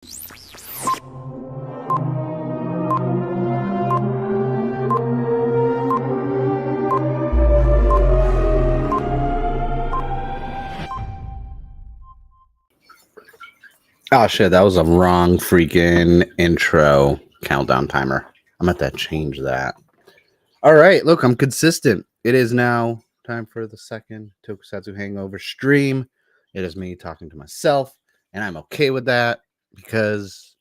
Oh shit, that was a wrong freaking intro countdown timer. I'm gonna have to change that. All right, look, I'm consistent. It is now time for the second Tokusatsu Hangover stream. It is me talking to myself, and I'm okay with that because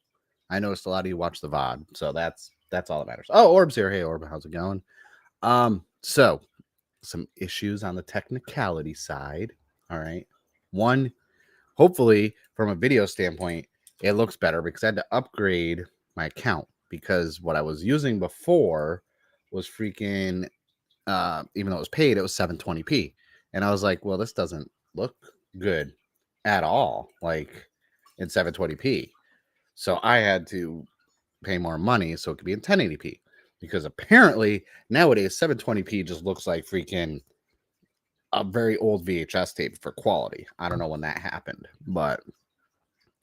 I noticed a lot of you watch the VOD, so that's all that matters. Oh, Orb's here. Hey Orb, how's it going? So some issues on the technicality side. All right. One, hopefully from a video standpoint, it looks better because I had to upgrade my account because what I was using before was freaking even though it was paid, it was 720p. And I was like, well, this doesn't look good at all, like in 720p. So I had to pay more money so it could be in 1080p because apparently nowadays 720p just looks like freaking a very old VHS tape for quality. I don't know when that happened, but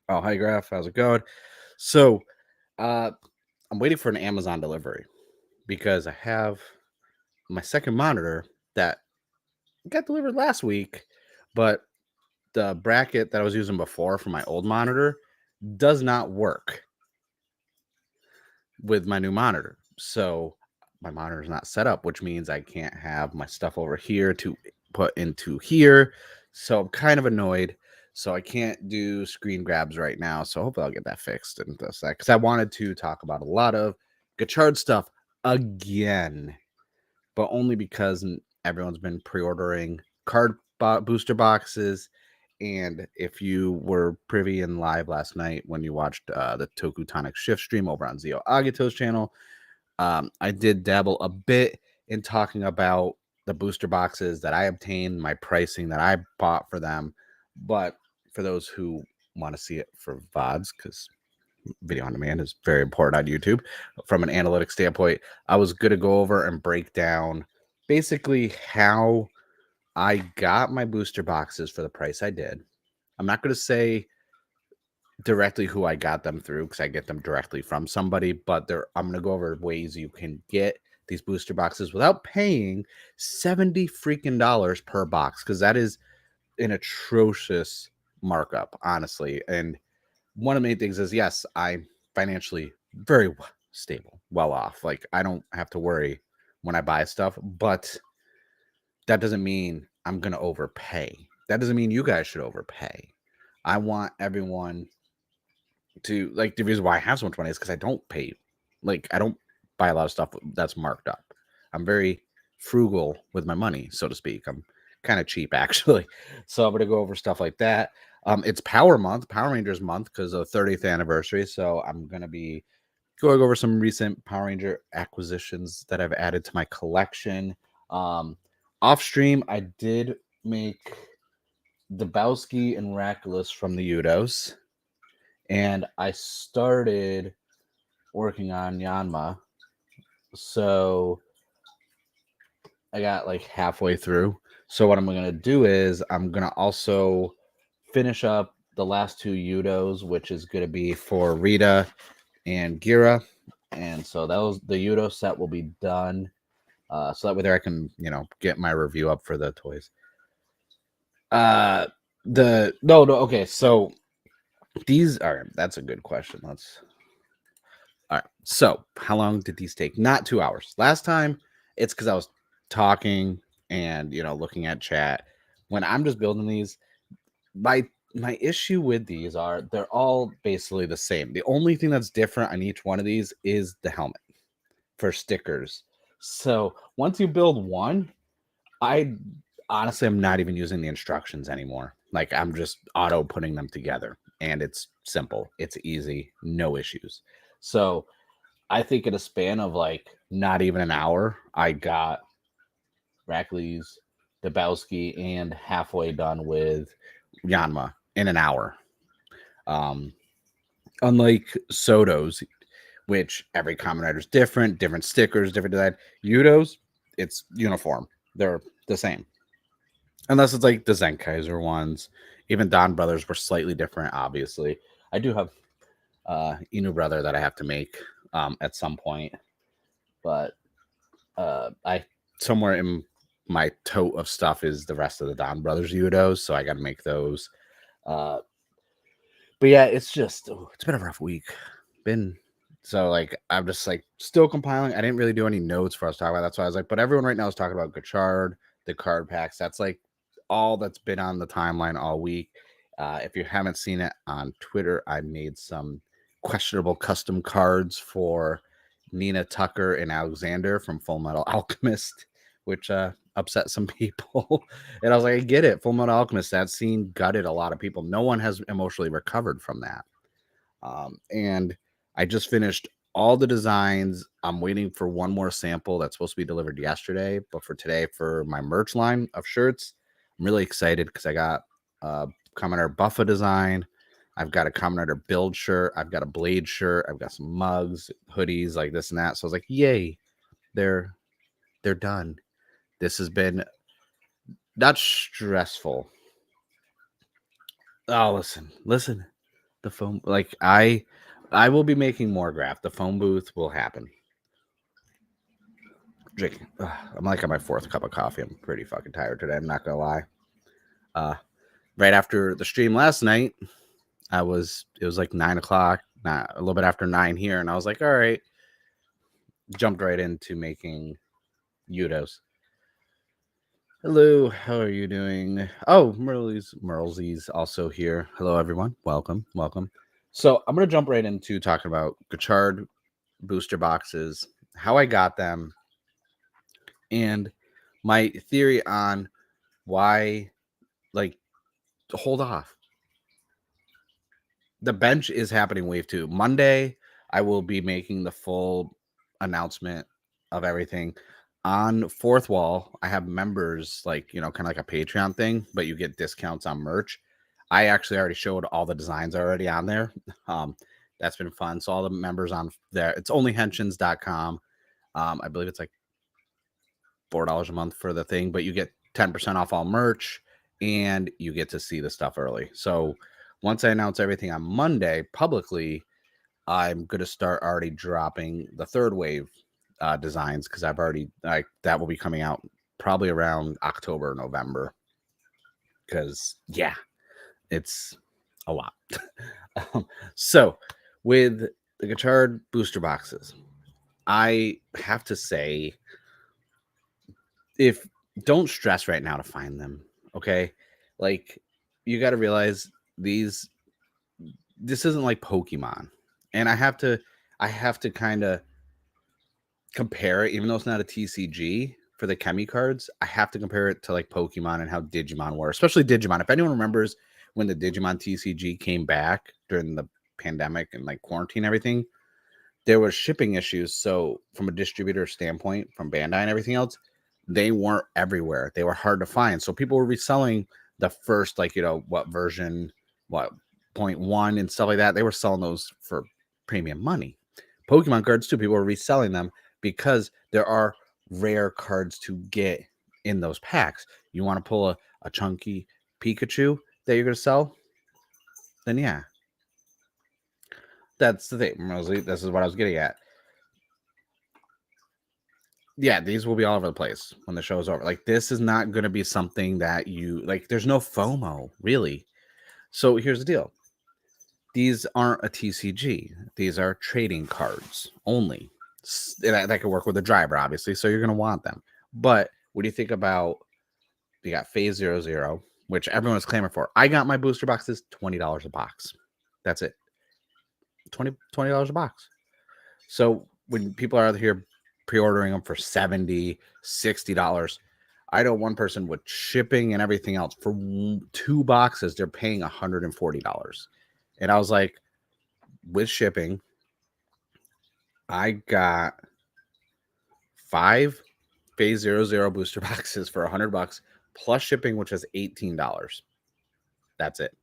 oh, hi Graph, how's it going? So I'm waiting for an Amazon delivery because I have my second monitor that got delivered last week, but the bracket that I was using before for my old monitor does not work with my new monitor. So my monitor is not set up, which means I can't have my stuff over here to put into here. So I'm kind of annoyed. So I can't do screen grabs right now. So hopefully I'll get that fixed in a sec. Because I wanted to talk about a lot of Gotchard stuff again, but only because everyone's been pre-ordering card booster boxes. And if you were privy and live last night when you watched the Toku Tonic Shift stream over on Zio Agito's channel, I did dabble a bit in talking about the booster boxes that I obtained, my pricing that I bought for them. But for those who want to see it for VODs, because video on demand is very important on YouTube from an analytics standpoint, I was going to go over and break down basically how I got my booster boxes for the price I did. I'm not going to say directly who I got them through because I get them directly from somebody, but I'm going to go over ways you can get these booster boxes without paying $70 freaking dollars per box, because that is an atrocious markup, honestly. And one of the main things is, yes, I'm financially very stable, well off. Like, I don't have to worry when I buy stuff, but that doesn't mean I'm going to overpay. That doesn't mean you guys should overpay. I want everyone to, like, the reason why I have so much money is because I don't pay. Like, I don't buy a lot of stuff that's marked up. I'm very frugal with my money, so to speak. I'm kind of cheap, actually. So I'm going to go over stuff like that. It's Power Month, Power Rangers month, because of the 30th anniversary. So I'm going to be going over some recent Power Ranger acquisitions that I've added to my collection. Off stream, I did make Dabowski and Raculus from the YUDOs, and I started working on Yanma. So I got like halfway through. So what I'm going to do is I'm going to also finish up the last two YUDOs, which is going to be for Rita and Gira. And so the YUDO set will be done. So that way there I can, get my review up for the toys. Okay, so these are, that's a good question. All right. So how long did these take? Not 2 hours. Last time it's because I was talking and, looking at chat. When I'm just building these, my issue with these are they're all basically the same. The only thing that's different on each one of these is the helmet for stickers. So once you build one, I honestly am not even using the instructions anymore. Like, I'm just auto putting them together, and it's simple. It's easy, no issues. So I think in a span of like not even an hour, I got Rackley's, Dabowski, and halfway done with Yanma in an hour. Unlike Soto's, which every Kamen Rider is different stickers, different design. YUDOs, it's uniform. They're the same. Unless it's like the Zenkaiser ones. Even Don Brothers were slightly different, obviously. I do have Inu brother that I have to make at some point. But I somewhere in my tote of stuff is the rest of the Don Brothers YUDOs, so I got to make those. But yeah, it's just it's been a rough week. So like I'm just like still compiling. I didn't really do any notes for us to talk about. That's why I was like, but everyone right now is talking about Gotchard, the card packs. That's like all that's been on the timeline all week. If you haven't seen it on Twitter, I made some questionable custom cards for Nina Tucker and Alexander from Full Metal Alchemist, which upset some people. And I was like, I get it. Full Metal Alchemist, that scene gutted a lot of people. No one has emotionally recovered from that. And I just finished all the designs. I'm waiting for one more sample that's supposed to be delivered yesterday, but for today, for my merch line of shirts, I'm really excited because I got a Kamen Rider Buffa design. I've got a Kamen Rider build shirt. I've got a Blade shirt. I've got some mugs, hoodies, like this and that. So I was like, yay, they're done. This has been not stressful. Oh, listen. The phone, like I will be making more graph. The phone booth will happen. Drinking. I'm like on my fourth cup of coffee. I'm pretty fucking tired today. I'm not gonna lie. Right after the stream last night, it was like 9 o'clock, a little bit after 9 here, and I was like, all right, jumped right into making YUDOs. Hello, how are you doing? Oh, Merlesy's also here. Hello, everyone. Welcome. So I'm gonna jump right into talking about Gotchard Booster Boxes, how I got them, and my theory on why, like, hold off. The bench is happening wave 2. Monday, I will be making the full announcement of everything. On Fourth Wall, I have members, like, kind of like a Patreon thing, but you get discounts on merch. I actually already showed all the designs already on there. That's been fun. So all the members on there, it's onlyhenshins.com. I believe it's like $4 a month for the thing, but you get 10% off all merch and you get to see the stuff early. So once I announce everything on Monday publicly, I'm going to start already dropping the third wave designs because that will be coming out probably around October, November. Because yeah, it's a lot. So with the Gotchard booster boxes, I have to say, don't stress right now to find them. Okay. Like, you got to realize this isn't like Pokemon. And I have to kind of compare it, even though it's not a TCG for the Chemi cards. I have to compare it to like Pokemon and how Digimon were, especially Digimon. If anyone remembers when the Digimon TCG came back during the pandemic and like quarantine and everything, there was shipping issues. So from a distributor standpoint, from Bandai and everything else, they weren't everywhere. They were hard to find. So people were reselling the first, like, what version, what 0.1 and stuff like that. They were selling those for premium money. Pokemon cards too, people were reselling them because there are rare cards to get in those packs. You want to pull a chunky Pikachu that you're going to sell? Then yeah. That's the thing, Rosalie. This is what I was getting at. Yeah, these will be all over the place when the show's over. Like, this is not going to be something that you like. There's no FOMO, really. So here's the deal. These aren't a TCG. These are trading cards only. That could work with a driver, obviously. So you're going to want them. But what do you think about, you got Phase 00, which everyone is clamoring for. I got my booster boxes, $20 a box. That's it. $20 a box. So when people are out here pre-ordering them for $70, $60, I know one person with shipping and everything else for 2 boxes, they're paying $140. And I was like, with shipping, I got 5 Phase 00 booster boxes for $100 plus shipping, which is $18. That's it.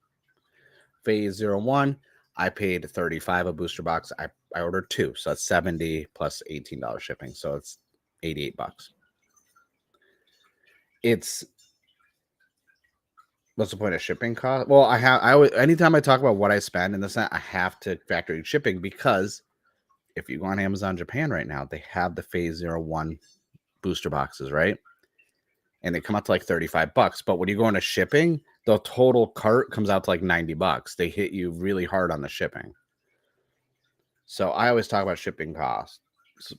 Phase 01, I paid $35 a booster box. I ordered 2, so that's $70 plus $18 shipping, so it's $88. It's What's the point of shipping cost? Well, anytime I talk about what I spend in this, I have to factor in shipping, because if you go on Amazon Japan right now, they have the Phase 01 booster boxes, right? And they come out to like $35. But when you go into shipping, the total cart comes out to like $90. They hit you really hard on the shipping. So I always talk about shipping costs,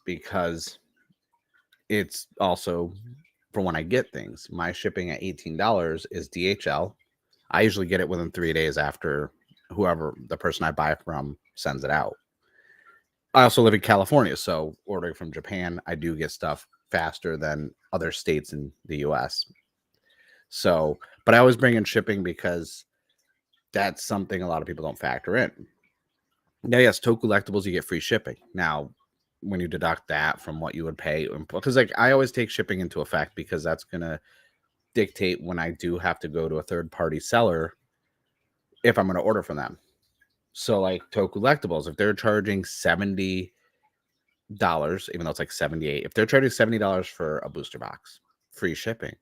because it's also for when I get things. My shipping at $18 is DHL. I usually get it within 3 days after whoever the person I buy from sends it out. I also live in California, so ordering from Japan, I do get stuff faster than other states in the US. So, but I always bring in shipping because that's something a lot of people don't factor in. Now, yes, Toku Collectibles, you get free shipping. Now, when you deduct that from what you would pay, because like I always take shipping into effect, because that's going to dictate when I do have to go to a third-party seller if I'm going to order from them. So like Toku Collectibles, if they're charging $70, even though it's like $78, if they're charging $70 for a booster box, free shipping,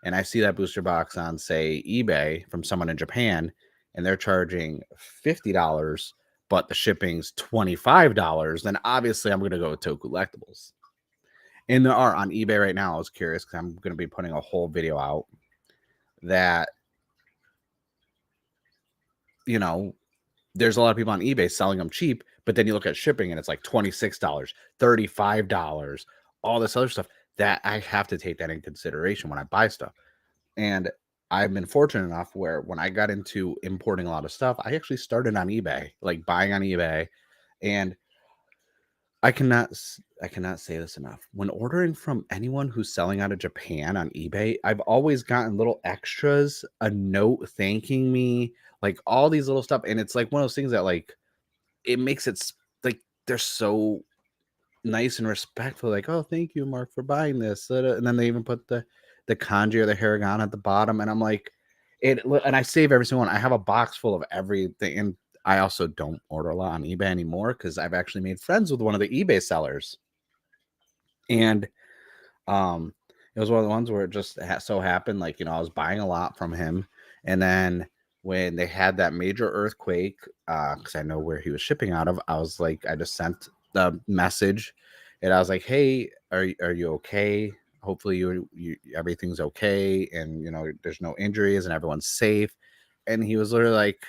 and I see that booster box on, say, eBay from someone in Japan, and they're charging $50, but the shipping's $25, then obviously I'm going to go with Toku Collectibles. And there are on eBay right now. I was curious because I'm going to be putting a whole video out that, you know, there's a lot of people on eBay selling them cheap, but then you look at shipping and it's like $26, $35, all this other stuff that I have to take that in consideration when I buy stuff. And I've been fortunate enough where when I got into importing a lot of stuff, I actually started on eBay, like buying on eBay. And I cannot say this enough. When ordering from anyone who's selling out of Japan on eBay, I've always gotten little extras, a note thanking me, like all these little stuff. And it's like one of those things that like, it makes it like they're so nice and respectful, like, oh, thank you, Mark, for buying this. And then they even put the kanji or the hiragana at the bottom. And I'm like, and I save every single one. I have a box full of everything. And I also don't order a lot on eBay anymore because I've actually made friends with one of the eBay sellers. And it was one of the ones where it just so happened, like, I was buying a lot from him. And then when they had that major earthquake, because I know where he was shipping out of, I was like, I just sent the message and I was like, hey, are you okay? Hopefully you everything's okay, and there's no injuries and everyone's safe. And he was literally like,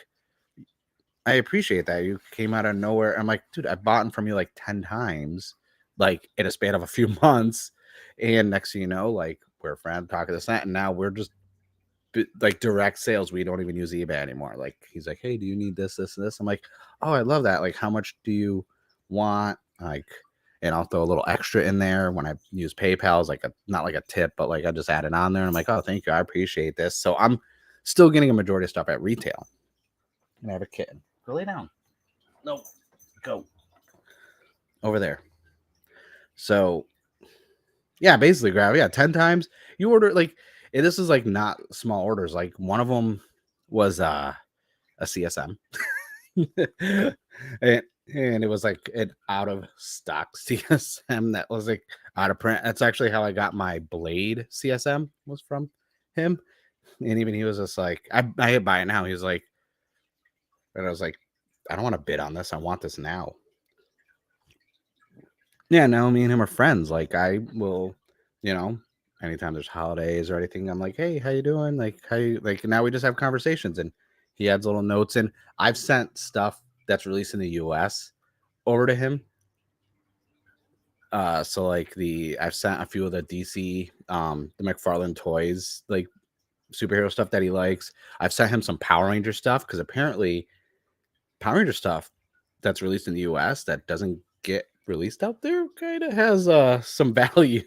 I appreciate that. You came out of nowhere. I'm like, dude, I've bought from you like 10 times, like in a span of a few months. And next thing you know, like, we're friends, talking this, that, and now we're just like direct sales. We don't even use eBay anymore. Like, he's like, hey, do you need this, this, and this? I'm like, oh, I love that. Like, how much do you want? Like, and I'll throw a little extra in there when I use PayPal. It's like not like a tip, but like I just add it on there. And I'm like, oh, thank you. I appreciate this. So I'm still getting a majority of stuff at retail. And I have a kitten. Go lay down. No, go over there. So yeah, basically grab 10 times. You order like, and this is like not small orders. Like one of them was a CSM. and it was like an out of stock CSM that was like out of print. That's actually how I got my Blade CSM, was from him. And even he was just like, I buy it now. He was like, and I was like, I don't want to bid on this. I want this now. Yeah, now me and him are friends. Like, I will, anytime there's holidays or anything, I'm like, hey, how you doing? Like, how you, like, now we just have conversations, and he adds little notes. And I've sent stuff that's released in the US over to him. So like I've sent a few of the DC, the McFarlane toys, like superhero stuff that he likes. I've sent him some Power Ranger stuff, because apparently Power Ranger stuff that's released in the US that doesn't get released out there kind of has some value.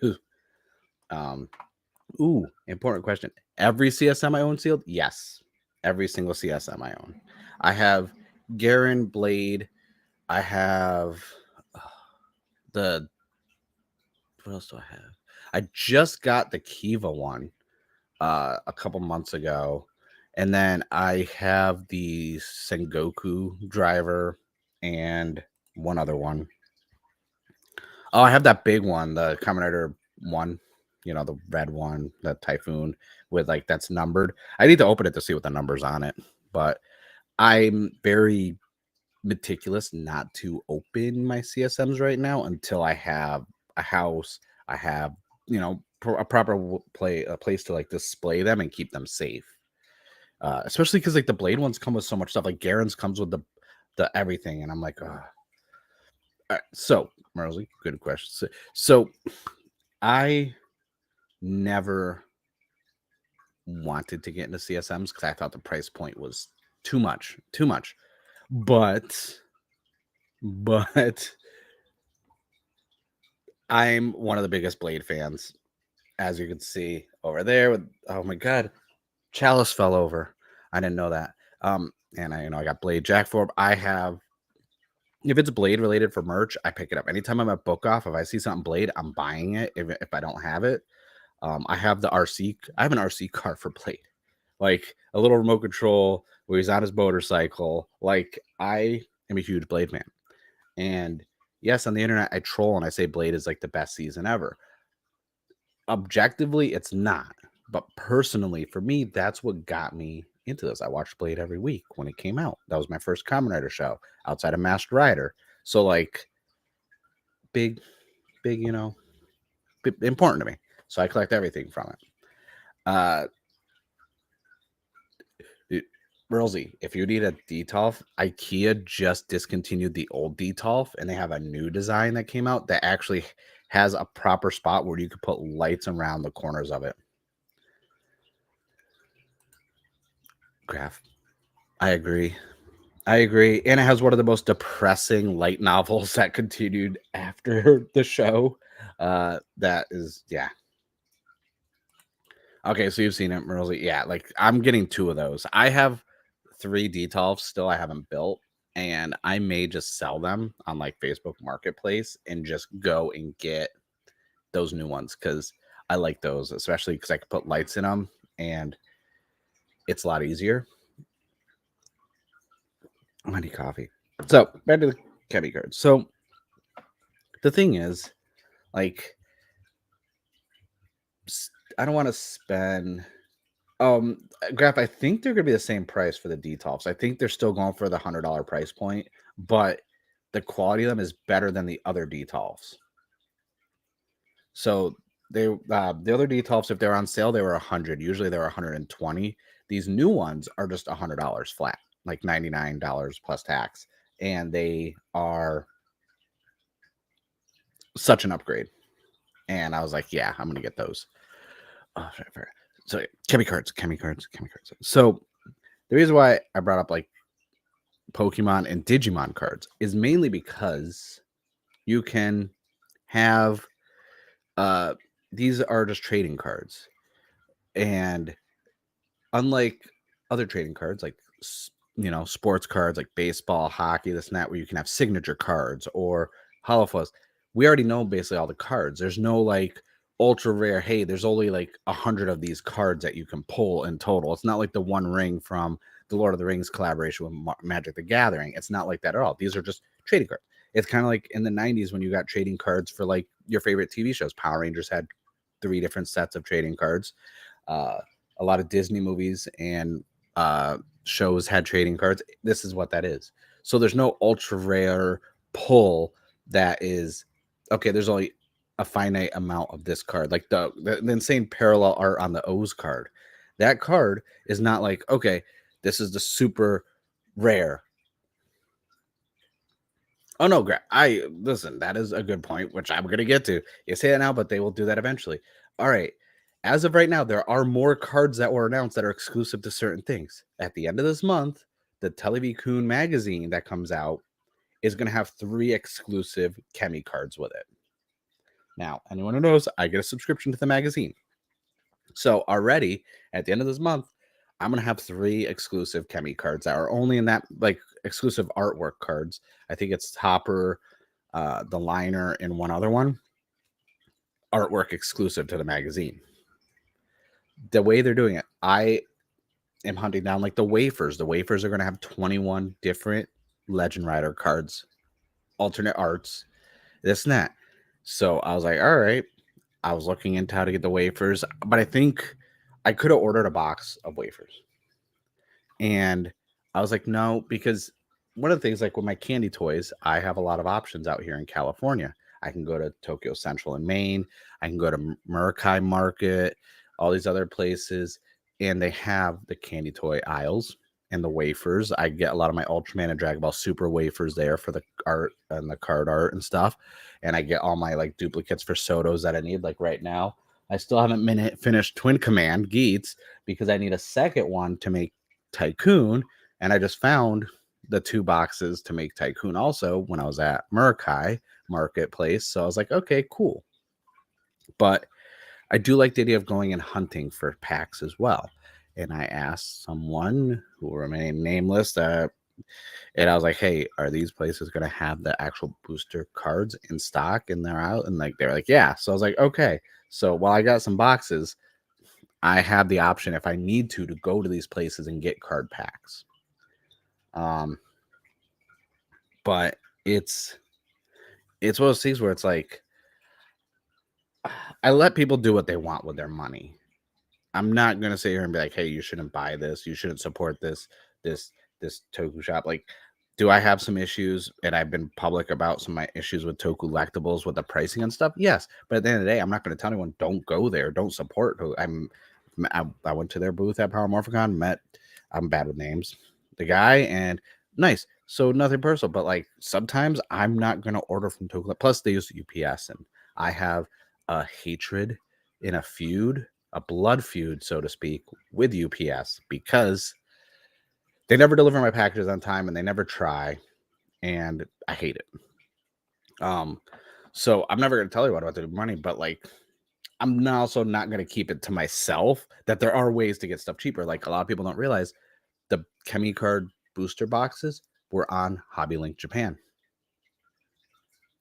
Important question. Every CSM I own sealed? Yes. Every single CSM I own. I have Garen Blade. I have what else do I have? I just got the Kiva one a couple months ago. And then I have the Sengoku driver and one other one. Oh, I have that big one, the Kamen Rider one. you know, the red one, the Typhoon with like that's numbered. I need to open it to see what the numbers on it, but I'm very meticulous not to open my CSMs right now until I have a house. I have, you know, a proper a place to like display them and keep them safe. Especially because like the Blade ones come with so much stuff. Like Garen's comes with the everything, and I'm like, all right, so Marley, good question. So I never wanted to get into CSMs because I thought the price point was too much. But I'm one of the biggest Blade fans, as you can see over there. With oh my god, Chalice fell over. I didn't know that. And I got Blade Jack for. I have, if it's Blade related for merch, I pick it up anytime I'm at book off. If I see something Blade, I'm buying it. If I don't have it, I have the RC. I have an RC car for Blade, like a little remote control where he's on his motorcycle. Like I am a huge Blade fan, and yes, on the internet I troll and I say Blade is like the best season ever. Objectively, it's not. But personally, for me, that's what got me into this. I watched Blade every week when it came out. That was my first Kamen Rider show outside of Masked Rider. So like big, important to me. So I collect everything from it. Rosie, if you need a Detolf, IKEA just discontinued the old Detolf and they have a new design that came out that actually has a proper spot where you could put lights around the corners of it. Graph. I agree. And it has one of the most depressing light novels that continued after the show. That is, yeah. Okay, so you've seen it, Rosie. Yeah, like I'm getting 2 of those. I have 3 Detolfs still I haven't built, and I may just sell them on like Facebook Marketplace and just go and get those new ones because I like those, especially because I can put lights in them and it's a lot easier. I need coffee. So back to the Kemi cards. So the thing is, like, I don't want to spend. Graph, I think they're gonna be the same price for the Detolfs. I think they're still going for the $100 price point, but the quality of them is better than the other Detolfs. So they the other Detolfs, if they're on sale, they were 100. Usually they're 120. These new ones are just $100 flat, like $99 plus tax, and they are such an upgrade. And I was like, yeah, I'm gonna get those. Oh, sorry. So Kemi cards. So the reason why I brought up like Pokemon and Digimon cards is mainly because you can have these are just trading cards, and unlike other trading cards like sports cards like baseball, hockey, this and that, where you can have signature cards or holofuzz, we already know basically all the cards. There's no like ultra rare, hey, there's only like 100 of these cards that you can pull in total. It's not like the One Ring from the Lord of the Rings collaboration with Magic the Gathering. It's not like that at all. These are just trading cards. It's kind of like in the 90s when you got trading cards for like your favorite TV shows. Power Rangers had 3 different sets of trading cards. A lot of Disney movies and shows had trading cards. This is what that is. So there's no ultra rare pull that is okay. There's only a finite amount of this card, like the insane parallel art on the O's card. That card is not like, okay, this is the super rare. Oh no, I listen. That is a good point, which I'm gonna get to. You say that now, but they will do that eventually. All right. As of right now, there are more cards that were announced that are exclusive to certain things. At the end of this month, the Televicoon magazine that comes out is going to have 3 exclusive Kemi cards with it. Now, anyone who knows, I get a subscription to the magazine. So already at the end of this month, I'm going to have 3 exclusive Kemi cards that are only in that like exclusive artwork cards. I think it's Topper, the Liner, and one other one. Artwork exclusive to the magazine. The way they're doing it, I am hunting down like the wafers. The wafers are going to have 21 different Legend Rider cards, alternate arts, this and that. So I was like, all right, I was looking into how to get the wafers, but I think I could have ordered a box of wafers. And I was like, no, because one of the things, like with my candy toys, I have a lot of options out here in California. I can go to Tokyo Central in Maine. I can go to Murokai Market, all these other places, and they have the candy toy aisles and the wafers. I get a lot of my Ultraman and Dragon Ball Super wafers there for the art and the card art and stuff. And I get all my like duplicates for Sotos that I need. Like right now, I still haven't finished Twin Command GEATS because I need a second one to make Tycoon, and I just found the 2 boxes to make Tycoon also when I was at Murokai Marketplace. So I was like, okay, cool. But I do like the idea of going and hunting for packs as well. And I asked someone who will remain nameless and I was like, hey, are these places going to have the actual booster cards in stock and they're out? And like, they're like, yeah. So I was like, okay. So while I got some boxes, I have the option if I need to go to these places and get card packs. But it's one of those things where it's like I let people do what they want with their money. I'm not gonna sit here and be like, hey, you shouldn't buy this, you shouldn't support this toku shop. Like, do I have some issues? And I've been public about some of my issues with Toku Lectables with the pricing and stuff. Yes, but at the end of the day, I'm not going to tell anyone don't go there, don't support. I went to their booth at Power Morphicon, met, I'm bad with names, the guy, and nice. So nothing personal, but like sometimes I'm not going to order from Toku. Plus, they use UPS, and I have a hatred in a feud, a blood feud, so to speak, with UPS because they never deliver my packages on time and they never try, and I hate it. So I'm never going to tell you what about the money, but like I'm also not going to keep it to myself that there are ways to get stuff cheaper. Like a lot of people don't realize the Chemi-Card booster boxes were on Hobby Link Japan.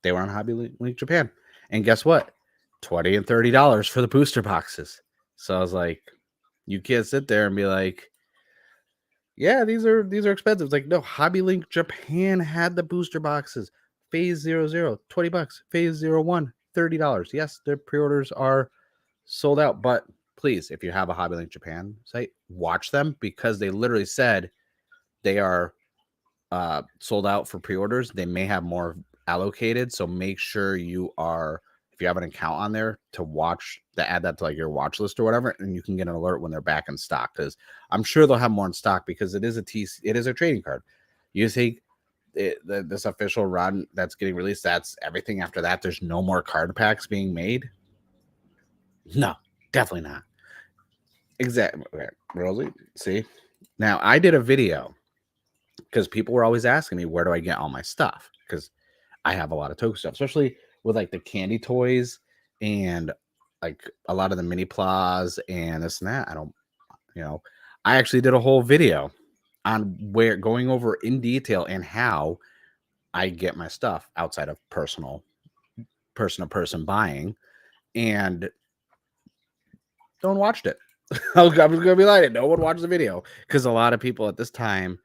They were on Hobby Link Japan. And guess what? $20 and $30 for the booster boxes. So I was like, you can't sit there and be like, yeah, these are expensive. It's like, no, Hobby Link Japan had the booster boxes. Phase 00, $20. Phase 01, $30. Yes, their pre-orders are sold out, but please, if you have a Hobby Link Japan site, watch them because they literally said they are sold out for pre-orders. They may have more allocated, so make sure you are, if you have an account on there, to watch add that to like your watch list or whatever, and you can get an alert when they're back in stock because I'm sure they'll have more in stock because it is a trading card. You think this official run that's getting released, that's everything after that. There's no more card packs being made. No, definitely not. Exactly. Okay, Rosie, see? Now, I did a video because people were always asking me, where do I get all my stuff? Because I have a lot of Toku stuff, especially with like the candy toys and like a lot of the miniplas and this and that. I actually did a whole video on going over in detail and how I get my stuff outside of person to person buying, and no one watched it. I was going to be lying. No one watched the video because a lot of people at this time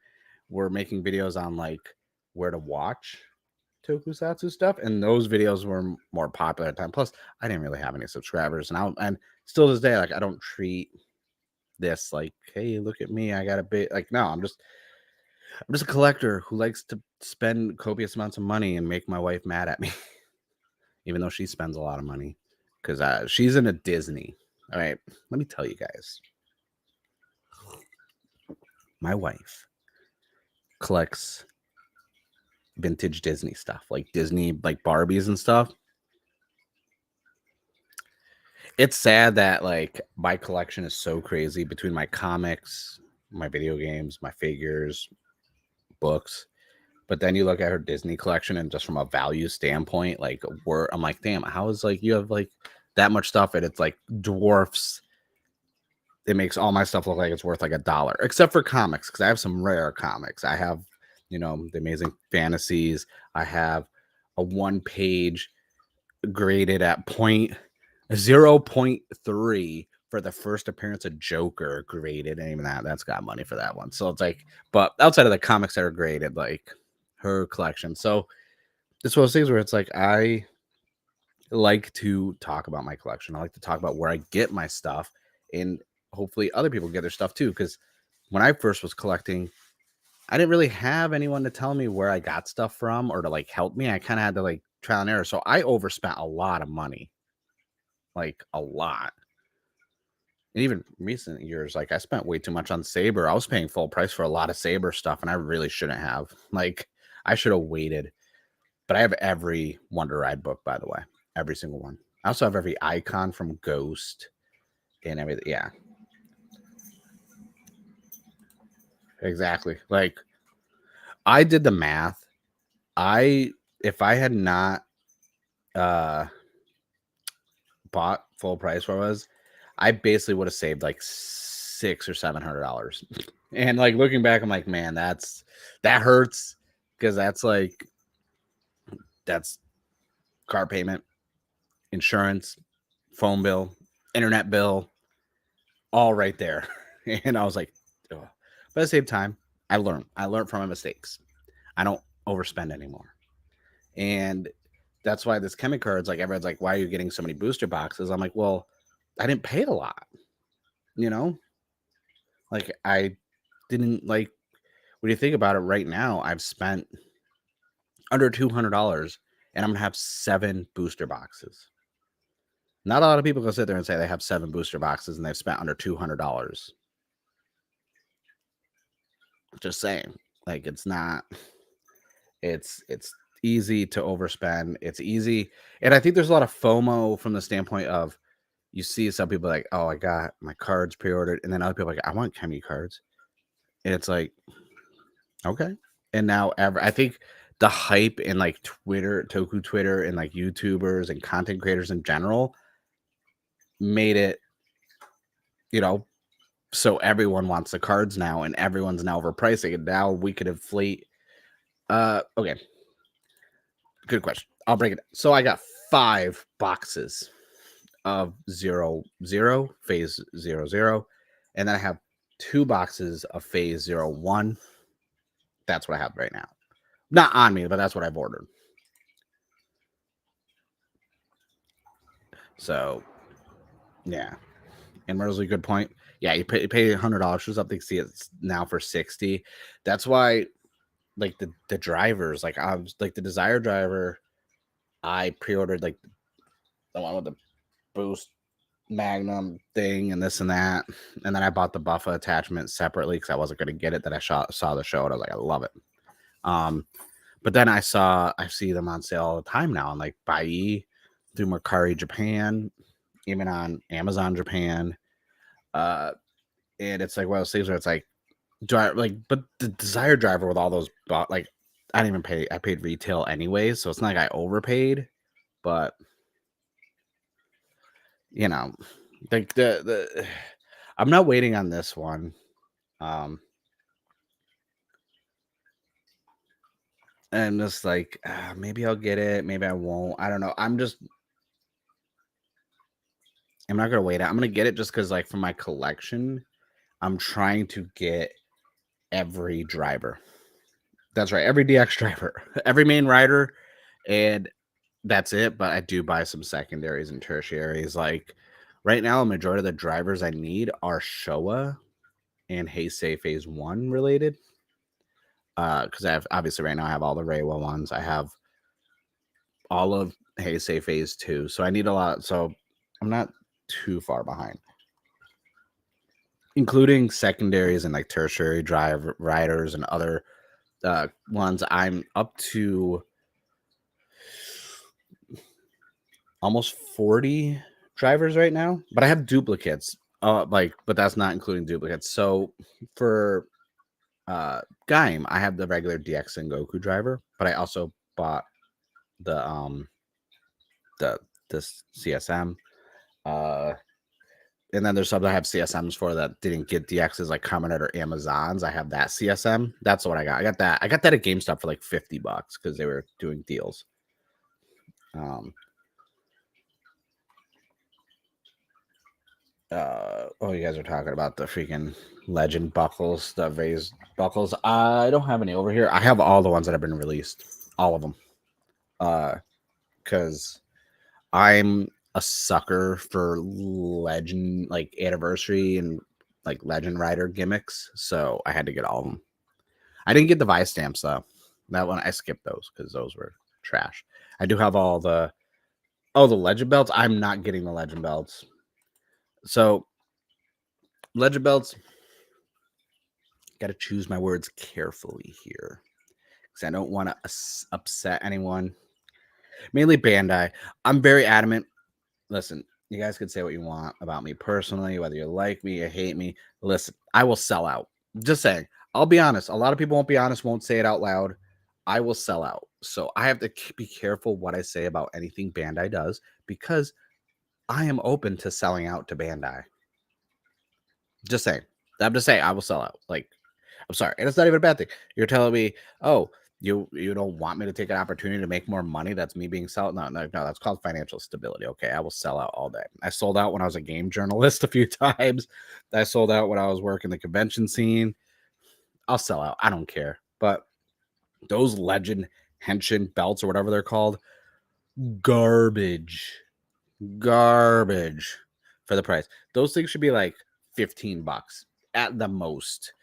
were making videos on like where to watch Tokusatsu stuff, and those videos were more popular at the time. Plus, I didn't really have any subscribers, and still to this day, like I don't treat this like, hey, look at me, I got a bit. Like, no, I'm just a collector who likes to spend copious amounts of money and make my wife mad at me, even though she spends a lot of money because she's into Disney. All right, let me tell you guys, my wife collects vintage Disney stuff, like Disney, like Barbies and stuff. It's sad that like my collection is so crazy between my comics, my video games, my figures, books. But then you look at her Disney collection, and just from a value standpoint, like I'm like, damn, how is like you have like that much stuff and it's like dwarfs. It makes all my stuff look like it's worth like $1, except for comics, because I have some rare comics. I have, the Amazing Fantasies. I have a 1-page graded at 0.3 for the first appearance of Joker graded, and even that's got money for that one. So it's like, but outside of the comics that are graded, like her collection. So it's one of those things where it's like I like to talk about my collection. I like to talk about where I get my stuff, and hopefully other people get their stuff too. Because when I first was collecting, I didn't really have anyone to tell me where I got stuff from or to like help me. I kind of had to like trial and error. So I overspent a lot of money, like a lot. And even recent years, like I spent way too much on Saber. I was paying full price for a lot of Saber stuff, and I really shouldn't have. Like, I should have waited. But I have every Wonder Ride book, by the way, every single one. I also have every icon from Ghost and everything. Yeah, exactly. Like, I did the math. If I had not bought full price where I was, I basically would have saved like $600 or $700. And like looking back, I'm like, man, that hurts, because that's car payment, insurance, phone bill, internet bill, all right there. And I was like, ugh. But at the same time, I learned from my mistakes. I don't overspend anymore. And that's why this Kamen cards, like everyone's like, why are you getting so many booster boxes? I'm like, well, I didn't pay a lot, you know? Like I didn't like when you think about it right now, I've spent under $200 and I'm gonna have 7 booster boxes. Not a lot of people go sit there and say they have 7 booster boxes and they've spent under $200. Just saying. Like it's not it's easy to overspend. It's easy. And I think there's a lot of FOMO from the standpoint of you see some people like, oh, I got my cards pre-ordered, and then other people are like, I want Kemi cards. And it's like, okay. And now I think the hype in like Twitter, Toku Twitter, and like YouTubers and content creators in general made it, you know, so everyone wants the cards now, and everyone's now overpricing. And now we could inflate. Okay. Good question. I'll break it down. So I got 5 boxes of 0, 0, phase 0, 0. And then I have 2 boxes of phase 0, 1. That's what I have right now. Not on me, but that's what I've ordered. So, yeah. And Rosalie, good point. Yeah, you pay $100 for something. See, it's now for 60. That's why, like the drivers, like I was like the Desire driver, I pre-ordered like the one with the boost Magnum thing and this and that, and then I bought the Buffa attachment separately because I wasn't going to get it. That I saw the show and I was like, I love it. But then I see them on sale all the time now on like Bai, through Mercari Japan, even on Amazon Japan. And it's like one of those things where it's like, but the Desire driver with all those, like, I didn't even pay. I paid retail anyway, so it's not like I overpaid. But you know, like I'm not waiting on this one. And just like maybe I'll get it, maybe I won't. I don't know. I'm not gonna wait. I'm gonna get it just because, like, for my collection, I'm trying to get every driver. That's right, every DX driver, every main rider, and that's it. But I do buy some secondaries and tertiaries. Like right now, a majority of the drivers I need are Showa and Heisei Phase 1 related. Because I have, obviously right now I have all the Reiwa ones. I have all of Heisei Phase 2. So I need a lot. So I'm not too far behind, including secondaries and like tertiary drive riders and other ones. I'm up to almost 40 drivers right now, but I have duplicates. But that's not including duplicates. So for Gaim, I have the regular DX and Goku driver, but I also bought the this CSM. And then there's some that I have CSMs for that didn't get DXs, like Kamen Rider Amazons. I have that CSM. That's what I got. I got that at GameStop for like $50 because they were doing deals. You guys are talking about the freaking legend buckles, the raised buckles. I don't have any over here. I have all the ones that have been released, all of them. Because I'm a sucker for legend, like anniversary and like Legend Rider gimmicks, so I had to get all of them. I didn't get the Vice stamps though. That one I skipped those because those were trash. I do have all the legend belts. I'm not getting the legend belts. So legend belts, got to choose my words carefully here because I don't want to upset anyone. Mainly Bandai. I'm very adamant. Listen, you guys could say what you want about me personally, whether you like me or hate me. Listen, I will sell out. Just saying. I'll be honest. A lot of people won't be honest, won't say it out loud. I will sell out. So I have to be careful what I say about anything Bandai does because I am open to selling out to Bandai. Just saying. I'm just saying I will sell out. Like, I'm sorry. And it's not even a bad thing. You're telling me, oh, you don't want me to take an opportunity to make more money? That's me being sold. No, that's called financial stability. Okay, I will sell out all day. I sold out when I was a game journalist a few times. I sold out when I was working the convention scene. I'll sell out. I don't care. But those legend henshin belts or whatever they're called, garbage for the price. Those things should be like $15 at the most.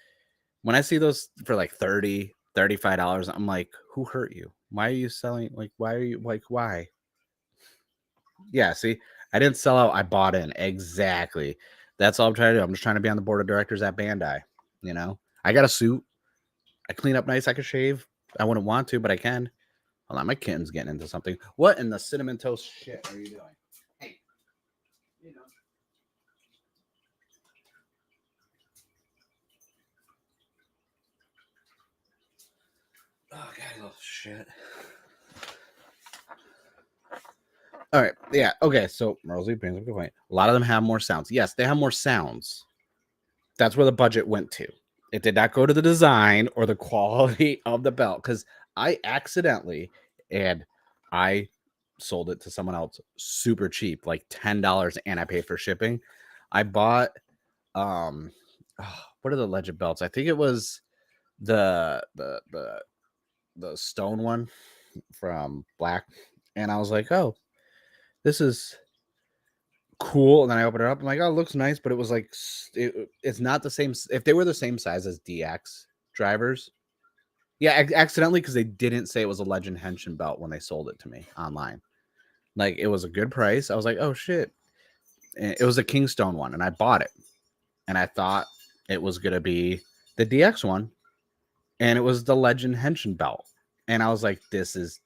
When I see those for like $30, $35, I'm like, who hurt you? Why are you selling? Like, why are you like, why? Yeah, see, I didn't sell out. I bought in. Exactly. That's all I'm trying to do. I'm just trying to be on the board of directors at Bandai. You know, I got a suit. I clean up nice. I could shave. I wouldn't want to, but I can. Hold on, my kitten's getting into something. What in the cinnamon toast shit are you doing? Hey, you know. Oh, God, little shit. All right. Yeah. Okay. So Rosie brings up a good point. A lot of them have more sounds. Yes, they have more sounds. That's where the budget went to. It did not go to the design or the quality of the belt because I accidentally and I sold it to someone else super cheap, like $10, and I paid for shipping. I bought what are the legend belts? I think it was the stone one from Black, and I was like, oh, this is cool. And then I opened it up. I'm like, oh, it looks nice, but it was like it's not the same. If they were the same size as DX drivers, yeah, accidentally, because they didn't say it was a Legend Henshin belt when they sold it to me online. Like, it was a good price. I was like, oh shit, and it was a Kingstone one, and I bought it, and I thought it was gonna be the DX one, and it was the Legend Henshin belt, and I was like, this is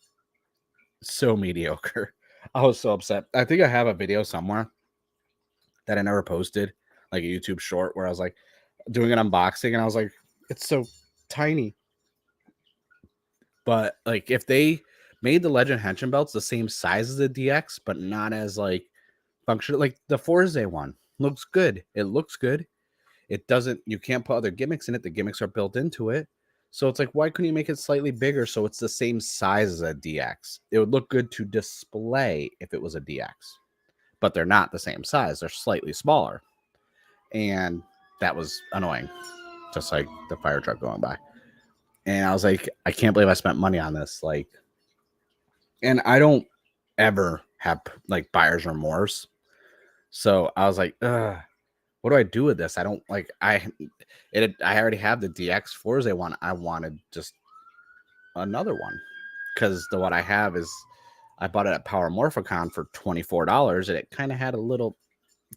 so mediocre. I was so upset. I think I have a video somewhere that I never posted, like a YouTube short where I was like doing an unboxing and I was like, it's so tiny. But like, if they made the Legend Henshin belts the same size as the DX, but not as like functional, like the Forze one looks good. It looks good. It doesn't, you can't put other gimmicks in it. The gimmicks are built into it. So it's like, why couldn't you make it slightly bigger so it's the same size as a DX? It would look good to display if it was a DX, but they're not the same size. They're slightly smaller. And that was annoying, just like the fire truck going by. And I was like, I can't believe I spent money on this. Like, and I don't ever have like buyer's remorse. So I was like, what do I do with this? I don't like, I already have the DX Forza one. I wanted just another one because the one I have is, I bought it at Power Morphicon for $24 and it kind of had a little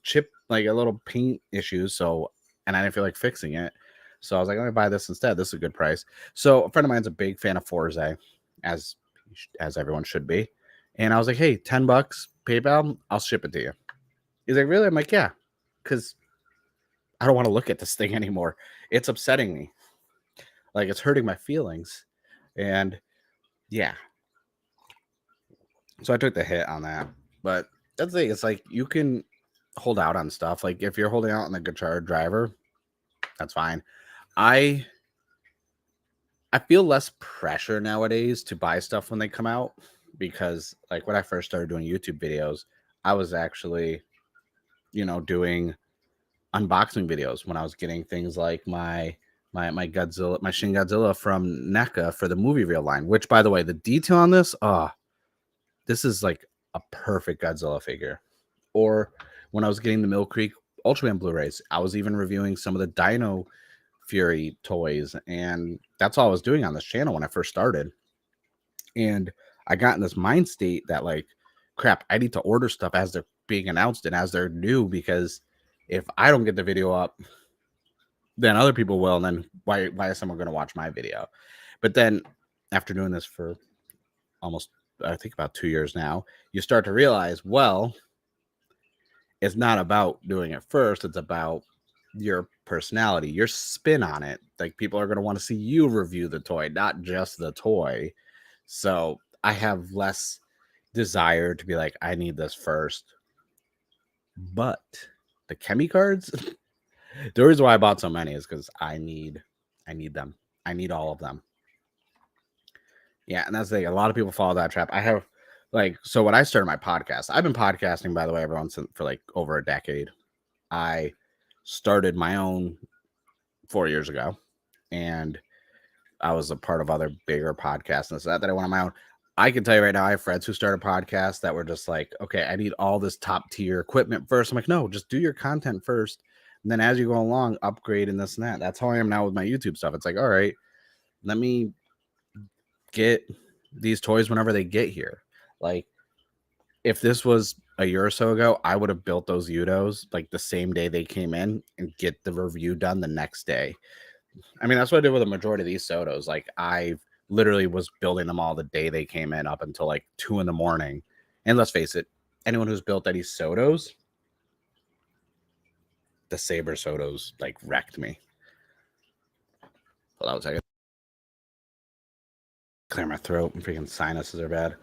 chip, like a little paint issue. So, and I didn't feel like fixing it. So I was like, let me buy this instead. This is a good price. So a friend of mine's a big fan of Forza, as everyone should be. And I was like, hey, $10 PayPal, I'll ship it to you. He's like, really? I'm like, yeah, because I don't want to look at this thing anymore. It's upsetting me. Like, it's hurting my feelings. And yeah. So I took the hit on that. But that's the thing. It's like, you can hold out on stuff. Like, if you're holding out on the Gotchard driver, that's fine. I feel less pressure nowadays to buy stuff when they come out because, like, when I first started doing YouTube videos, I was actually, doing unboxing videos when I was getting things like my Godzilla, my Shin Godzilla from NECA for the movie reel line, which, by the way, the detail on this, this is like a perfect Godzilla figure. Or when I was getting the Mill Creek Ultraman Blu-rays, I was even reviewing some of the Dino Fury toys, and that's all I was doing on this channel when I first started. And I got in this mind state that, like, crap, I need to order stuff as they're being announced and as they're new, because if I don't get the video up, then other people will, and then why is someone going to watch my video? But then after doing this for almost, I think, about 2 years now, you start to realize, well, it's not about doing it first. It's about your personality, your spin on it. Like, people are going to want to see you review the toy, not just the toy. So I have less desire to be like, I need this first. But the Chemi cards, the reason why I bought so many is because I need them. I need all of them. Yeah, and that's the thing. A lot of people follow that trap. I have, like, so when I started my podcast, I've been podcasting, by the way, everyone, for like over a decade. I started my own 4 years ago, and I was a part of other bigger podcasts and stuff that I went on my own. I can tell you right now, I have friends who started podcasts that were just like, okay, I need all this top tier equipment first. I'm like, no, just do your content first. And then as you go along, upgrade and this and that. That's how I am now with my YouTube stuff. It's like, all right, let me get these toys whenever they get here. Like, if this was a year or so ago, I would have built those YUDOs like the same day they came in and get the review done the next day. I mean, that's what I did with a majority of these Sotos. Like, I literally was building them all the day they came in up until like 2 a.m. And let's face it, anyone who's built any Sotos, the Saber Sotos, like, wrecked me. Hold on a second. Clear my throat. Freaking sinuses are bad.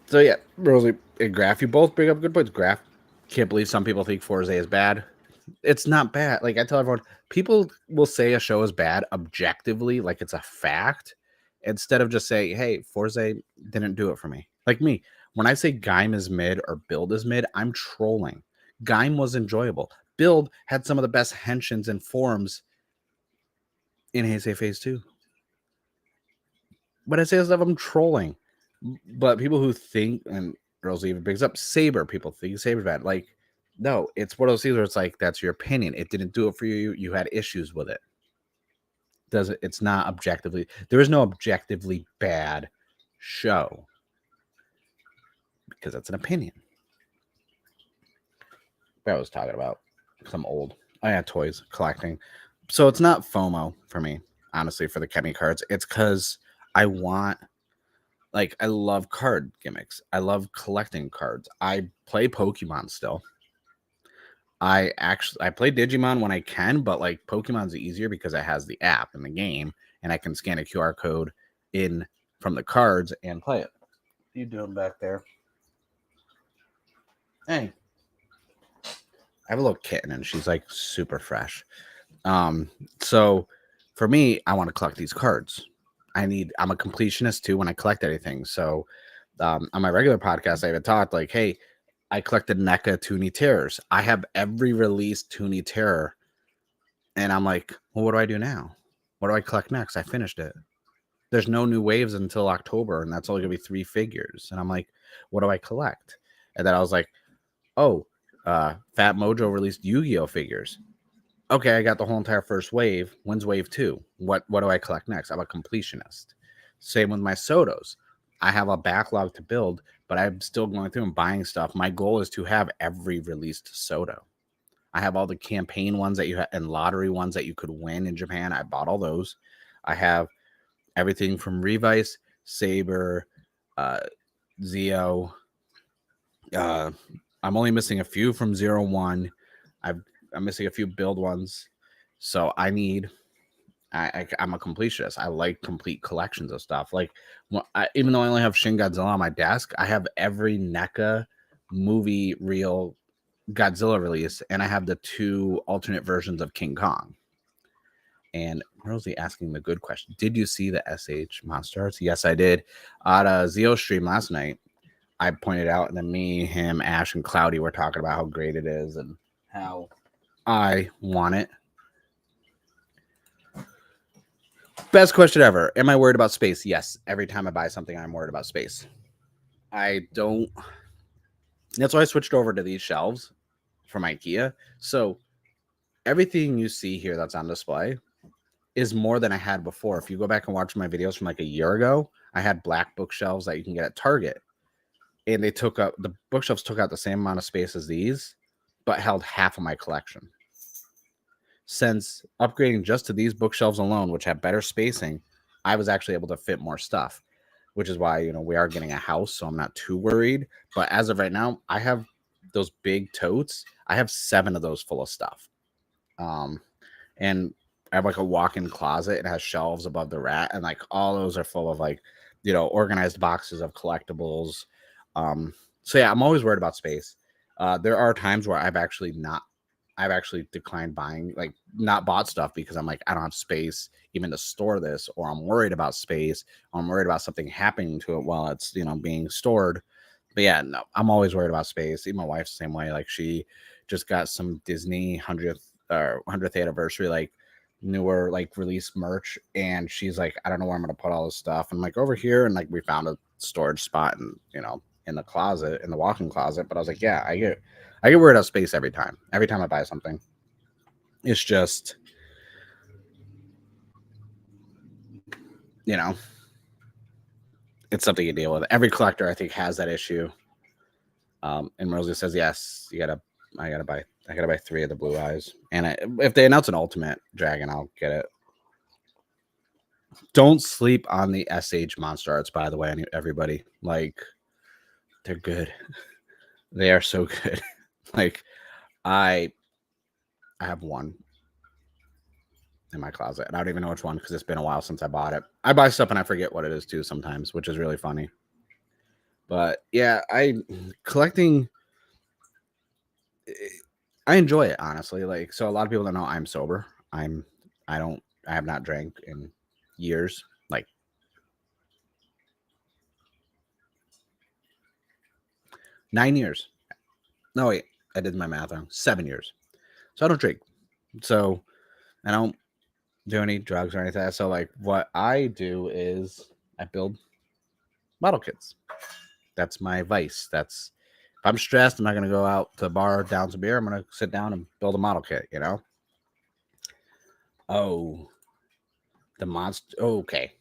So yeah, Rosie and Graph, you both bring up good points. Graph, can't believe some people think Forza is bad. It's not bad. Like, I tell everyone, people will say a show is bad objectively, like it's a fact, instead of just saying, hey, Forza didn't do it for me. Like me, when I say Gaim is mid or Build is mid, I'm trolling. Gaim was enjoyable. Build had some of the best henshins and forms in Heisei Phase 2. But I say stuff, I'm trolling. But people who think, and Rosie even brings up Saber, people think Saber's bad. Like, no, it's one of those things where it's like, that's your opinion. It didn't do it for you. You had issues with it. It's not objectively, there is no objectively bad show, because that's an opinion. But I was talking about some old, toys, collecting. So it's not FOMO for me, honestly, for the Chemi cards. It's because I want, like, I love card gimmicks. I love collecting cards. I play Pokemon still. I play Digimon when I can, but like, Pokemon's easier because it has the app in the game, and I can scan a QR code in from the cards and play it. What are you doing back there? Hey, I have a little kitten, and she's like super fresh. So for me, I want to collect these cards. I'm a completionist too when I collect anything. So on my regular podcast, I even talked like, hey, I collected NECA Toonie Terrors. I have every released Toonie Terror. And I'm like, well, what do I do now? What do I collect next? I finished it. There's no new waves until October, and that's only going to be 3 figures. And I'm like, what do I collect? And then I was like, oh, Fat Mojo released Yu-Gi-Oh figures. Okay, I got the whole entire first wave. When's wave 2? What do I collect next? I'm a completionist. Same with my Sotos. I have a backlog to build, but I'm still going through and buying stuff. My goal is to have every released Soto. I have all the campaign ones that you have and lottery ones that you could win in Japan. I bought all those. I have everything from Revice, Saber, Zeo. I'm only missing a few from 01. I'm missing a few build ones. So I'm a completionist. I like complete collections of stuff. Like, even though I only have Shin Godzilla on my desk, I have every NECA movie reel Godzilla release, and I have the 2 alternate versions of King Kong. And Rosie asking the good question: did you see the SH Monster Arts? Yes, I did. At a Zeo stream last night, I pointed out, and then me, him, Ash, and Cloudy were talking about how great it is and how I want it. Best question ever. Am I worried about space? Yes. Every time I buy something, I'm worried about space. I don't. That's why I switched over to these shelves from IKEA. So everything you see here that's on display is more than I had before. If you go back and watch my videos from like a year ago, I had black bookshelves that you can get at Target. And they took up the bookshelves took out the same amount of space as these, but held half of my collection. Since upgrading just to these bookshelves alone, which have better spacing, I was actually able to fit more stuff, which is why, we are getting a house, so I'm not too worried. But as of right now, I have those big totes. I have 7 of those full of stuff. And I have like a walk-in closet. It has shelves above the rat, and like all those are full of like, organized boxes of collectibles. So yeah, I'm always worried about space. There are times where I've actually declined buying, like not bought stuff because I'm like, I don't have space even to store this, or I'm worried about space, or I'm worried about something happening to it while it's, being stored. But yeah, no, I'm always worried about space. Even my wife's the same way. Like she just got some Disney 100th anniversary, like newer, like release merch. And she's like, I don't know where I'm going to put all this stuff. And I'm like, over here. And like, we found a storage spot and, in the closet, in the walk-in closet. But I was like, yeah, I get worried about space every time I buy something. It's just, it's something you deal with. Every collector, I think, has that issue. And Rosie says, yes, I gotta buy 3 of the blue eyes. And if they announce an ultimate dragon, I'll get it. Don't sleep on the SH monster arts, by the way, everybody. Like, they're good. They are so good. Like, I have one in my closet, and I don't even know which one because it's been a while since I bought it. I buy stuff and I forget what it is too sometimes, which is really funny. But yeah, collecting, I enjoy it, honestly. Like, so a lot of people don't know I'm sober. I have not drank in years, like 9 years. No, wait, I did my math wrong. 7 years. So I don't drink. So I don't do any drugs or anything. So like what I do is I build model kits. That's my vice. That's, if I'm stressed, I'm not going to go out to the bar, down some beer. I'm going to sit down and build a model kit, Oh, the monster. Oh, okay.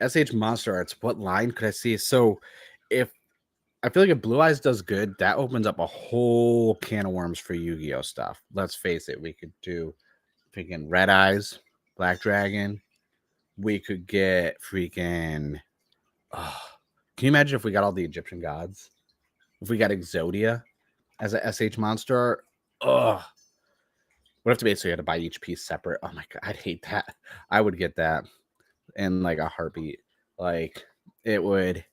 SH Monster Arts. What line could I see? So I feel like if Blue Eyes does good, that opens up a whole can of worms for Yu-Gi-Oh stuff. Let's face it. We could do freaking Red Eyes, Black Dragon. We could get freaking... can you imagine if we got all the Egyptian gods? If we got Exodia as a SH monster art? Would have to be so you had to buy each piece separate. Oh my god, I'd hate that. I would get that in like a heartbeat. Like, it would...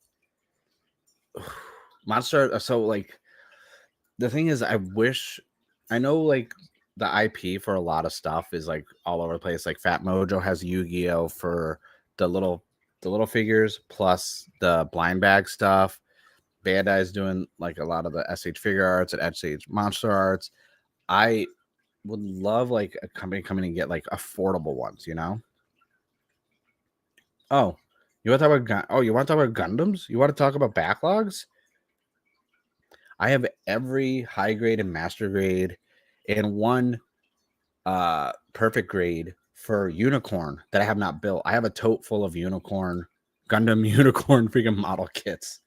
Monster... So like, the thing is, I know like the IP for a lot of stuff is like all over the place. Like Fat Mojo has Yu-Gi-Oh for the little figures, plus the blind bag stuff. Bandai's doing like a lot of the SH figure arts and SH monster arts. I would love like a company coming and get like affordable ones, Oh, you want to talk about you want to talk about Gundams? You want to talk about backlogs? I have every high grade and master grade and one perfect grade for Unicorn that I have not built. I have a tote full of Unicorn, Gundam Unicorn freaking model kits.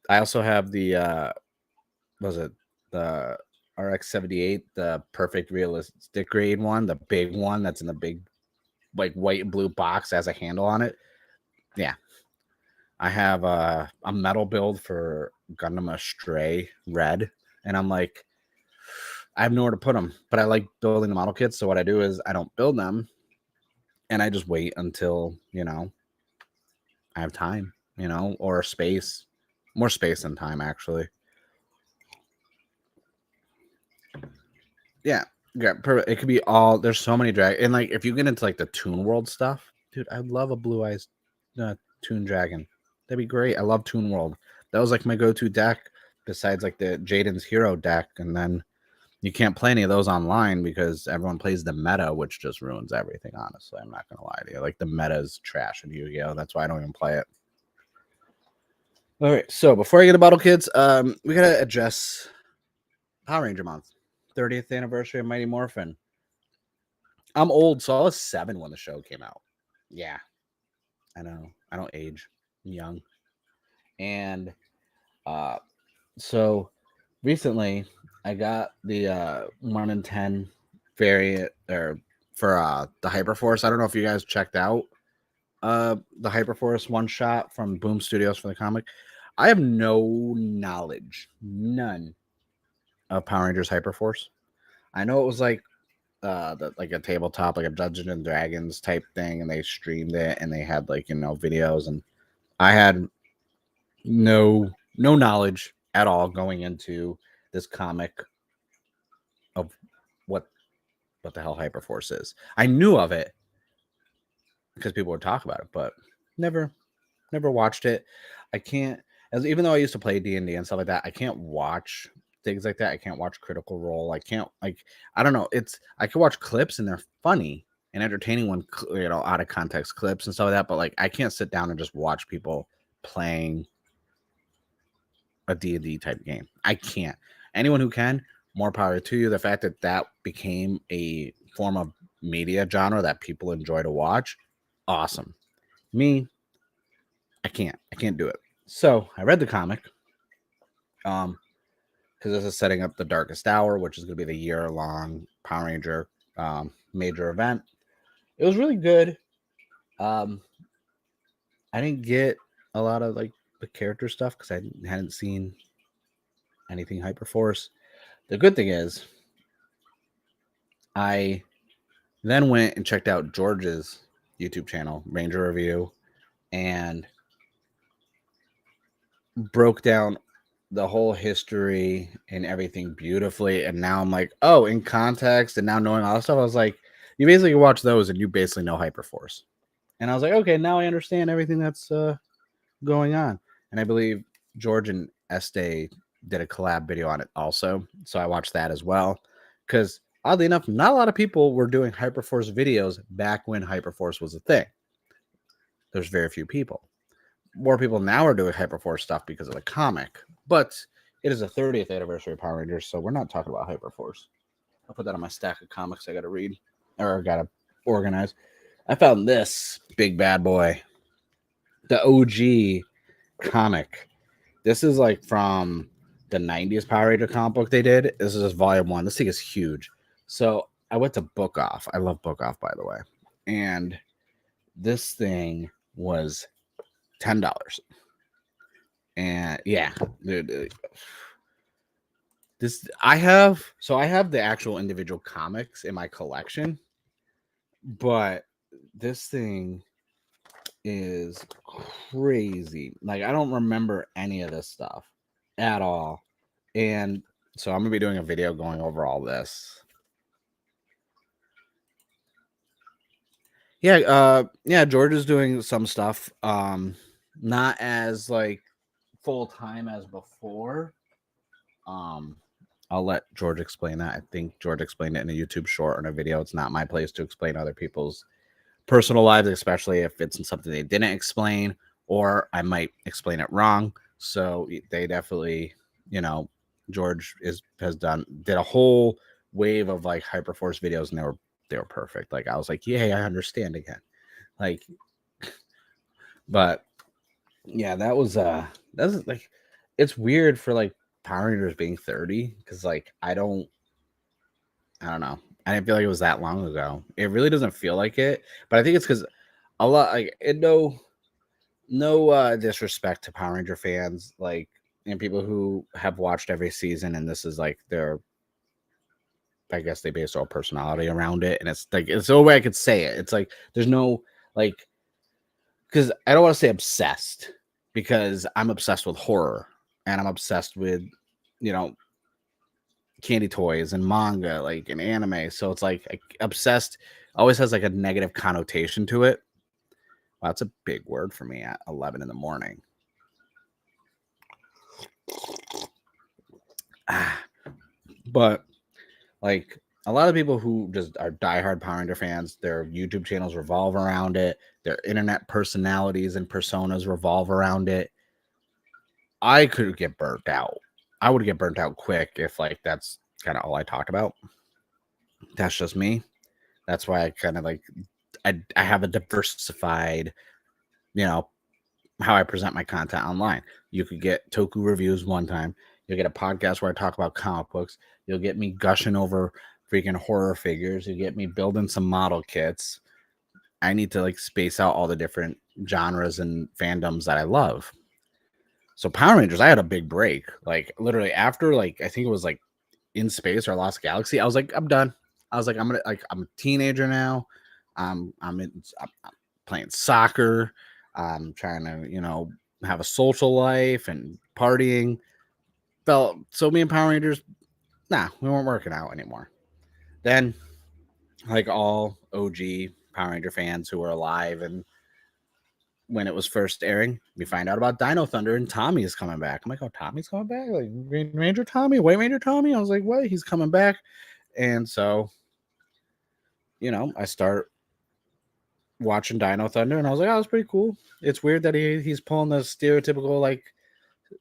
I also have the the RX-78, the perfect realistic grade one, the big one that's in the big like white and blue box, has a handle on it. Yeah. I have a metal build for Gundam Astray Red, and I'm like, I have nowhere to put them, but I like building the model kits. So what I do is I don't build them, and I just wait until, I have time, or space, more space than time, actually. Yeah. Yeah, perfect. It could be all, there's so many drag, and like if you get into like the Toon World stuff, dude, I love a Blue Eyes Toon Dragon. That'd be great. I love Toon World. That was like my go-to deck besides like the Jaden's Hero deck, and then you can't play any of those online because everyone plays the meta, which just ruins everything, honestly. I'm not gonna lie to you. Like, the meta is trash in Yu-Gi-Oh. That's why I don't even play it. All right, so before I get to Bottle Kids, we gotta address Power Ranger Month, 30th anniversary of Mighty Morphin. I'm old, so I was 7 when the show came out. Yeah, I know. I don't age. I'm young. And so recently I got the 1 in 10 variant or for the Hyperforce. I don't know if you guys checked out the Hyperforce one shot from Boom Studios for the comic. I have no knowledge, none, of Power Rangers Hyperforce. I know it was like like a tabletop, like a Dungeons and Dragons type thing, and they streamed it and they had like videos, and I had no knowledge at all going into this comic of what the hell Hyperforce is. I knew of it because people would talk about it, but never watched it. I can't, as even though I used to play D&D and stuff like that, I can't watch things like that. I can't watch Critical Role. I can't, like, I don't know. I can watch clips and they're funny and entertaining when out of context clips and stuff like that, but like I can't sit down and just watch people playing a D&D type game. I can't. Anyone who can, more power to you. The fact that that became a form of media genre that people enjoy to watch, awesome. Me, I can't do it. So I read the comic, because this is setting up the Darkest Hour, which is going to be the year-long Power Ranger major event. It was really good. I didn't get a lot of like the character stuff because I hadn't seen anything Hyperforce. The good thing is, I then went and checked out George's YouTube channel, Ranger Review, and broke down the whole history and everything beautifully. And now I'm like, oh, in context, and now knowing all this stuff, I was like, you basically watch those and you basically know Hyperforce. And I was like, okay, now I understand everything that's going on. And I believe George and Estee did a collab video on it also. So I watched that as well. Because oddly enough, not a lot of people were doing Hyperforce videos back when Hyperforce was a thing. There's very few people. More people now are doing Hyperforce stuff because of the comic. But it is the 30th anniversary of Power Rangers, so we're not talking about Hyperforce. I'll put that on my stack of comics I got to read or got to organize. I found this big bad boy, the OG comic. This is like from the 90s Power Ranger comic book they did. This is just volume 1. This thing is huge. So I went to Book Off. I love Book Off, by the way. And this thing was $10. And yeah, dude, I have the actual individual comics in my collection, but this thing is crazy. Like, I don't remember any of this stuff at all. And so I'm gonna be doing a video going over all this. Yeah, George is doing some stuff. Not as like full time as before. I'll let George explain that. I think George explained it in a YouTube short or in a video. It's not my place to explain other people's personal lives, especially if it's something they didn't explain, or I might explain it wrong. So they definitely, George did a whole wave of like Hyperforce videos, and they were perfect. Like, I was like, yay, I understand again. Like, but yeah, that's like, it's weird for like Power Rangers being 30 because like I don't know. I didn't feel like it was that long ago. It really doesn't feel like it, but I think it's because a lot like no disrespect to Power Ranger fans, like, and people who have watched every season, and this is like I guess they base their whole personality around it, and it's like it's the only way I could say it. It's like there's no like, because I don't want to say obsessed, because I'm obsessed with horror and I'm obsessed with candy toys and manga, like, and anime. So it's like obsessed always has like a negative connotation to it. Wow, that's a big word for me at 11 in the morning. But like a lot of people who just are diehard Power Ranger fans, their YouTube channels revolve around it. Their internet personalities and personas revolve around it. I could get burnt out. I would get burnt out quick if like that's kind of all I talked about. That's just me. That's why I kind of like I have a diversified, you know, how I present my content online. You could get toku reviews one time. You'll get a podcast where I talk about comic books. You'll get me gushing over freaking horror figures. You get me building some model kits. I need to like space out all the different genres and fandoms that I love. So Power Rangers, I had a big break. Like literally after like I think it was like In Space or Lost Galaxy, I was like, I'm done. I was like, I'm a teenager now. I'm playing soccer. I'm trying to, have a social life and partying. Felt so me and Power Rangers, nah, we weren't working out anymore. Then, like all OG Power Ranger fans who were alive and when it was first airing, we find out about Dino Thunder and Tommy is coming back. I'm like, oh, Tommy's coming back? Like Green Ranger Tommy, White Ranger Tommy? I was like, what? He's coming back. And so, I start watching Dino Thunder and I was like, oh, that's pretty cool. It's weird that he's pulling the stereotypical like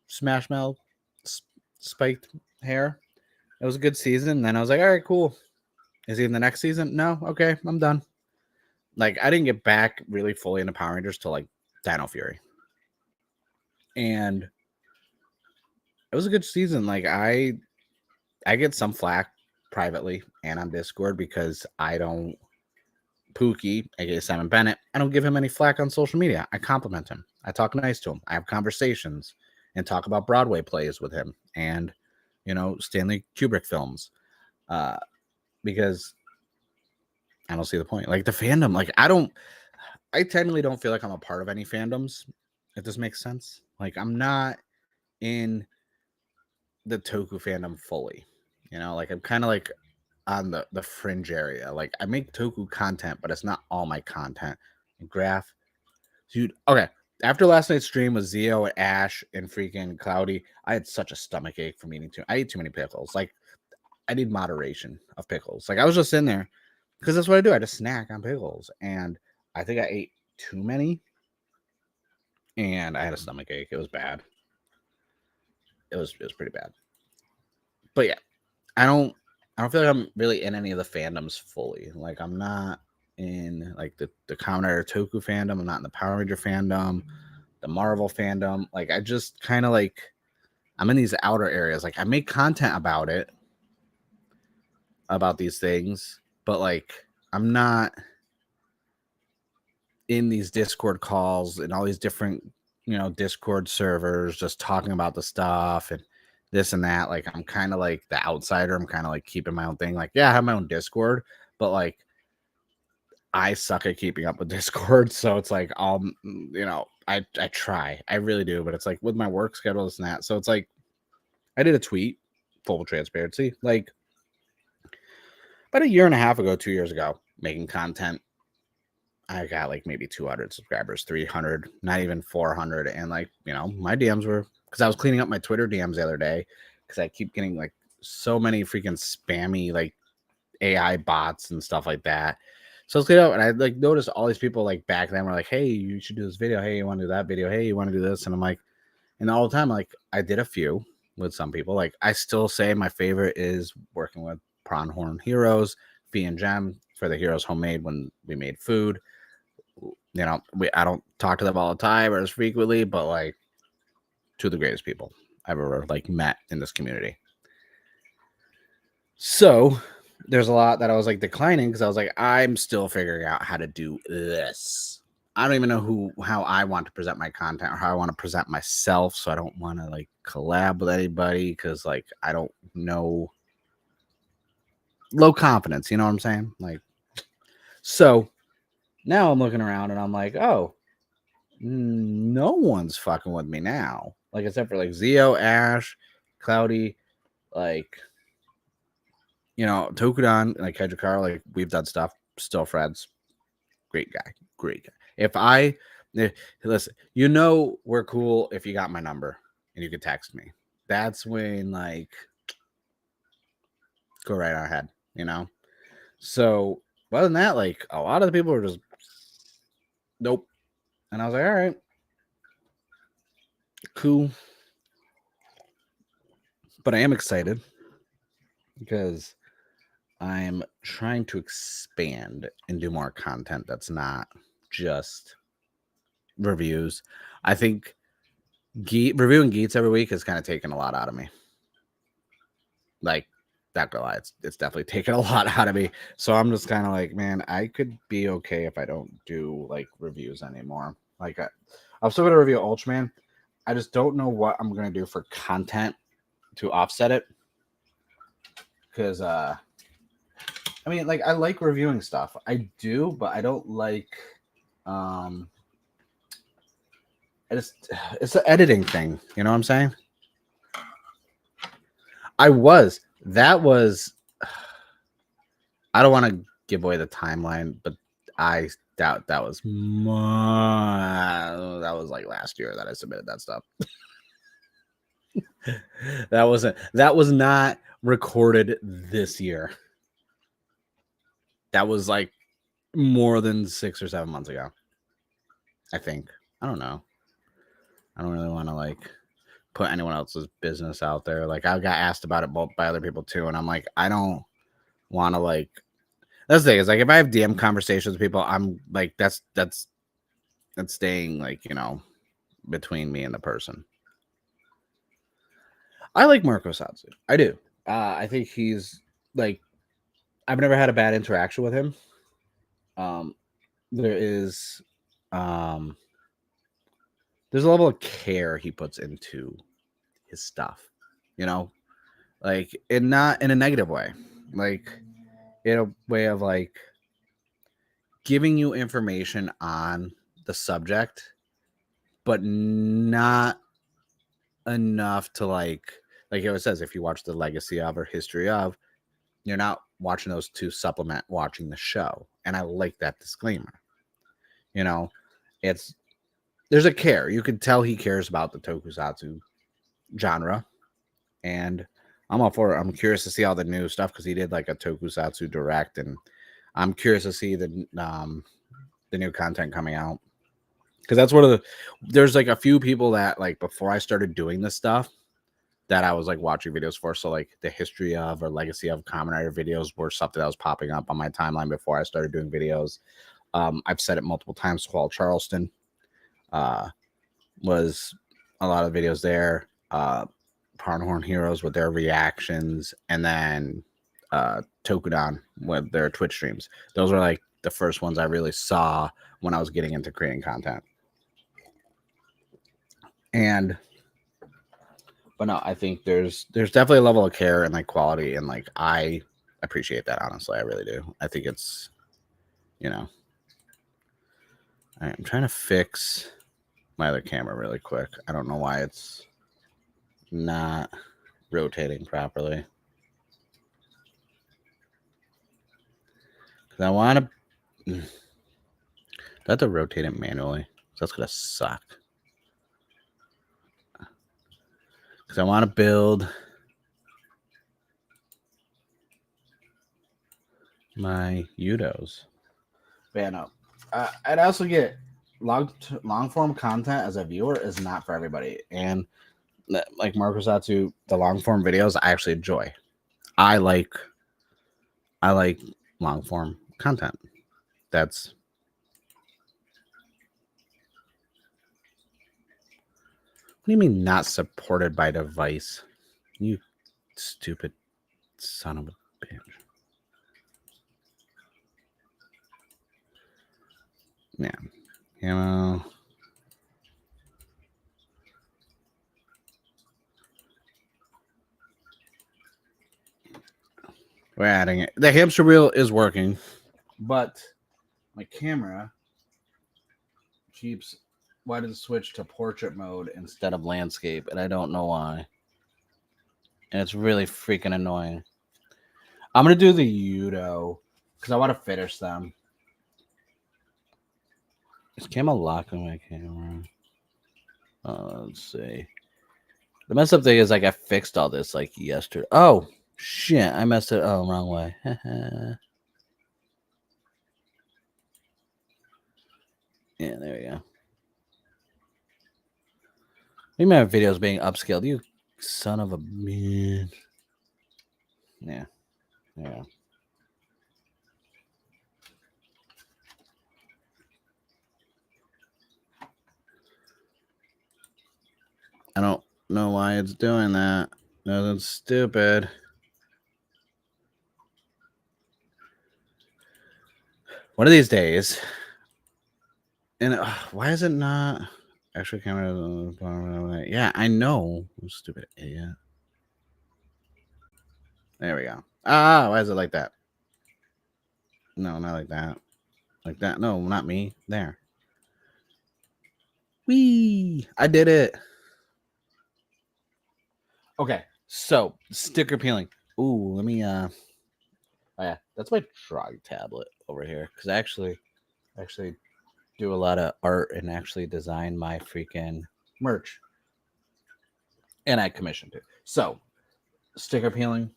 Smash Mouth spiked hair. It was a good season. And then I was like, all right, cool. Is he in the next season? No. Okay, I'm done. Like I didn't get back really fully into Power Rangers till like Dino Fury. And it was a good season. Like I get some flack privately and on Discord because I don't Pookie, aka Simon Bennett, I don't give him any flack on social media. I compliment him. I talk nice to him. I have conversations and talk about Broadway plays with him and Stanley Kubrick films. Because I don't see the point. Like the fandom, like I technically don't feel like I'm a part of any fandoms, if this makes sense. Like I'm not in the Toku fandom fully. Like I'm kind of like on the fringe area. Like I make Toku content, but it's not all my content. And Graph, dude. Okay, after last night's stream with Zio and Ash and freaking Cloudy, I had such a stomach ache from eating I ate too many pickles. Like I need moderation of pickles. Like I was just in there because that's what I do. I just snack on pickles, and I think I ate too many, and I had a stomach ache. It was bad. It was pretty bad. But yeah, I don't feel like I'm really in any of the fandoms fully. Like I'm not in like the Kamen Rider Toku fandom. I'm not in the Power Ranger fandom, the Marvel fandom. Like I just kind of like I'm in these outer areas. Like I make content about it, about these things, but like I'm not in these Discord calls and all these different, Discord servers just talking about the stuff and this and that. Like I'm kind of like the outsider. I'm kind of like keeping my own thing. Like, yeah, I have my own Discord, but like I suck at keeping up with Discord. So it's like I try. I really do, but it's like with my work schedule, this and that. So it's like I did a tweet, full transparency, like about a year and a half ago, 2 years ago, making content. I got like maybe 200 subscribers, 300, not even 400. And like, my DMs were because I was cleaning up my Twitter DMs the other day because I keep getting like so many freaking spammy like AI bots and stuff like that. So let's get up and I like noticed all these people like back then were like, hey, you should do this video. Hey, you want to do that video? Hey, you want to do this? And I'm like, and all the time, like I did a few with some people. Like I still say my favorite is working with Pronghorn Heroes, Fee and Gem for the Heroes Homemade when we made food. I don't talk to them all the time or as frequently, but like two of the greatest people I've ever like met in this community. So there's a lot that I was like declining because I was like, I'm still figuring out how to do this. I don't even know how I want to present my content or how I want to present myself. So I don't want to like collab with anybody because like I don't know. Low confidence, you know what I'm saying? Like, so now I'm looking around and I'm like, oh, no one's fucking with me now. Like, except for like Zio, Ash, Cloudy, like, Tokudan, like Hedgehog, like we've done stuff, still friends. Great guy. Listen, we're cool if you got my number and you could text me. That's when like go right on ahead, So other than that, like a lot of the people were just nope. And I was like, all right, cool. But I am excited because I'm trying to expand and do more content that's not just reviews. I think reviewing GEATS every week has kind of taken a lot out of me. Like, not gonna lie, it's definitely taken a lot out of me. So I'm just kind of like, man, I could be okay if I don't do like reviews anymore. Like, I'm still gonna review Ultraman. I just don't know what I'm gonna do for content to offset it. Because I mean, like, I like reviewing stuff. I do, but I don't like it's an editing thing. You know what I'm saying? I don't want to give away the timeline, but I doubt that was like last year that I submitted that stuff. that was not recorded this year. That was like more than 6 or 7 months ago. I think. I don't know. I don't really want to like put anyone else's business out there. Like, I got asked about it by other people too, and I'm like, I don't want to like. That's the thing is like if I have DM conversations with people, I'm like that's staying like, you know, between me and the person. I like Marco Satsu. I do. I think he's like, I've never had a bad interaction with him. There's a level of care he puts into his stuff, you know, like, and not in a negative way, like in a way of like giving you information on the subject, but not enough to like it says, if you watch the legacy of or history of, you're not watching those to supplement watching the show. And I like that disclaimer. You know, there's a care. You can tell he cares about the tokusatsu genre, and I'm all for it. I'm curious to see all the new stuff because he did like a tokusatsu direct, and I'm curious to see the new content coming out, because that's one of there's like a few people that like before I started doing this stuff that I was like watching videos for. So like the history of or legacy of Kamen Rider videos were something that was popping up on my timeline before I started doing videos. I've said it multiple times. Squall Charleston was a lot of videos there. Parnhorn Heroes with their reactions, and then Tokudon with their Twitch streams. Those were like the first ones I really saw when I was getting into creating content. But no, I think there's definitely a level of care and like quality, and like I appreciate that, honestly. I really do. I think it's, you know. All right, I'm trying to fix my other camera really quick. I don't know why it's not rotating properly. Because I want to have to rotate it manually. So that's gonna suck. Because I want to build my YUDOs. But yeah, no. I'd also get long form content as a viewer is not for everybody. And like Marco Satsu, the long form videos I actually enjoy. I like long form content. That's what do you mean not supported by device? You stupid son of a bitch. Yeah. You know. We're adding it. The hamster wheel is working, but my camera keeps wanting to switch to portrait mode instead of landscape, and I don't know why. And it's really freaking annoying. I'm gonna do the YUDO because I want to finish them. Is Camo locking my camera? Let's see. The messed up thing is like I fixed all this like yesterday. Oh shit! I messed it. Oh, wrong way. Yeah, there we go. Maybe my videos being upscaled. You son of a man. Yeah. Yeah. I don't know why it's doing that. No, that's stupid. One of these days. And why is it not extra camera? Yeah, I know. I'm stupid idiot. There we go. Ah, why is it like that? No, not like that. Like that. No, not me. There. Whee! I did it. Okay, so sticker peeling. Ooh, let me oh yeah, that's my drawing tablet over here because I actually do a lot of art and actually design my freaking merch, and I commissioned it. So sticker peeling,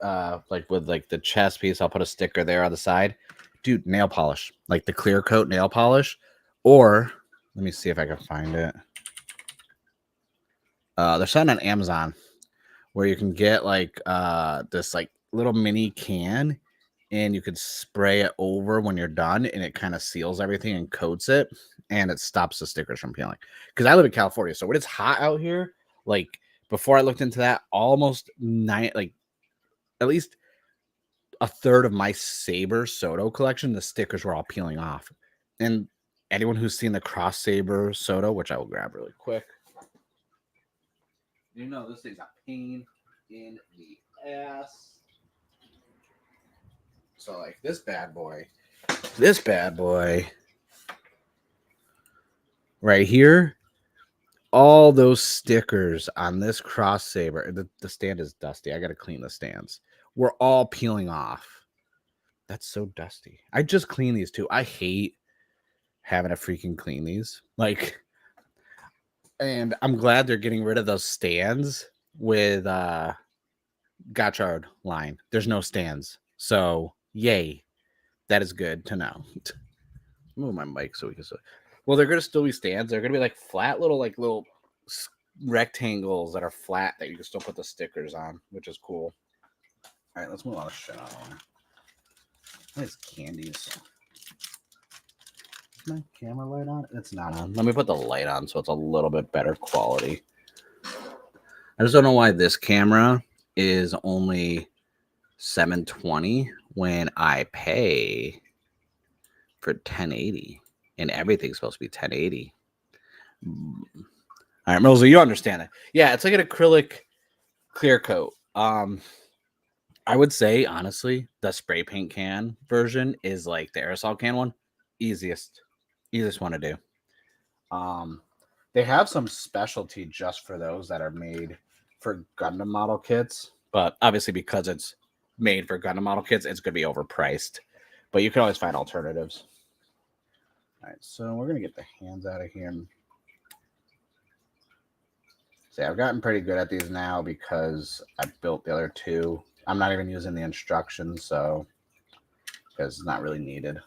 like with like the chest piece, I'll put a sticker there on the side. Dude, nail polish, like the clear coat nail polish, or let me see if I can find it. They're selling on Amazon where you can get like this like little mini can and you could spray it over when you're done and it kind of seals everything and coats it and it stops the stickers from peeling. Because I live in California, so when it's hot out here, like before I looked into that, almost like at least a third of my Saber Soto collection, the stickers were all peeling off. And anyone who's seen the Cross Saber Soto, which I will grab really quick, you know this thing's a pain in the ass. So like this bad boy right here, all those stickers on this Cross Saber, the stand is dusty. I got to clean the stands. We're all peeling off. That's so dusty. I just clean these too. I hate having to freaking clean these. Like, and I'm glad they're getting rid of those stands with Gotchard line. There's no stands. So, yay. That is good to know. Move my mic so we can. Well, they're gonna still be stands. They're gonna be like flat little rectangles that are flat that you can still put the stickers on, which is cool. All right, let's move on to shit on. Nice candies. Is my camera light on? It's not on. Let me put the light on so it's a little bit better quality. I just don't know why this camera is only $720 when I pay for 1080 and everything's supposed to be 1080. All right, Mosley, you understand it. Yeah, it's like an acrylic clear coat. I would say honestly, the spray paint can version is like the aerosol can one, easiest one to do. They have some specialty just for those that are made for Gundam model kits, but obviously because it's made for Gundam model kits, it's going to be overpriced. But you can always find alternatives. All right, so we're going to get the hands out of here. See, I've gotten pretty good at these now because I built the other two. I'm not even using the instructions, so because it's not really needed.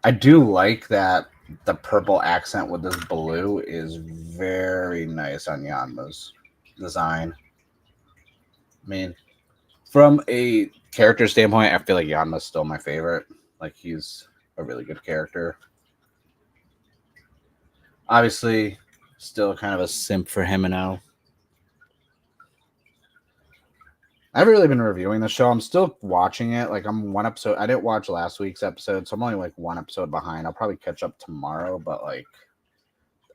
I do like that the purple accent with this blue is very nice on Yanma's design. I mean, from a character standpoint, I feel like Yanma's still my favorite. Like, he's a really good character. Obviously, still kind of a simp for Himeno. I haven't really been reviewing the show. I'm still watching it. Like, I'm one episode. I didn't watch last week's episode, so I'm only like one episode behind. I'll probably catch up tomorrow, but like,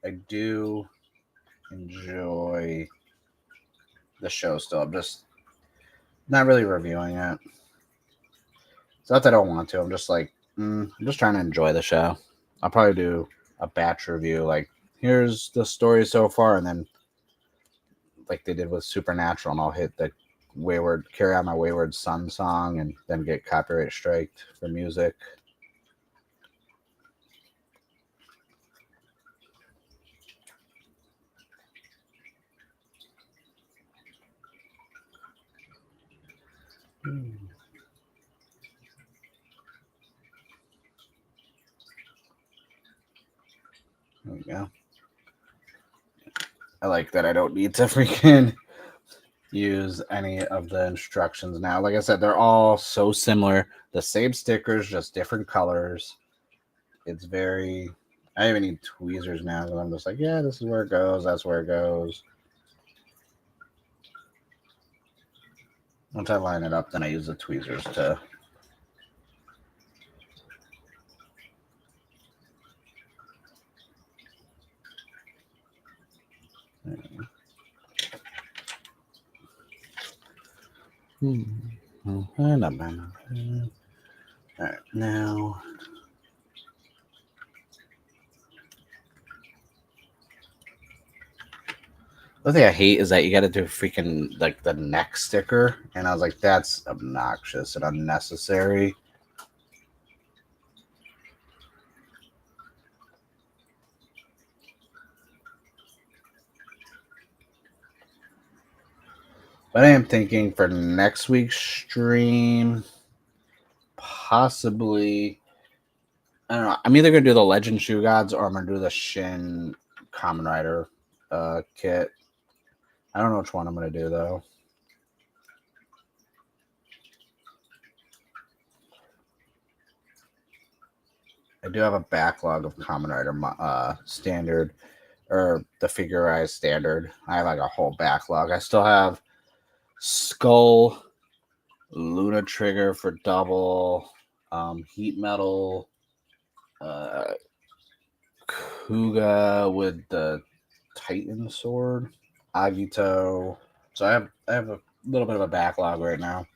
I do enjoy the show still. I'm just not really reviewing it. It's not that I don't want to. I'm just like, I'm just trying to enjoy the show. I'll probably do a batch review. Like, here's the story so far, and then like they did with Supernatural, and I'll hit the Carry On My Wayward Son song, and then get copyright striked for music. I like that I don't need to freaking use any of the instructions now. Like I said, they're all so similar. The same stickers, just different colors. It's very... I even need tweezers now because I'm just like, yeah, this is where it goes. That's where it goes. Once I line it up, then I use the tweezers to... All right, now... The thing I hate is that you got to do freaking like the neck sticker, and I was like, that's obnoxious and unnecessary. But I am thinking for next week's stream, possibly, I don't know. I'm either gonna do the Legend Shoe Gods or I'm gonna do the Shin Kamen Rider kit. I don't know which one I'm gonna do though. I do have a backlog of Kamen Rider standard, or the figurized standard. I have like a whole backlog. I still have Skull, Luna Trigger for double, Heat Metal, Kuga with the Titan sword, Agito. So I have a little bit of a backlog right now.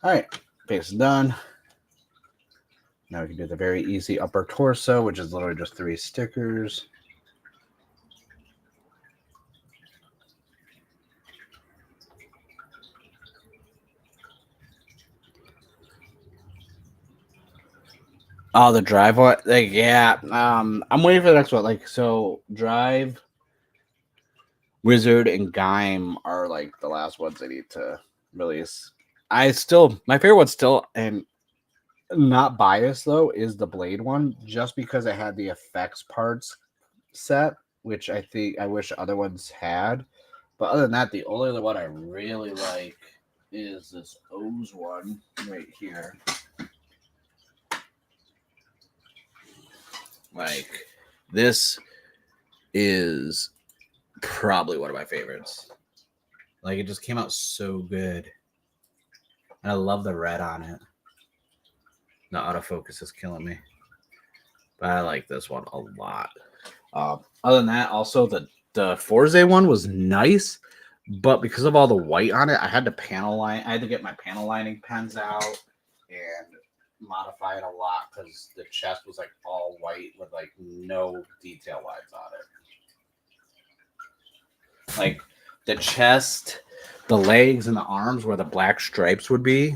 All right, face done. Now we can do the very easy upper torso, which is literally just 3 stickers. Oh, the drive one? Like, yeah. I'm waiting for the next one. Like, so Drive, Wizard, and Gaim are like the last ones I need to release. My favorite one still, and not biased though, is the Blade one, just because it had the effects parts set, which I wish other ones had. But other than that, the only other one I really like is this O's one right here. Like, this is probably one of my favorites. Like, it just came out so good. And I love the red on it. The autofocus is killing me. But I like this one a lot. Other than that, also the Forze one was nice, but because of all the white on it, I had to get my panel lining pens out and modify it a lot because the chest was like all white with like no detail lines on it. Like the chest, the legs, and the arms where the black stripes would be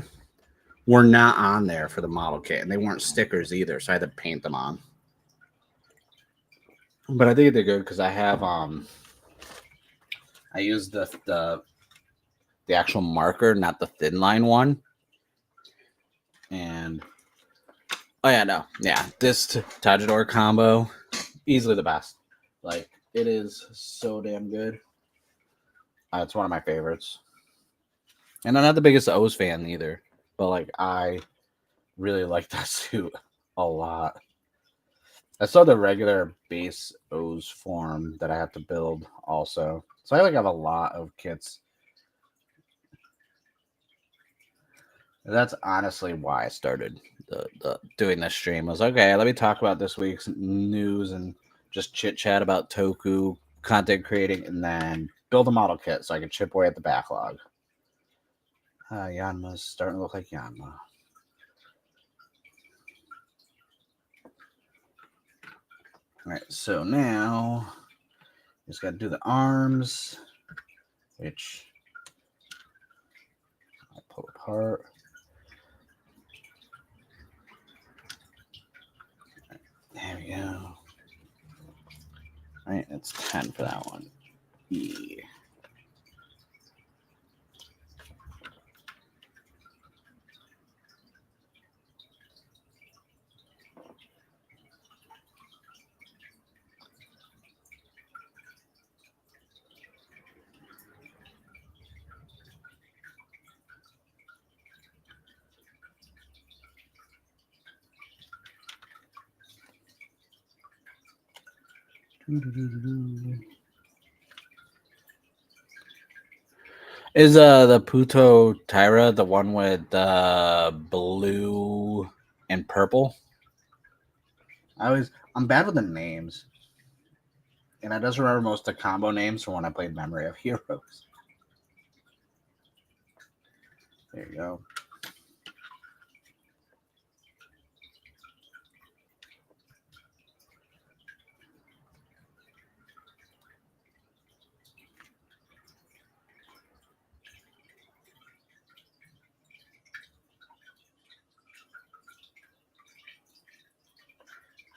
were not on there for the model kit, and they weren't stickers either, so I had to paint them on. But I think they're good because I have I use the actual marker, not the thin line one. And oh yeah, no, yeah, this Tajidor combo, easily the best. Like, it is so damn good. It's one of my favorites. And I'm not the biggest O's fan either, but like I really like that suit a lot. I saw the regular base O's form that I have to build also. So I like have a lot of kits. And that's honestly why I started doing this stream. I was like, okay, let me talk about this week's news and just chit chat about toku content creating, and then build a model kit so I can chip away at the backlog. Yanma's starting to look like Yanma. All right, so now just got to do the arms. which I'll pull apart. There we go. All right, it's 10 for that one. Yeah. Is the Puto Tyra the one with blue and purple? I'm bad with the names. And I just remember most of the combo names from when I played Memory of Heroes. There you go.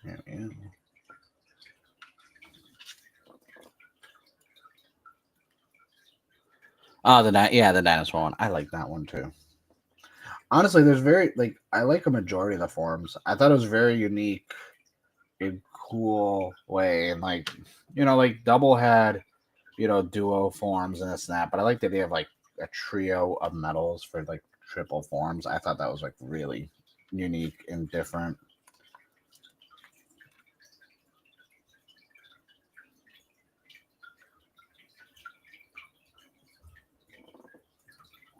There we go. Oh, the dinosaur one. I like that one too. Honestly, I like a majority of the forms. I thought it was very unique, a cool way, and like double had, duo forms and this and that. But I like the idea of like a trio of medals for like triple forms. I thought that was like really unique and different.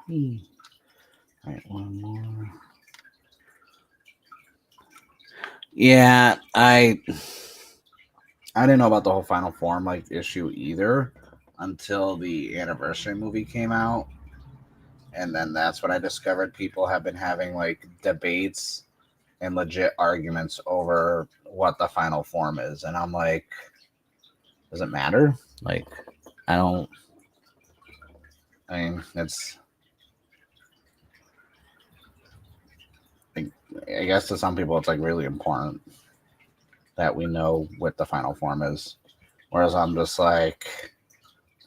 All right, one more. Yeah, I didn't know about the whole final form like issue either until the anniversary movie came out. And then that's when I discovered people have been having like debates and legit arguments over what the final form is. And I'm like, does it matter? Like, I mean, it's, like, I guess to some people it's like really important that we know what the final form is. Whereas I'm just like,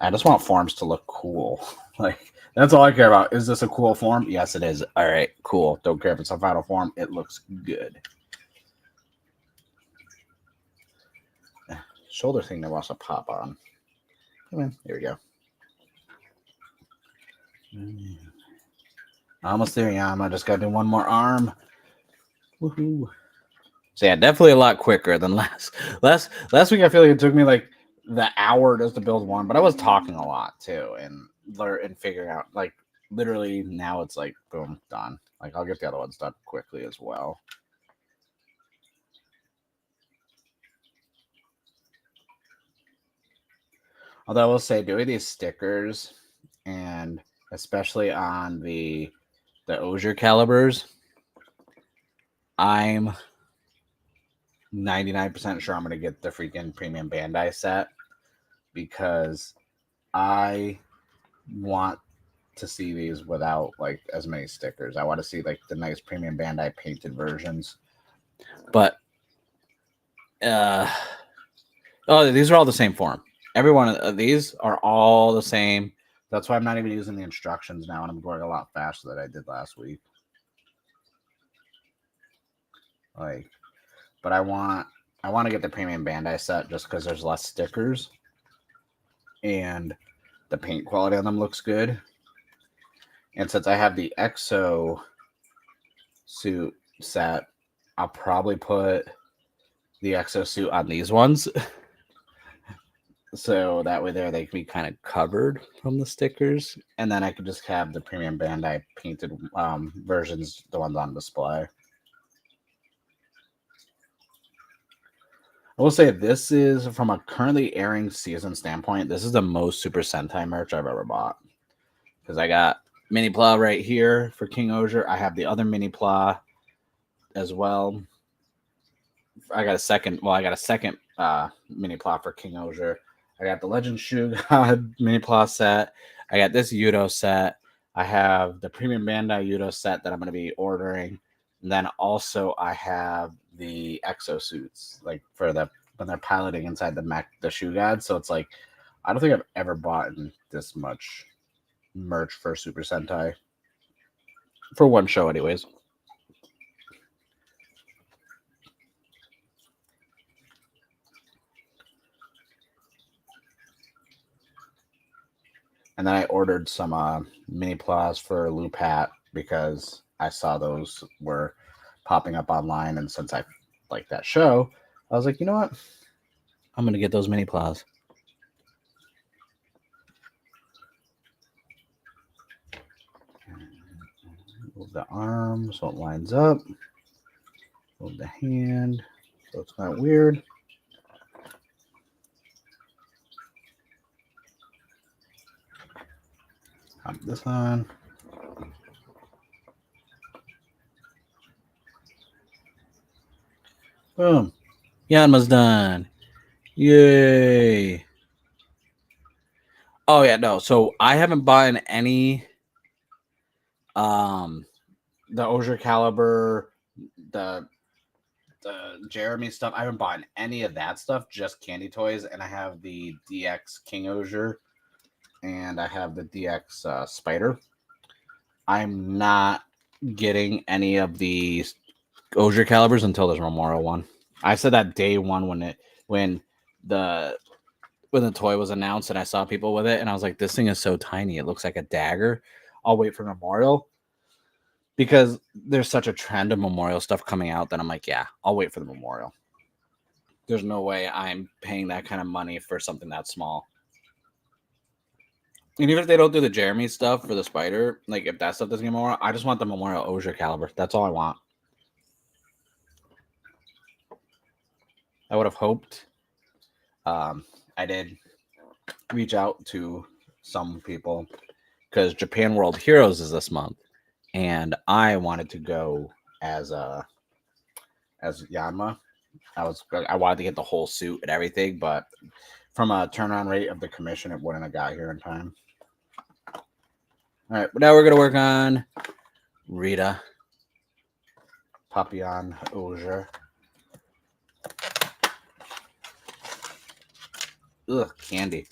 I just want forms to look cool. Like, that's all I care about. Is this a cool form? Yes, it is. All right, cool. Don't care if it's a final form. It looks good. Shoulder thing that wants to pop on. Come in. Here we go. Almost there, Yam. I just got to do one more arm. Woohoo. So yeah, definitely a lot quicker than last week. I feel like it took me like the hour just to build one, but I was talking a lot too and figuring out like literally now it's like boom, done. Like I'll get the other ones done quickly as well. Although I will say doing these stickers and especially on the Gotchard calibers, I'm 99% sure I'm going to get the freaking premium Bandai set because I want to see these without like as many stickers. I want to see like the nice premium Bandai painted versions. But these are all the same form. Every one of these are all the same. That's why I'm not even using the instructions now, and I'm going a lot faster than I did last week. Like, but I want to get the premium Bandai set just because there's less stickers, and the paint quality on them looks good. And since I have the Exo suit set, I'll probably put the Exo suit on these ones. So that way there they can be kind of covered from the stickers. And then I could just have the premium Bandai painted versions, the ones on display. I will say this is, from a currently airing season standpoint, this is the most Super Sentai merch I've ever bought. Because I got miniplas right here for King-Ohger. I have the other miniplas as well. I got a second miniplas for King-Ohger. I got the Legend Shoe God miniplas set. I got this YUDO set. I have the Premium Bandai YUDO set that I'm going to be ordering. And then also I have the exosuits, like for the when they're piloting inside the shoe god. So it's like I don't think I've ever bought this much merch for Super Sentai for one show, anyways. And then I ordered some miniplas for Lupat because I saw those were popping up online, and since I like that show, I was like, you know what? I'm gonna get those miniplas. Move the arm so it lines up. Move the hand so it's not weird. Pop this on. Boom. Yanma's done. Yay. Oh yeah, no. So I haven't bought any the Osier caliber, the Jeremy stuff. I haven't bought any of that stuff, just candy toys, and I have the DX King-Ohger and I have the DX Spider. I'm not getting any of the Osier calibers until this Memorial one. I said that day one when the toy was announced and I saw people with it and I was like, this thing is so tiny. It looks like a dagger. I'll wait for Memorial because there's such a trend of Memorial stuff coming out that I'm like, yeah, I'll wait for the Memorial. There's no way I'm paying that kind of money for something that small. And even if they don't do the Jeremy stuff for the Spider, like if that stuff doesn't get Memorial, I just want the Memorial Osier caliber. That's all I want. I would have hoped. I did reach out to some people because Japan World Heroes is this month, and I wanted to go as Yanma. I wanted to get the whole suit and everything, but from a turnaround rate of the commission, it wouldn't have got here in time. All right, but now we're gonna work on Rita, Papillon Osier. Ugh, candy.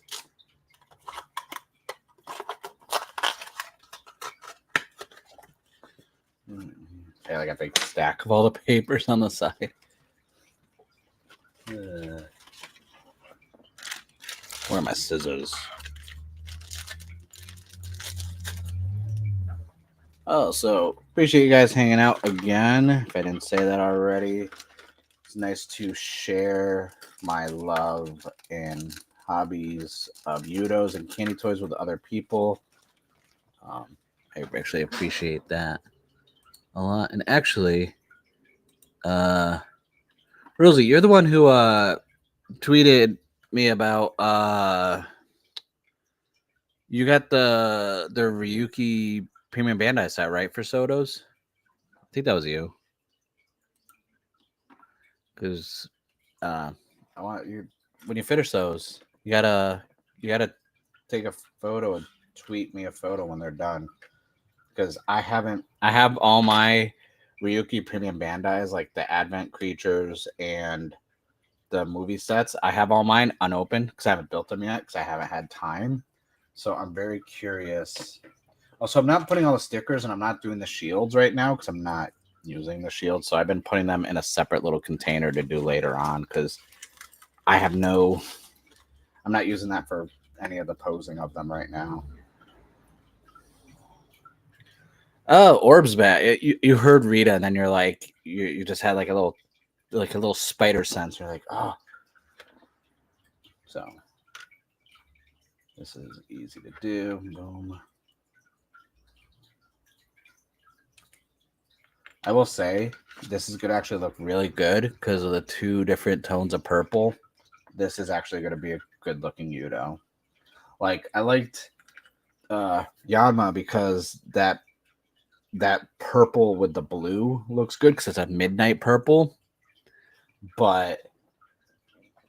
Yeah, I got a big stack of all the papers on the side. Where are my scissors? Oh, so appreciate you guys hanging out again. If I didn't say that already, it's nice to share my love and hobbies of YUDOs and candy toys with other people. I actually appreciate that a lot. And actually, Rosie, you're the one who tweeted me about you got the Ryuki Premium Bandai set, right, for Sotos? I think that was you. Because I want you when you finish those, you gotta take a photo and tweet me a photo when they're done. Because I have all my Ryuki Premium Bandais, like the Advent Creatures and the movie sets. I have all mine unopened because I haven't built them yet because I haven't had time. So I'm very curious. Also, I'm not putting all the stickers and I'm not doing the shields right now because I'm not using the shields. So I've been putting them in a separate little container to do later on because I'm not using that for any of the posing of them right now. Oh, Orb's back. You heard Rita, and then you're like, you just had like a little spider sense. You're like, oh. So this is easy to do. Boom. I will say this is going to actually look really good because of the two different tones of purple. This is actually going to be a good looking YUDO. Like I liked Yanma because that purple with the blue looks good because it's a midnight purple. But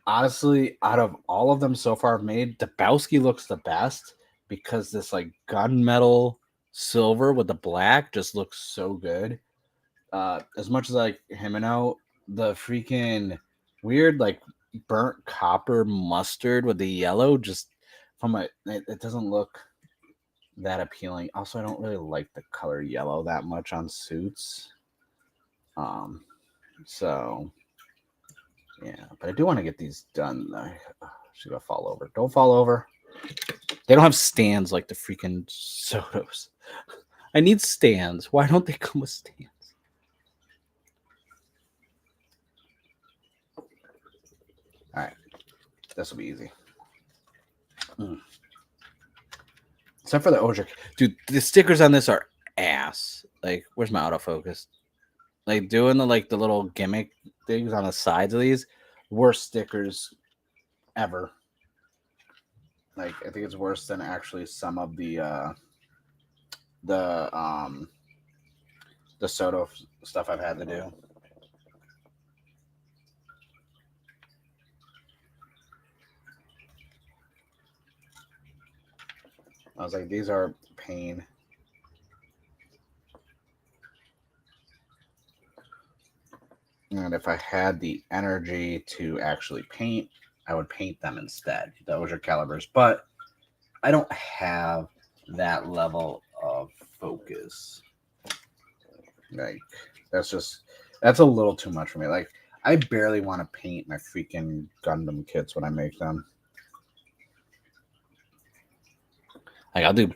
honestly, out of all of them so far made, Dabowski looks the best because this like gunmetal silver with the black just looks so good. As much as I like Himeno, the freaking weird like burnt copper mustard with the yellow just from it doesn't look that appealing. Also, I don't really like the color yellow that much on suits. So yeah, but I do want to get these done. I should go fall over. Don't fall over. They don't have stands like the freaking Sotos. I need stands. Why don't they come with stands? All right, this will be easy. Except for the Ojek. Dude, the stickers on this are ass. Like, where's my autofocus? Like, doing the little gimmick things on the sides of these, worst stickers ever. Like, I think it's worse than actually some of the Soto stuff I've had to do. I was like, these are pain. And if I had the energy to actually paint, I would paint them instead. Those are calibers. But I don't have that level of focus. Like, that's a little too much for me. Like, I barely want to paint my freaking Gundam kits when I make them. Like, I'll do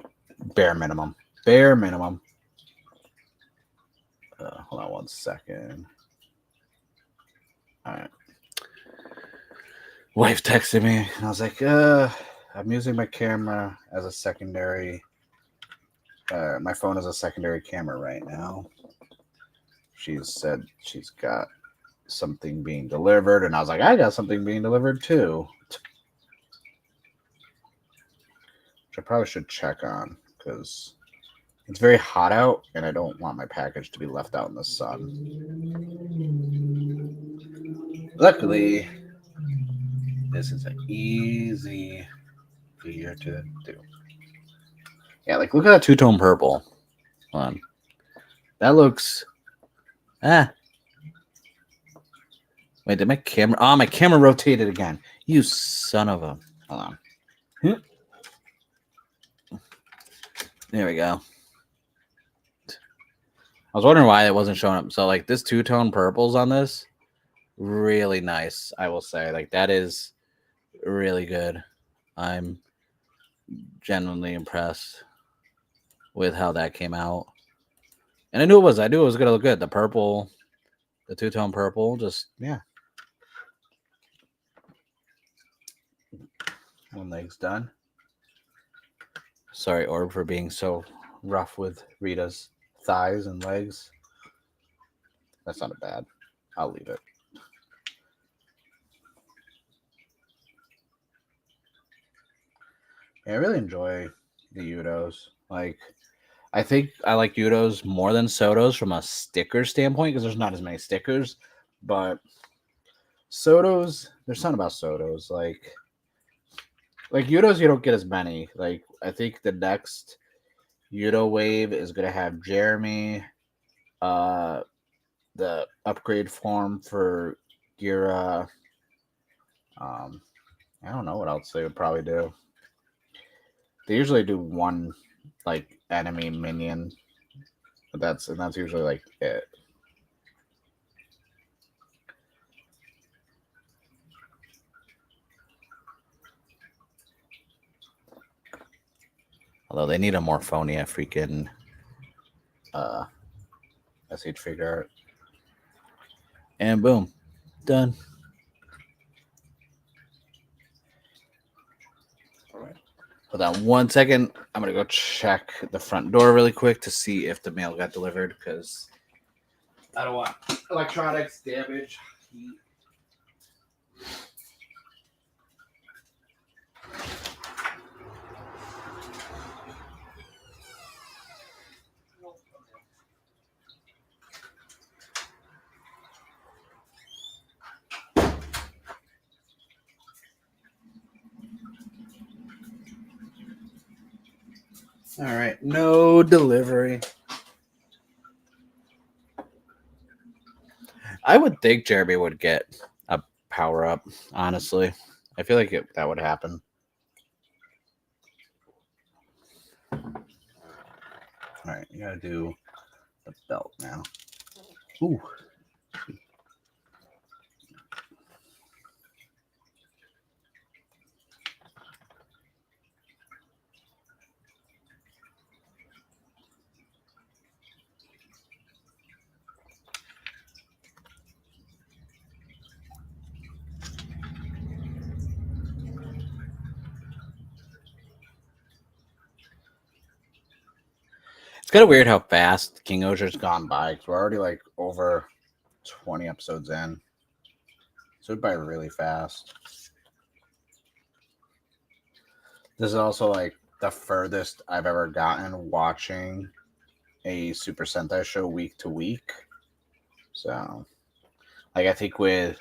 bare minimum. Bare minimum. Hold on one second. All right. Wife texted me, and I was like, I'm using my camera as a secondary. My phone is a secondary camera right now. She said she's got something being delivered, and I was like, I got something being delivered too. Which I probably should check on, because it's very hot out, and I don't want my package to be left out in the sun. Luckily, this is an easy figure to do. Yeah, like, look at that two-tone purple. Hold on. That looks... Wait, did my camera... Oh, my camera rotated again. You son of a... Hold on. There we go. I was wondering why it wasn't showing up. So, like, this two-tone purples on this, really nice, I will say. Like, that is really good. I'm genuinely impressed with how that came out. And I knew it was going to look good. The purple, the two-tone purple, just, yeah. One leg's done. Sorry, Orb, for being so rough with Rita's thighs and legs. That's not bad. I'll leave it. Yeah, I really enjoy the YUDOs. Like, I think I like YUDOs more than Sotos from a sticker standpoint because there's not as many stickers. But Sotos, there's something about Sotos. Like YUDOs, you don't get as many. Like, I think the next YUDO wave is going to have Jeremy, the upgrade form for Gira. I don't know what else they would probably do. They usually do one like enemy minion, but that's usually like it. Although they need a Morphonia freaking SH figure art. And boom, done. Hold on 1 second. I'm going to go check the front door really quick to see if the mail got delivered, because I don't want electronics damage. Heat. All right, no delivery. I would think Jeremy would get a power up, honestly. I feel like that would happen. All right, you gotta do the belt now. Ooh. It's kind of weird how fast King-Ohger's gone by, because we're already like over 20 episodes in. So it went by really fast. This is also like the furthest I've ever gotten watching a Super Sentai show week to week. So, like, I think with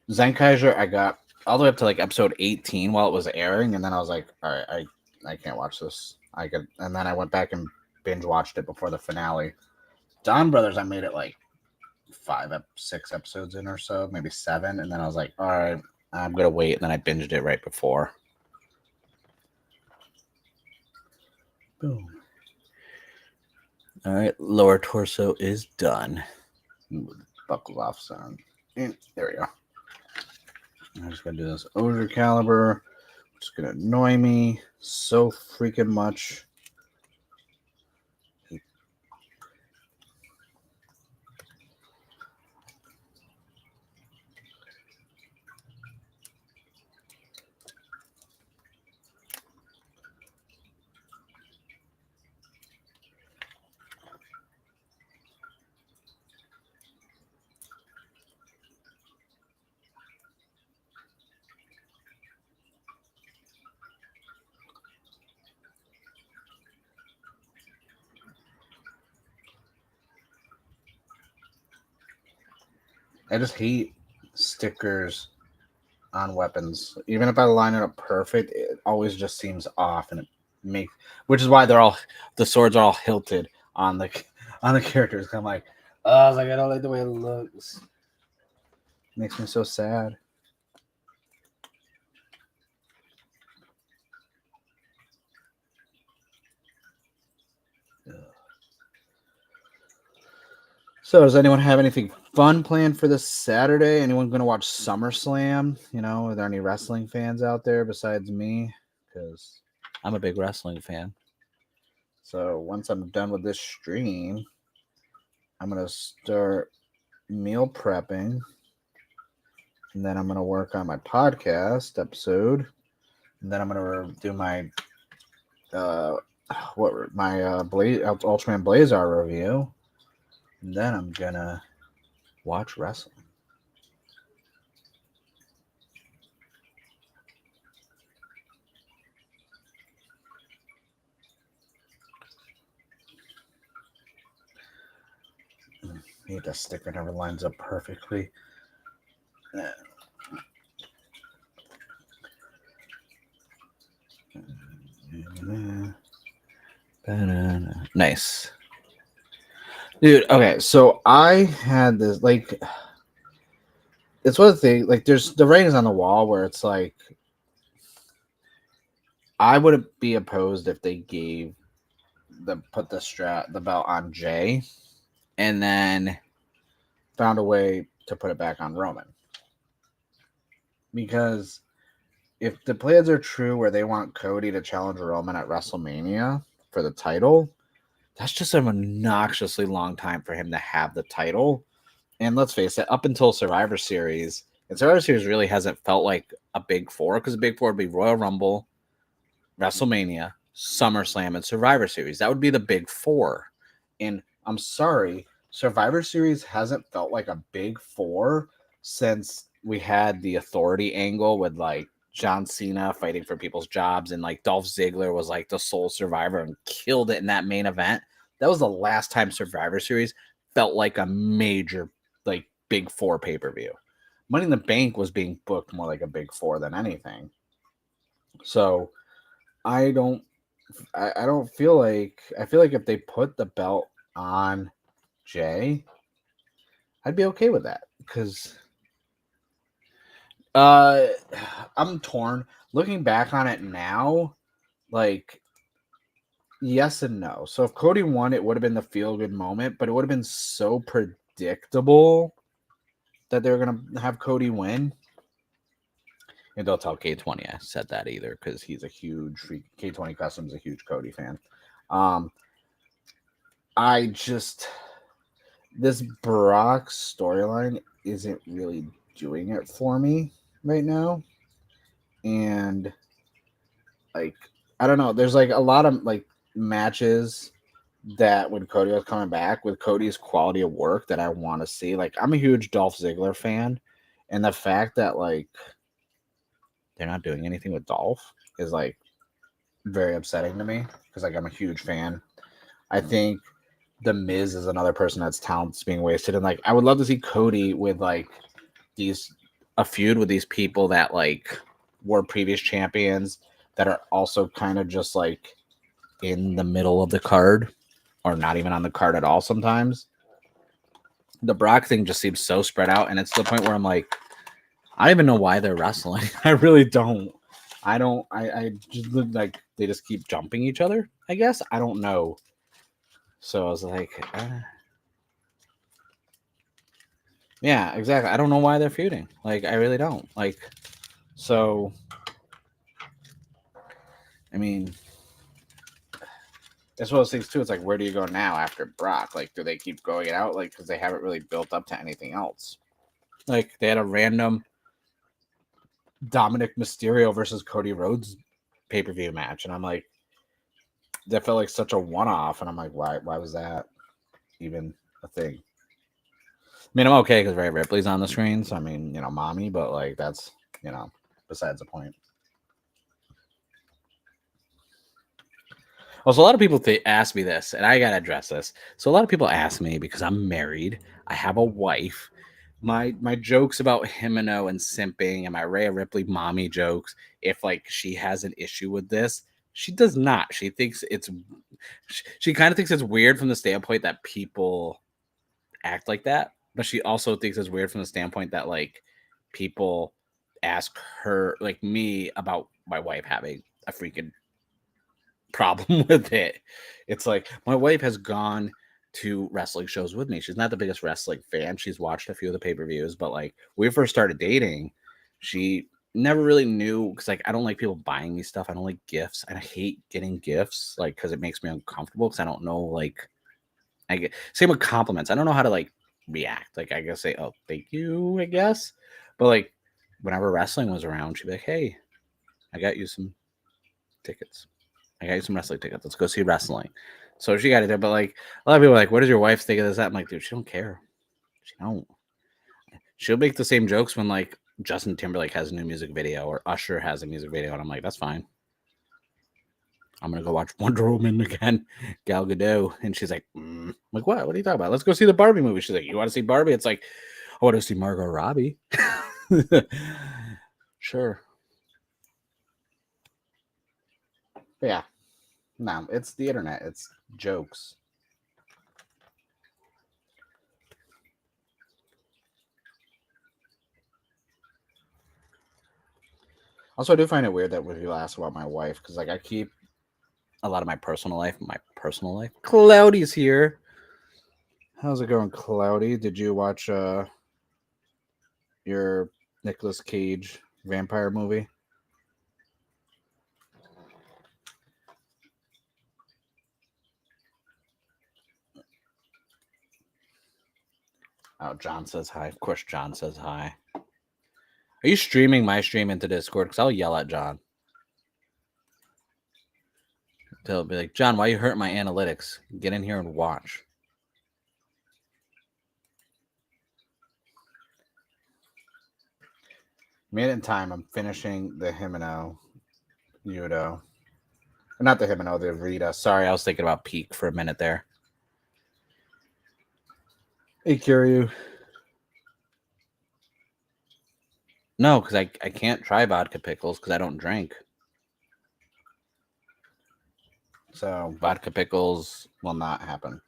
Zenkaiser, I got all the way up to like episode 18 while it was airing, and then I was like, all right, I can't watch this. And then I went back and binge watched it before the finale. Don Brothers, I made it like 6 episodes in or so, maybe 7, and then I was like, all right, I'm gonna wait, and then I binged it right before. Boom. All right, lower torso is done. Buckle off sound. And there we go. I'm just gonna do this Ohger caliber. It's gonna annoy me so freaking much. I just hate stickers on weapons. Even if I line it up perfect, it always just seems off, and which is why the swords are all hilted on the characters. I'm like, oh, I was like, I don't like the way it looks. It makes me so sad. So, does anyone have anything fun planned for this Saturday? Anyone going to watch SummerSlam? Are there any wrestling fans out there besides me? Because I'm a big wrestling fan. So, once I'm done with this stream, I'm going to start meal prepping. And then I'm going to work on my podcast episode. And then I'm going to do my Ultraman Blazar review. And then I'm gonna watch wrestling. I hate that sticker never lines up perfectly. Nice. Dude, okay, so I had this, like, it's one thing, like, there's the writings on the wall where it's like, I wouldn't be opposed if they put the belt on Jay, and then found a way to put it back on Roman. Because if the plans are true where they want Cody to challenge Roman at WrestleMania for the title, that's just an obnoxiously long time for him to have the title. And let's face it, up until Survivor Series, and Survivor Series really hasn't felt like a Big Four, because the Big Four would be Royal Rumble, WrestleMania, SummerSlam, and Survivor Series. That would be the Big Four. And I'm sorry, Survivor Series hasn't felt like a Big Four since we had the authority angle with like John Cena fighting for people's jobs, and like Dolph Ziggler was like the sole survivor and killed it in that main event. That was the last time Survivor Series felt like a major, like, Big Four pay-per-view. Money in the Bank was being booked more like a Big Four than anything. So I don't I don't feel like I feel like if they put the belt on Jay, I'd be okay with that because I'm torn. Looking back on it now, like yes and no. So if Cody won, it would have been the feel good moment, but it would have been so predictable that they were gonna have Cody win. And don't tell K20 I said that either because he's a huge K20 Customs, a huge Cody fan. I just this Brock storyline isn't really doing it for me right now, and like I don't know. There's like a lot of like matches that when Cody was coming back with Cody's quality of work that I want to see. Like I'm a huge Dolph Ziggler fan, and the fact that like they're not doing anything with Dolph is like very upsetting to me because like I'm a huge fan. I think the Miz is another person that's talent's being wasted, and like I would love to see Cody with like these a feud with these people that like were previous champions that are also kind of just like in the middle of the card or not even on the card at all sometimes. The Brock thing just seems so spread out, and it's to the point where I'm like, I don't even know why they're wrestling. I really don't. I just like they just keep jumping each other, I guess. I don't know. So I was like, yeah, exactly. I don't know why they're feuding. Like, I really don't. Like, so, I mean, it's one of those things too. It's like, where do you go now after Brock? Like, do they keep going it out? Like, because they haven't really built up to anything else. Like, they had a random Dominic Mysterio versus Cody Rhodes pay-per-view match, and I'm like, that felt like such a one-off, and I'm like, why was that even a thing? I mean, I'm okay because Rhea Ripley's on the screen, so I mean, you know, mommy, but like that's besides the point. Also, a lot of people ask me this, and I gotta address this. So a lot of people ask me because I'm married, I have a wife. My jokes about Himeno and simping and my Rhea Ripley mommy jokes, if like she has an issue with this, she does not. She thinks she kind of thinks it's weird from the standpoint that people act like that, but she also thinks it's weird from the standpoint that like people ask her like me about my wife having a freaking problem with it. It's like my wife has gone to wrestling shows with me. She's not the biggest wrestling fan. She's watched a few of the pay-per-views, but like when we first started dating, she never really knew because like I don't like people buying me stuff. I don't like gifts. And I hate getting gifts like because it makes me uncomfortable because I don't know like I get same with compliments. I don't know how to like react. Like I guess say, oh, thank you, I guess. But like whenever wrestling was around, she'd be like, hey, I got you some tickets. I got you some wrestling tickets. Let's go see wrestling. So she got it there. But like a lot of people are like, what does your wife think of this? That? I'm like, dude, she don't care. She don't. She'll make the same jokes when like Justin Timberlake has a new music video or Usher has a music video, and I'm like, that's fine. I'm gonna go watch Wonder Woman again, Gal Gadot, and she's like, I'm like, what? What are you talking about? Let's go see the Barbie movie. She's like, you want to see Barbie? It's like, I want to see Margot Robbie. Sure. But yeah, no, it's the internet. It's jokes. Also, I do find it weird that when people ask about my wife, because like I keep a lot of my personal life. Cloudy's here. How's it going, Cloudy? Did you watch your Nicolas Cage vampire movie? Oh, John says hi. Of course, John says hi. Are you streaming my stream into Discord? Because I'll yell at John. He'll be like, John, why you hurt my analytics? Get in here and watch. Made it in time. I'm finishing the Himeno YUDO. Not the Himeno, the Rita. Sorry, I was thinking about Peak for a minute there. Hey, Kiryu. No, because I can't try vodka pickles because I don't drink. So vodka pickles will not happen.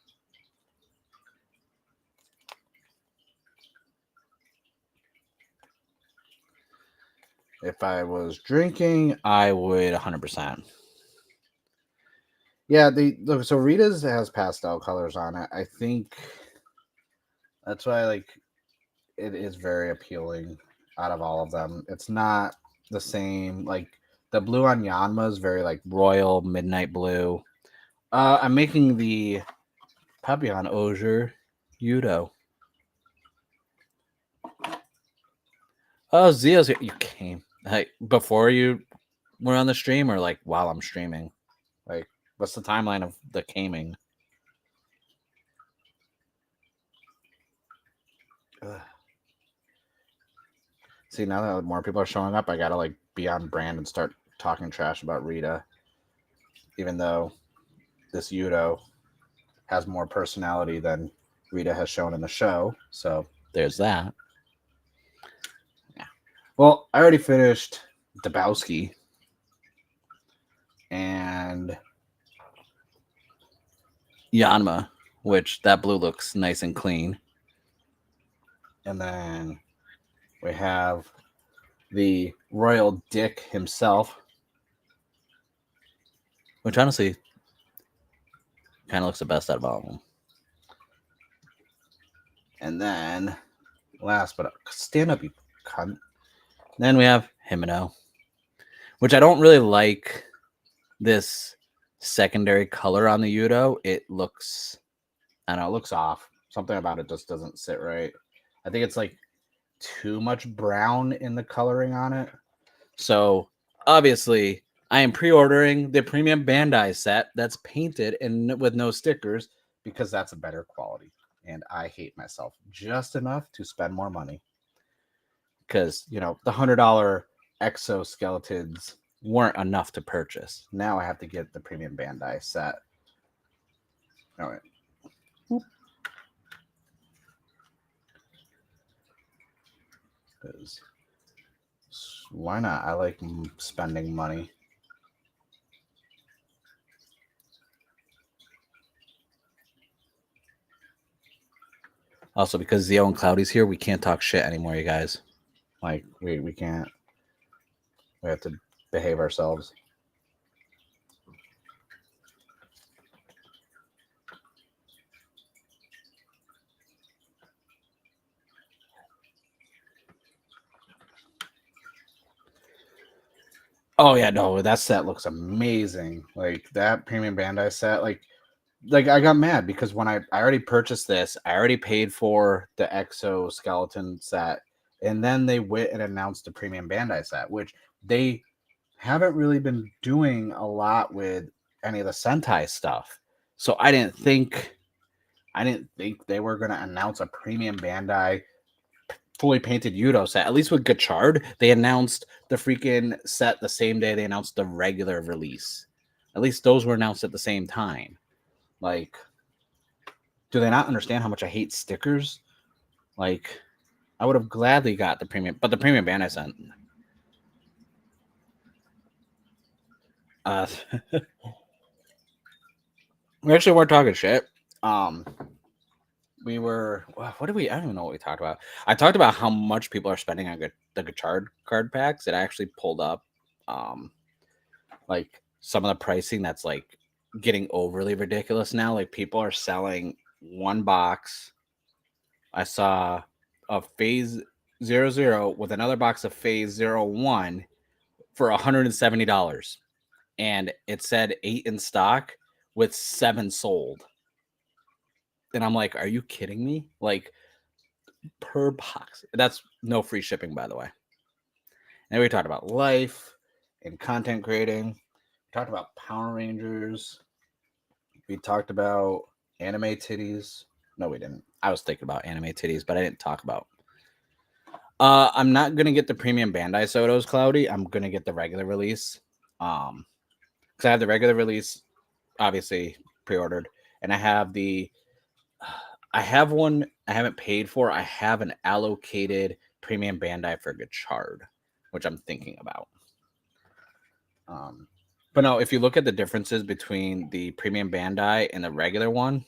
If I was drinking, I would 100%. Yeah, so Rita's has pastel colors on it. I think that's why it is very appealing out of all of them. It's not the same. Like the blue on Yanma is very like royal midnight blue. I'm making the Papillon Osier YUDO. Oh, Zio's here. You came before you were on the stream, or like while I'm streaming? Like, what's the timeline of the caming? Ugh. See, now that more people are showing up, I gotta like be on brand and start talking trash about Rita, even though this YUDO has more personality than Rita has shown in the show. So there's that. Yeah. Well, I already finished Dabowski and Yanma, which that blue looks nice and clean. And then we have the Royal Dick himself, which honestly kind of looks the best out of all of them. And then, last but stand up, you cunt. Then we have Himino, which I don't really like this secondary color on the YUDO. It looks, I don't know, it looks off. Something about it just doesn't sit right. I think it's like too much brown in the coloring on it. So obviously I am pre-ordering the premium Bandai set that's painted and with no stickers because that's a better quality. And I hate myself just enough to spend more money. Because, you know, the $100 exoskeletons weren't enough to purchase. Now I have to get the premium Bandai set. All right. Because why not? I like spending money. Also, because Zio and Cloudy's here, we can't talk shit anymore, you guys. Like, we can't. We have to behave ourselves. Oh yeah, no, that set looks amazing. Like that premium Bandai set, like I got mad because when I already purchased this, I already paid for the exoskeleton set, and then they went and announced the premium Bandai set, which they haven't really been doing a lot with any of the Sentai stuff. So I didn't think they were gonna announce a premium Bandai fully painted YUDO set. At least with Gotchard, they announced the freaking set the same day they announced the regular release. At least those were announced at the same time. Like, do they not understand how much I hate stickers? Like, I would have gladly got the premium, but the premium Bandai set. We actually weren't talking shit. We were, what did we, I don't even know what we talked about. I talked about how much people are spending on the Gotchard card packs. It actually pulled up like some of the pricing that's like getting overly ridiculous now. Like people are selling one box. I saw a Phase 00 with another box of Phase 01 for $170. And it said 8 in stock with 7 sold. And I'm like, are you kidding me? Like, per box. That's no free shipping, by the way. And we talked about life and content creating. We talked about Power Rangers. We talked about anime titties. No, we didn't. I was thinking about anime titties, but I didn't talk about. I'm not gonna get the premium Bandai Sotos, Cloudy. I'm gonna get the regular release. Because I have the regular release, obviously pre-ordered, and I have one I haven't paid for. I have an allocated premium Bandai for Gotchard, which I'm thinking about. But no, if you look at the differences between the premium Bandai and the regular one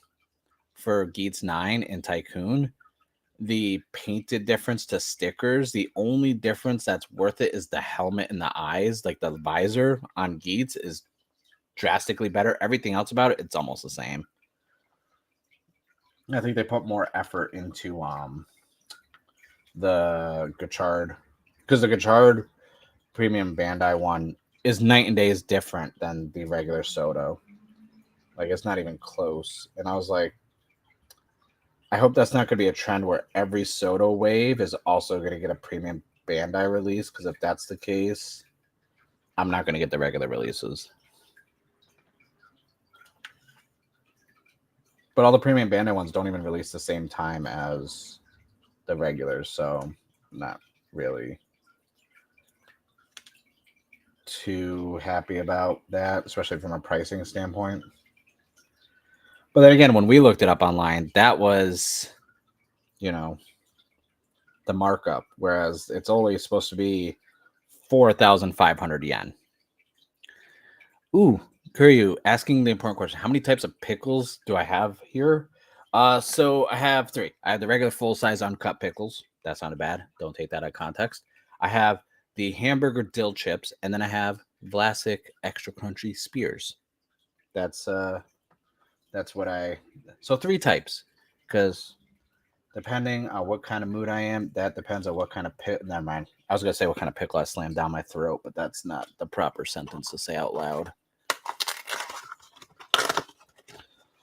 for GEATS 9 and Tycoon, the painted difference to stickers, the only difference that's worth it is the helmet and the eyes, like the visor on GEATS is drastically better. Everything else about it, it's almost the same. I think they put more effort into the Gotchard, because the Gotchard premium Bandai one is night and day different than the regular Soto. Like, it's not even close. And I was like, I hope that's not going to be a trend where every Soto wave is also going to get a premium Bandai release, because if that's the case, I'm not going to get the regular releases. But all the premium Bandai ones don't even release the same time as the regulars, so not really too happy about that, especially from a pricing standpoint. But then again, when we looked it up online, that was, you know, the markup, whereas it's only supposed to be 4,500 yen. Ooh, Kuryu asking the important question: how many types of pickles do I have here? So I have 3. I have the regular full-size uncut pickles. That sounded bad. Don't take that out of context. I have the hamburger dill chips, and then I have Vlasic extra crunchy spears. That's what I. So 3 types, because depending on what kind of mood I am, that depends on what kind of pickle. Never mind. I was gonna say what kind of pickle I slammed down my throat, but that's not the proper sentence to say out loud.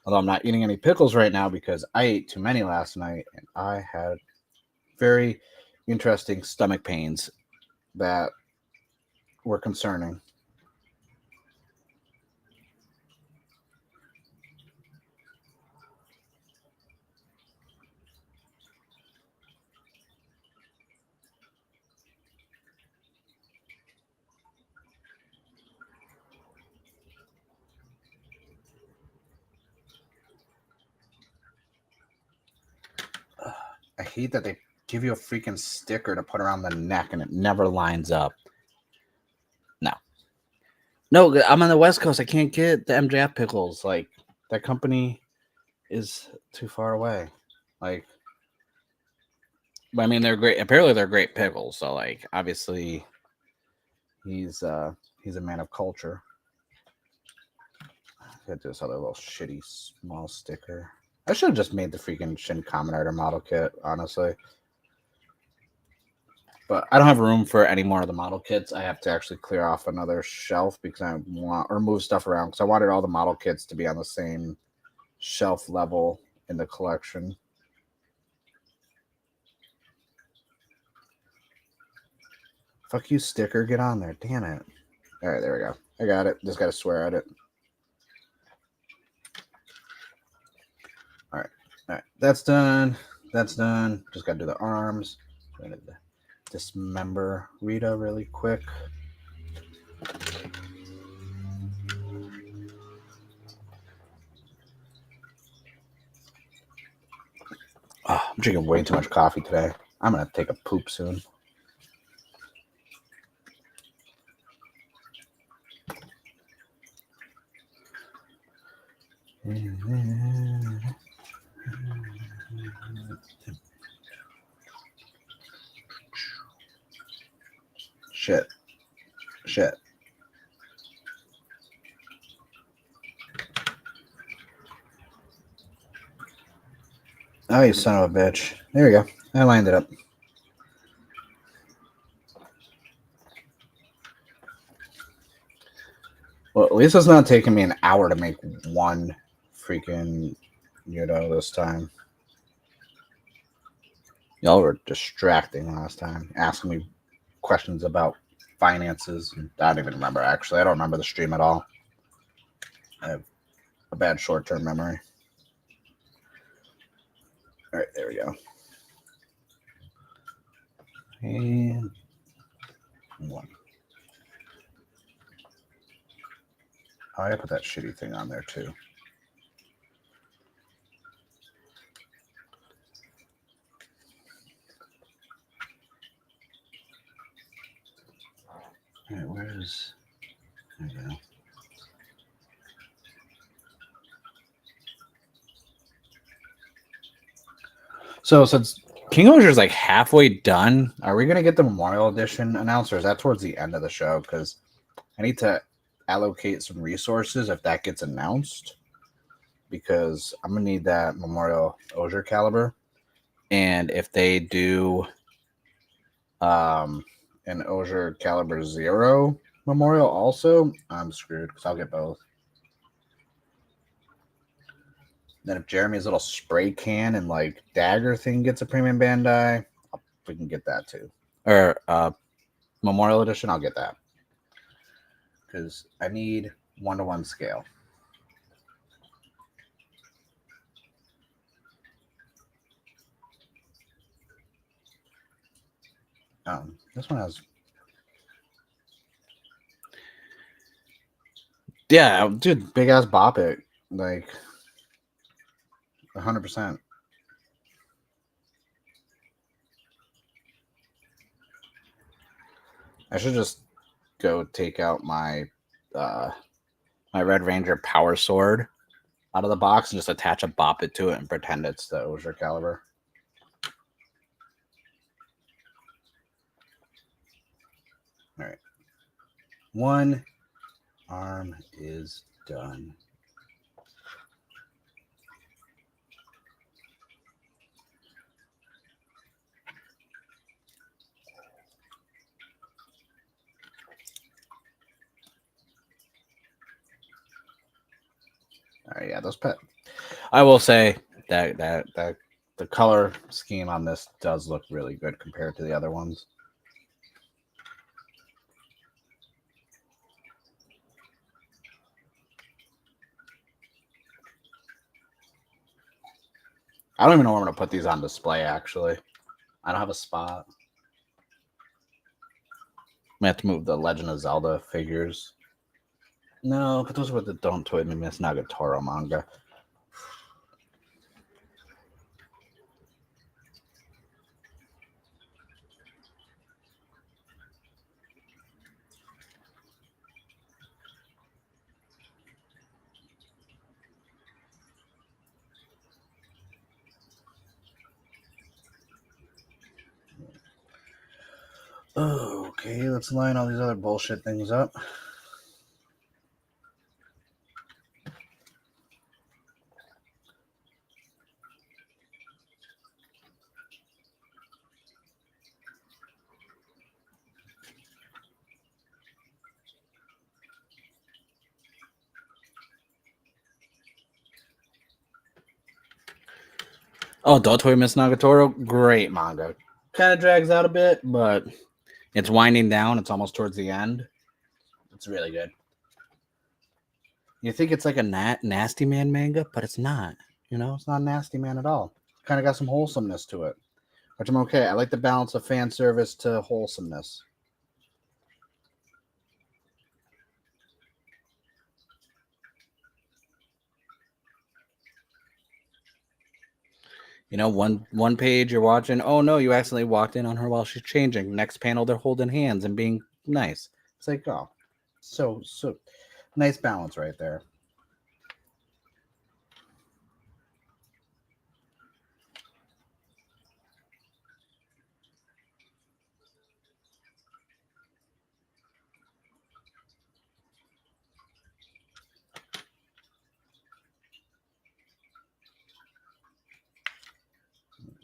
Although I'm not eating any pickles right now because I ate too many last night and I had very interesting stomach pains that were concerning. I hate that they give you a freaking sticker to put around the neck and it never lines up. No, I'm on the West Coast. I can't get the MJF pickles. Like, that company is too far away. Like, I mean, they're great. Apparently, they're great pickles. So, like, obviously, he's a man of culture. Get this other little shitty small sticker. I should have just made the freaking Shin Kamen Rider model kit, honestly. But I don't have room for any more of the model kits. I have to actually clear off another shelf because I want, or move stuff around, because I wanted all the model kits to be on the same shelf level in the collection. Fuck you, sticker. Get on there. Damn it. All right, there we go. I got it. Just got to swear at it. All right. All right. That's done. That's done. Just got to do the arms. I'm going to dismember Rita really quick. Oh, I'm drinking way too much coffee today. I'm going to take a poop soon. Shit. Oh, you son of a bitch. There we go. I lined it up. Well, at least it's not taking me an hour to make one freaking YUDO this time. Y'all were distracting last time, asking me questions about finances. I don't even remember, actually. I don't remember the stream at all. I have a bad short-term memory. All right, there we go. And 1. Oh, I put that shitty thing on there too. All right, where's... There we go. So since King-Ohger is like halfway done, are we gonna get the Memorial Edition announced, or is that towards the end of the show? Because I need to allocate some resources if that gets announced, because I'm gonna need that Memorial Ohger caliber, and if they do an Ohger caliber 0 Memorial also, I'm screwed because I'll get both. Then if Jeremy's little spray can and like dagger thing gets a premium Bandai, we can get that too. Or Memorial Edition, I'll get that. Because I need 1-to-1 scale. This one has... Yeah, dude, big ass bop it. Like 100%. I should just go take out my my Red Ranger Power Sword out of the box and just attach a bop it to it and pretend it's the Ohger caliber. All right. One arm is done. All right, yeah, those pet. I will say that the color scheme on this does look really good compared to the other ones. I don't even know where I'm going to put these on display, actually. I don't have a spot. I have to move the Legend of Zelda figures. No, but those were the Don't Toy Me Miss Nagatoro manga. Okay, let's line all these other bullshit things up. Oh, Don't Toy Miss Nagatoro, great manga. Kind of drags out a bit, but it's winding down. It's almost towards the end. It's really good. You think it's like a Nasty Man manga, but it's not. You know, it's not Nasty Man at all. Kind of got some wholesomeness to it, which I'm okay. I like the balance of fan service to wholesomeness. You know, one page you're watching. Oh no, you accidentally walked in on her while she's changing. Next panel, they're holding hands and being nice. It's like, oh, so nice balance right there.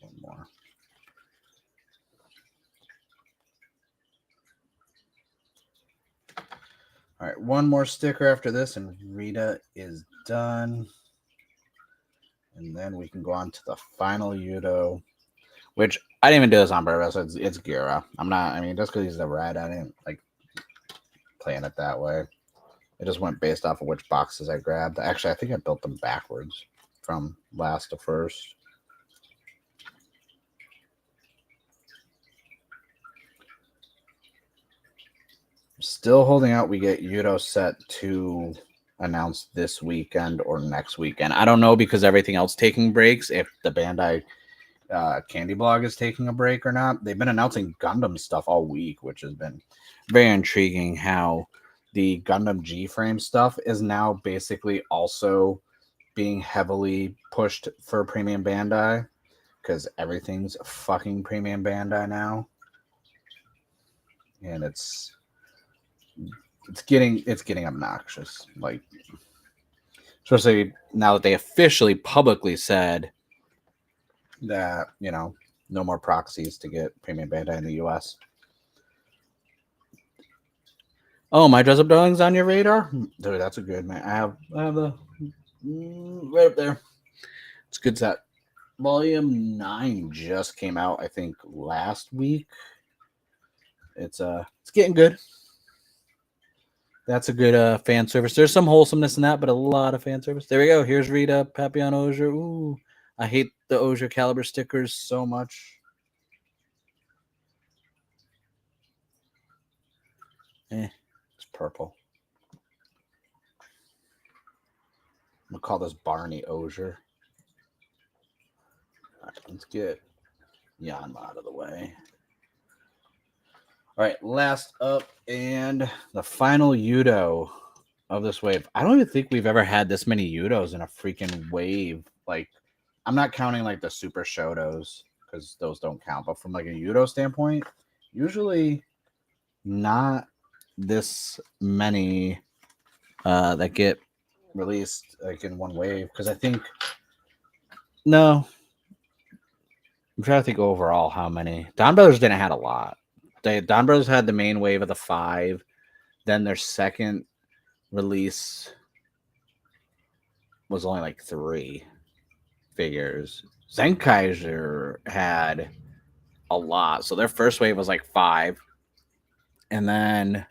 One more. All right, one more sticker after this, and Rita is done. And then we can go on to the final YUDO, which I didn't even do this on purpose. It's Gira. I'm not, I mean, just because he's the red, I didn't like playing it that way. It just went based off of which boxes I grabbed. Actually, I think I built them backwards from last to first. Still holding out. We get YUDO set 2 announced this weekend or next weekend. I don't know because everything else taking breaks. If the Bandai Candy Blog is taking a break or not. They've been announcing Gundam stuff all week, which has been very intriguing. How the Gundam G-frame stuff is now basically also being heavily pushed for premium Bandai, because everything's fucking premium Bandai now, and it's getting obnoxious. Like, especially now that they officially publicly said that, you know, no more proxies to get premium Bandai in the US. Oh, my Dress Up Darling's on your radar? Dude, that's a good, man. I have the right up there. It's a good set. Volume 9 just came out, I think, last week. It's getting good. That's a good fan service. There's some wholesomeness in that, but a lot of fan service. There we go. Here's Rita, Papillon Osier. Ooh, I hate the Osier Caliber stickers so much. It's purple. I'm gonna call this Barney Osier. All right, let's get Yanma out of the way. All right, last up, and the final YUDO of this wave. I don't even think we've ever had this many YUDOs in a freaking wave. Like, I'm not counting like the Super Shotos because those don't count, but from like a YUDO standpoint, usually not this many that get released like in one wave. Because I think no, I'm trying to think overall how many. Don Brothers didn't have a lot. Don Brothers had the main wave of the 5. Then their second release was only like 3 figures. Zenkaiser had a lot. So their first wave was like 5. And then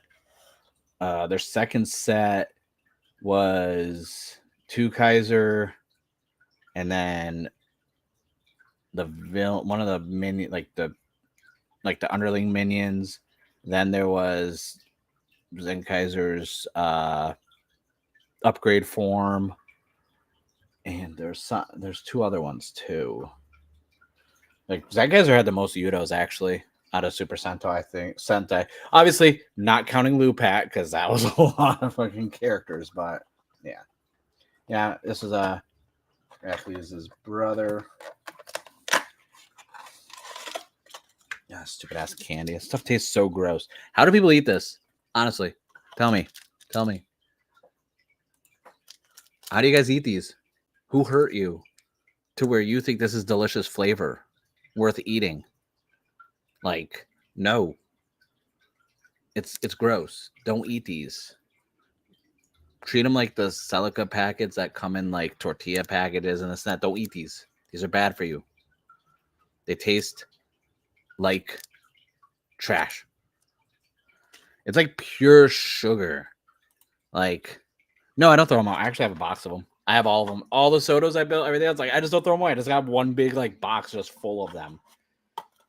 their second set was 2 Kaiser. And then one of the minion, like the underling minions. Then there was Zenkaiser's upgrade form, and there's 2 other ones too. Like Zenkaiser had the most YUDOs actually out of Super Sentai, I think. Sentai, obviously not counting Lupat because that was a lot of fucking characters, but yeah. This is Heracles' brother. Yeah, stupid ass candy. This stuff tastes so gross. How do people eat this? Honestly, tell me. How do you guys eat these? Who hurt you to where you think this is delicious flavor worth eating? Like, no. It's gross. Don't eat these. Treat them like the Celica packets that come in like tortilla packages and this and that. Don't eat these. These are bad for you. They taste like trash. It's like pure sugar. Like, no, I don't throw them out. I actually have a box of them. I have all of them. All the sodas I built, everything else. Like, I just don't throw them away. I just got one big like box just full of them.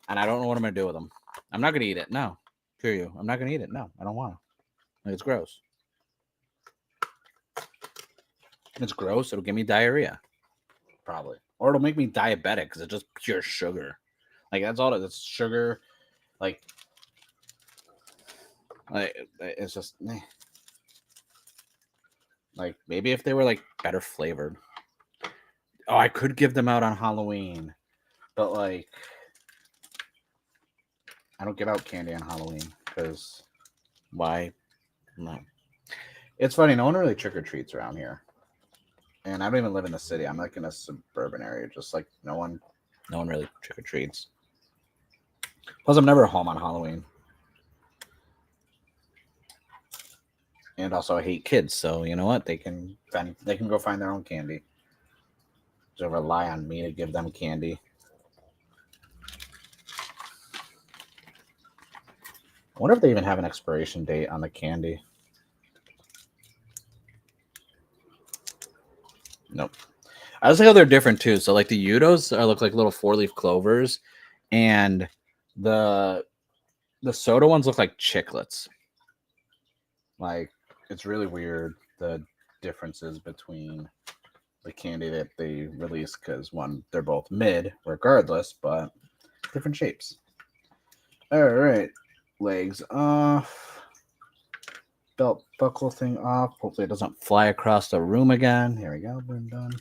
And I don't know what I'm going to do with them. I'm not going to eat it. No. Screw you. I'm not going to eat it. No, I don't want to. Like, it's gross. It's gross. It'll give me diarrhea. Probably. Or it'll make me diabetic because it's just pure sugar. Like, that's all it's sugar. Like it's just like maybe if they were like better flavored. Oh, I could give them out on Halloween, but like I don't give out candy on Halloween because why? No. It's funny. No one really trick or treats around here, and I don't even live in the city. I'm like in a suburban area. Just like no one really trick or treats. Plus, I'm never home on Halloween. And also, I hate kids, so you know what? They can go find their own candy. Just rely on me to give them candy. I wonder if they even have an expiration date on the candy. Nope. I just like how they're different too. So, like the YUDOs look like little 4-leaf clovers, and the soda ones look like chiclets. Like, it's really weird the differences between the candy that they release because they're both mid regardless, but different shapes. All right, legs off, belt buckle thing off. Hopefully it doesn't fly across the room again. Here we go. We're done.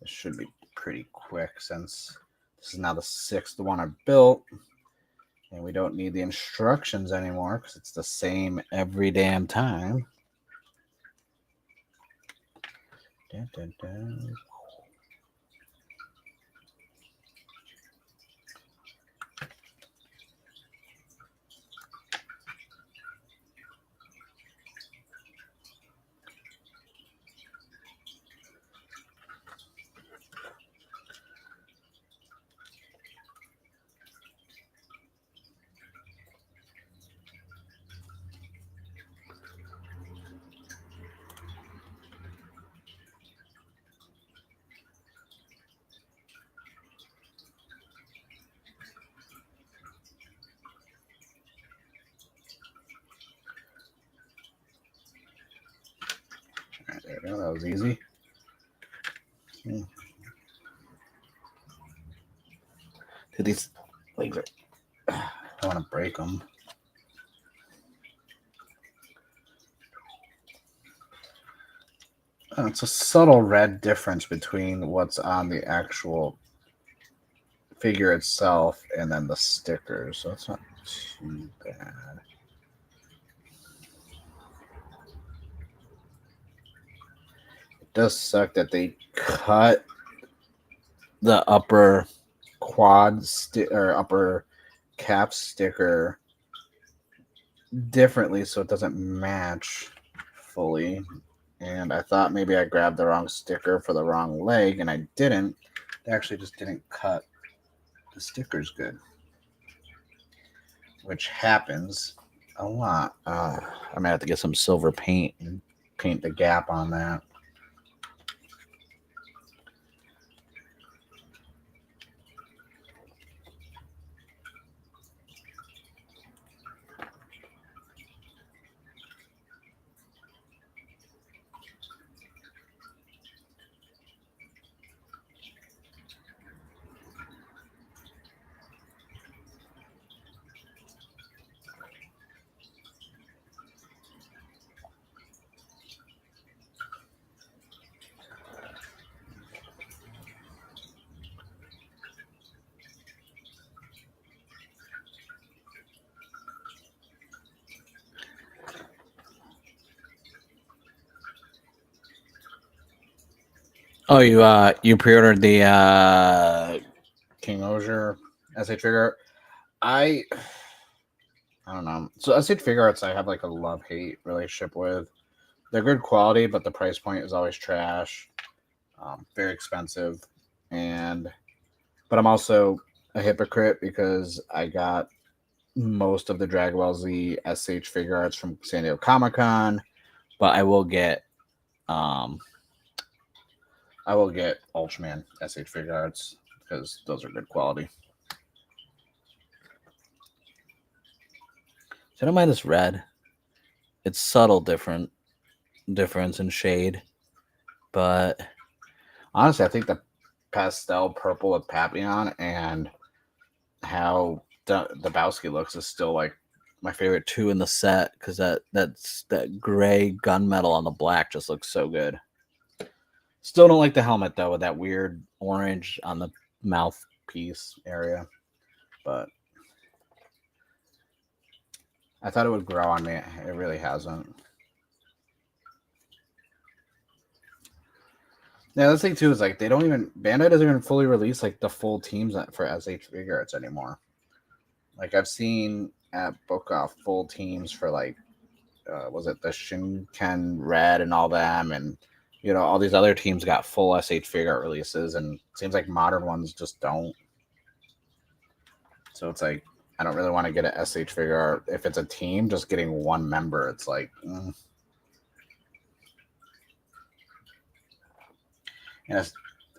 This should be pretty quick since this is now the 6th one I've built. And we don't need the instructions anymore because it's the same every damn time. Dun, dun, dun. There we go. That was easy. Dude, these legs are... I don't want to break them. It's a subtle red difference between what's on the actual figure itself and then the stickers, so it's not too bad. It does suck that they cut the upper quad or upper cap sticker differently so it doesn't match fully. And I thought maybe I grabbed the wrong sticker for the wrong leg, and I didn't. They actually just didn't cut the stickers good, which happens a lot. I'm gonna have to get some silver paint and paint the gap on that. Oh, you pre-ordered the King-Ohger SH figure. I don't know. So SH figure arts I have like a love-hate relationship with. They're good quality, but the price point is always trash. Very expensive. But I'm also a hypocrite because I got most of the Dragon Ball Z SH figure arts from San Diego Comic-Con, but I will get Ultraman SH figure arts because those are good quality. So I don't mind this red. It's subtle difference in shade, but honestly, I think the pastel purple with Papillon and how Dabowski looks is still like my favorite two in the set because that gray gunmetal on the black just looks so good. Still don't like the helmet though with that weird orange on the mouthpiece area, but I thought it would grow on me. It really hasn't. Yeah, the thing too is like Bandai doesn't even fully release like the full teams for SH figure arts anymore. Like I've seen at Book Off full teams for like was it the Shinken Red and all them, and all these other teams got full SH figure art releases, and it seems like modern ones just don't. So it's like I don't really want to get a SH figure art if it's a team. Just getting one member, it's like. And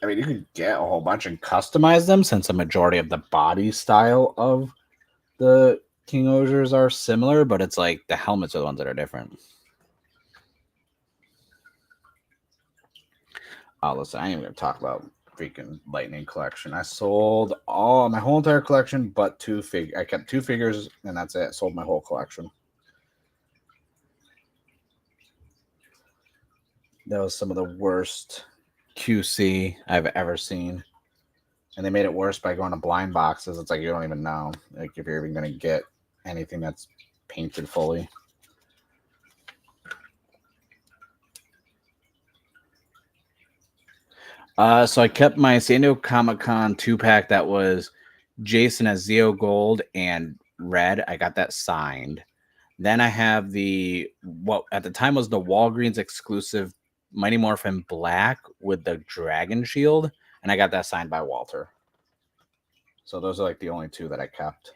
you could get a whole bunch and customize them since a majority of the body style of the King-Ohgers are similar, but it's like the helmets are the ones that are different. Oh, listen, I ain't even going to talk about freaking Lightning collection. I sold my whole entire collection, but I kept 2 figures, and that's it. I sold my whole collection. That was some of the worst QC I've ever seen. And they made it worse by going to blind boxes. It's like you don't even know like if you're even going to get anything that's painted fully. So I kept my San Diego Comic-Con 2-pack that was Jason as Zeo Gold and Red. I got that signed. Then I have the what at the time was the Walgreens exclusive Mighty Morphin Black with the Dragon Shield, and I got that signed by Walter. So those are like the only two that I kept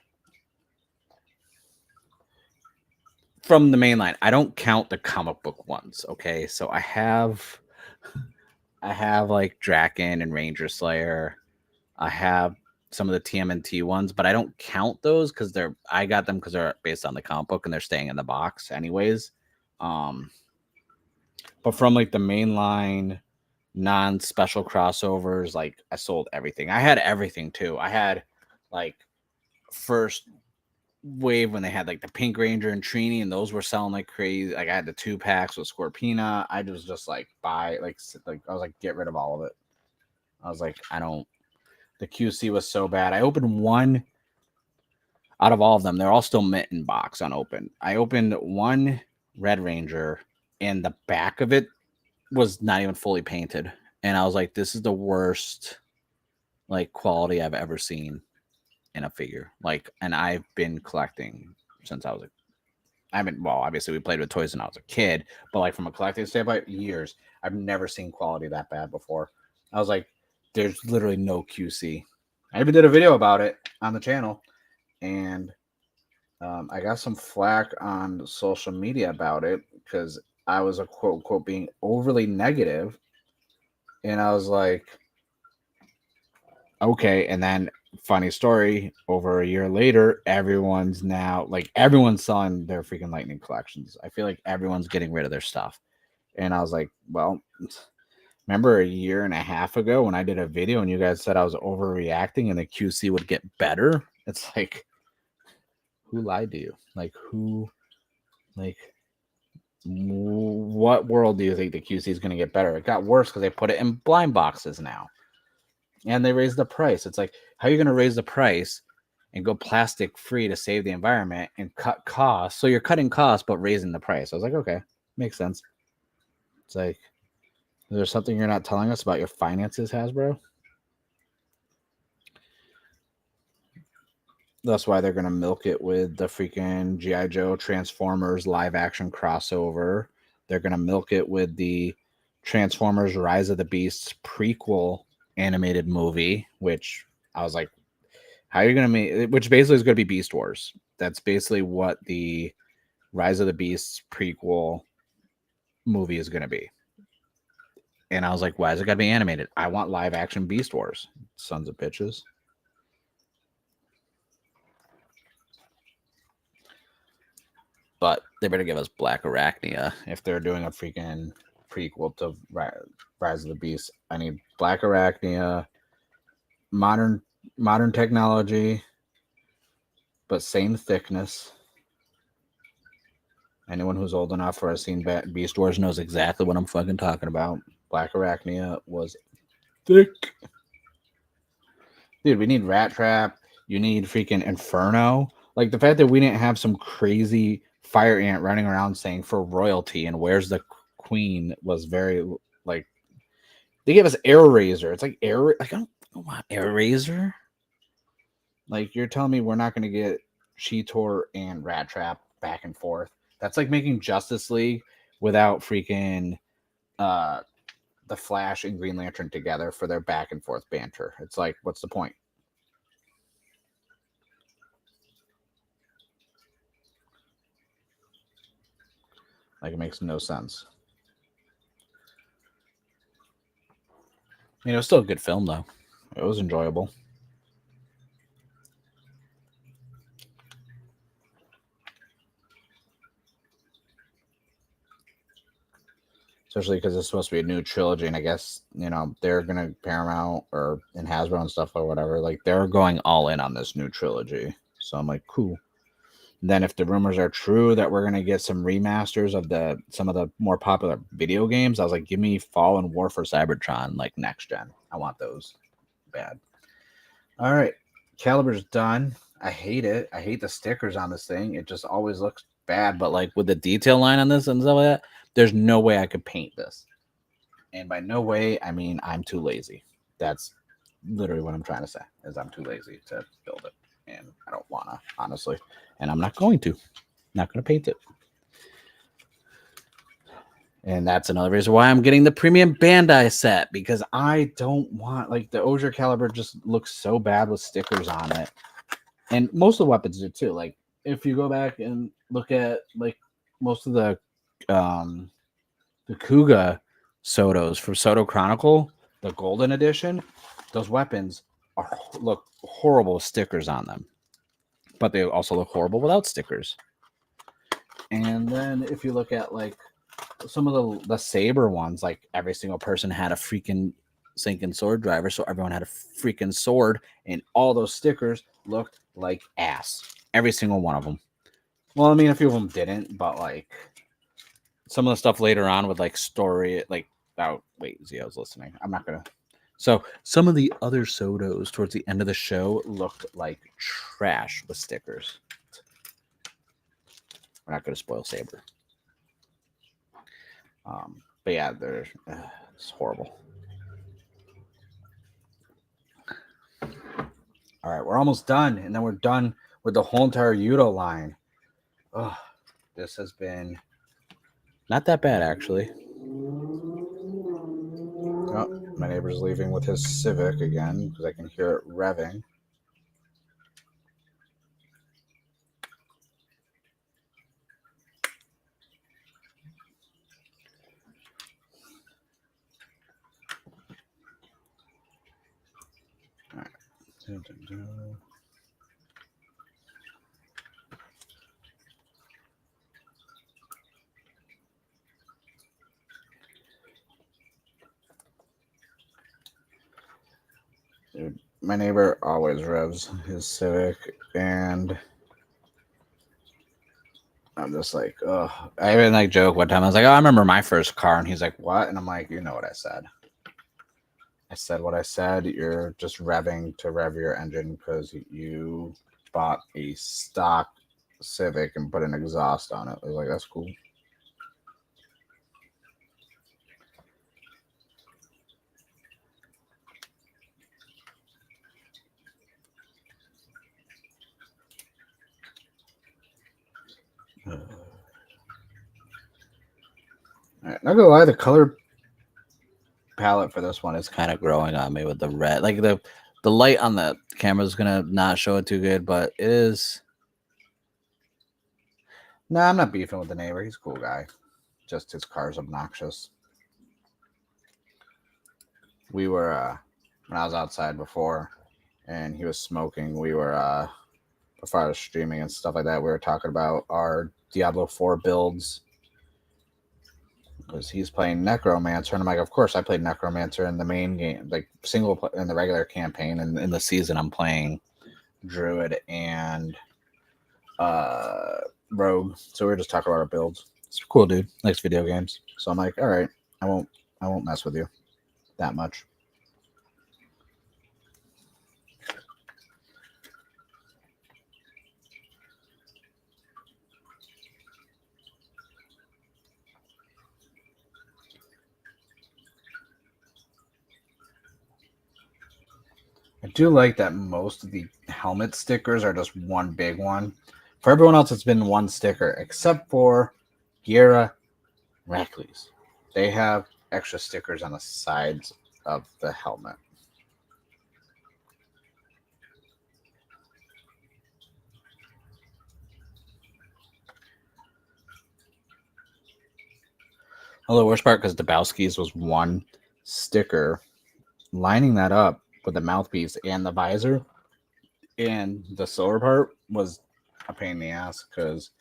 from the main line. I don't count the comic book ones. Okay, so I have like Draken and Ranger Slayer. I have some of the TMNT ones, but I don't count those because I got them because they're based on the comic book and they're staying in the box anyways. But from like the mainline non-special crossovers, like I sold everything. I had everything too. I had like first wave when they had like the Pink Ranger and Trini, and those were selling like crazy. Like I had the 2-packs with Scorpina. I was just like buy like I was like get rid of all of it. I was like the QC was so bad. I opened one out of all of them. They're all still mint in box unopened. I opened one Red Ranger and the back of it was not even fully painted. And I was like, this is the worst like quality I've ever seen in a figure. Like, and I've been collecting since I was obviously we played with toys when I was a kid, but like from a collecting standpoint, years. I've never seen quality that bad before. I was like, there's literally no QC. I even did a video about it on the channel, and I got some flack on social media about it because I was a quote unquote being overly negative, and I was like, okay. And then funny story, over a year later, everyone's selling their freaking Lightning collections. I feel like everyone's getting rid of their stuff, and I was like, well. Remember a year and a half ago when I did a video and you guys said I was overreacting and the QC would get better? It's like, who lied to you? Like, what world do you think the QC is going to get better? It got worse because they put it in blind boxes now. And they raised the price. It's like, how are you going to raise the price and go plastic free to save the environment and cut costs? So you're cutting costs, but raising the price. I was like, okay, makes sense. It's like, is there something you're not telling us about your finances, Hasbro? That's why they're going to milk it with the freaking G.I. Joe Transformers live action crossover. They're going to milk it with the Transformers Rise of the Beasts prequel animated movie, which I was like, how are you going to make, which basically is going to be Beast Wars. That's basically what the Rise of the Beasts prequel movie is going to be. And I was like, why is it got to be animated? I want live action Beast Wars. Sons of bitches. But they better give us Black Arachnia if they're doing a freaking prequel to Rise of the Beast. I need Black Arachnia, modern technology, but same thickness. Anyone who's old enough or has seen Beast Wars knows exactly what I'm fucking talking about. Black Arachnia was thick. Dude, we need Rat Trap. You need freaking Inferno. Like the fact that we didn't have some crazy fire ant running around saying for royalty and where's the queen was very like they gave us Air Razor. It's like I don't want Air Razor. Like you're telling me we're not going to get Cheetor and Rat Trap back and forth. That's like making Justice League without freaking the Flash and Green Lantern together for their back and forth banter. It's like, what's the point? Like, it makes no sense. It was still a good film, though. It was enjoyable. Especially because it's supposed to be a new trilogy, and I guess, they're going to Paramount or in Hasbro and stuff or whatever. Like, they're going all in on this new trilogy. So I'm like, cool. Then if the rumors are true that we're gonna get some remasters of some of the more popular video games, I was like, give me Fall and War for Cybertron, like next gen. I want those bad. All right, Caliber's done. I hate it. I hate the stickers on this thing. It just always looks bad. But like with the detail line on this and stuff like that, there's no way I could paint this. And by no way, I mean I'm too lazy. That's literally what I'm trying to say, is I'm too lazy to build it. And I don't want to, honestly. And I'm not going to. Not going to paint it. And that's another reason why I'm getting the premium Bandai set, because I don't want, like, the Osier Caliber just looks so bad with stickers on it. And most of the weapons do too. Like, if you go back and look at, like, most of the Kuga Sotos from Soto Chronicle, the Golden Edition, those weapons look horrible with stickers on them. But they also look horrible without stickers. And then if you look at, like, some of the Saber ones, like, every single person had a freaking sinking sword driver, so everyone had a freaking sword, and all those stickers looked like ass. Every single one of them. Well, I mean, a few of them didn't, but, like, some of the stuff later on with, like, story, like, oh, wait, Zio's listening. I'm not gonna. So some of the other Sotos towards the end of the show looked like trash with stickers. We're not gonna spoil Saber. But yeah, it's horrible. All right, we're almost done, and then we're done with the whole entire YUDO line. Oh, this has been not that bad, actually. Oh, my neighbor's leaving with his Civic again because I can hear it revving. All right. Dude, my neighbor always revs his Civic, and I'm just like, oh. I even like joke one time. I was like, oh, I remember my first car, and he's like, what? And I'm like, you know what I said. I said what I said. You're just revving to rev your engine because you bought a stock Civic and put an exhaust on it. I was like, that's cool. All right, not gonna lie, the color palette for this one is kind of growing on me with the red. Like the light on the camera is gonna not show it too good, but it is. No, I'm not beefing with the neighbor. He's a cool guy. Just his car's obnoxious. We were when I was outside before, and he was smoking. We were before I was streaming and stuff like that. We were talking about our Diablo 4 builds. Because he's playing Necromancer, and I'm like, of course I played Necromancer in the main game, like in the regular campaign, and in the season I'm playing Druid and Rogue. So we were just talking about our builds. It's cool, dude. Likes video games. So I'm like, all right, I won't mess with you that much. I do like that most of the helmet stickers are just one big one. For everyone else, it's been one sticker, except for Gira Rackley's. They have extra stickers on the sides of the helmet. Well, the worst part, because Dabowski's was one sticker, lining that up with the mouthpiece and the visor and the silver part was a pain in the ass, because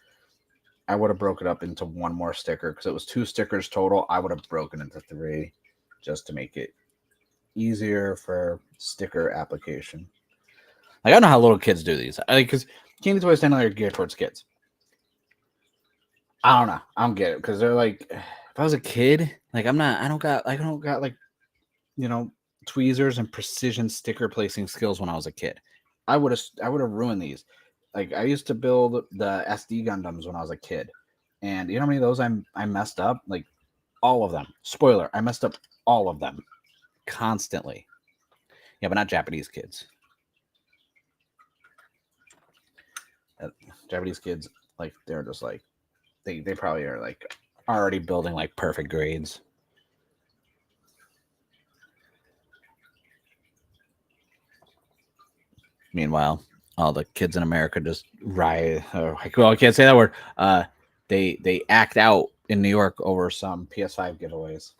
I would have broke it up into one more sticker, because it was 2 stickers total. I would have broken into 3 just to make it easier for sticker application. Like, I don't know how little kids do these. Because Candy toys tend to are geared towards kids. I don't know. I don't get it because they're like, if I was a kid, like I don't got like, tweezers and precision sticker placing skills when I was a kid. I would have ruined these. Like I used to build the SD Gundams when I was a kid, and you know how many of those I messed up? Like all of them. Spoiler: I messed up all of them constantly. Yeah, but not Japanese kids. Japanese kids, like they're just like they probably are like already building like perfect grades. Meanwhile, all the kids in America just riot. Well, I can't say that word. They act out in New York over some PS5 giveaways.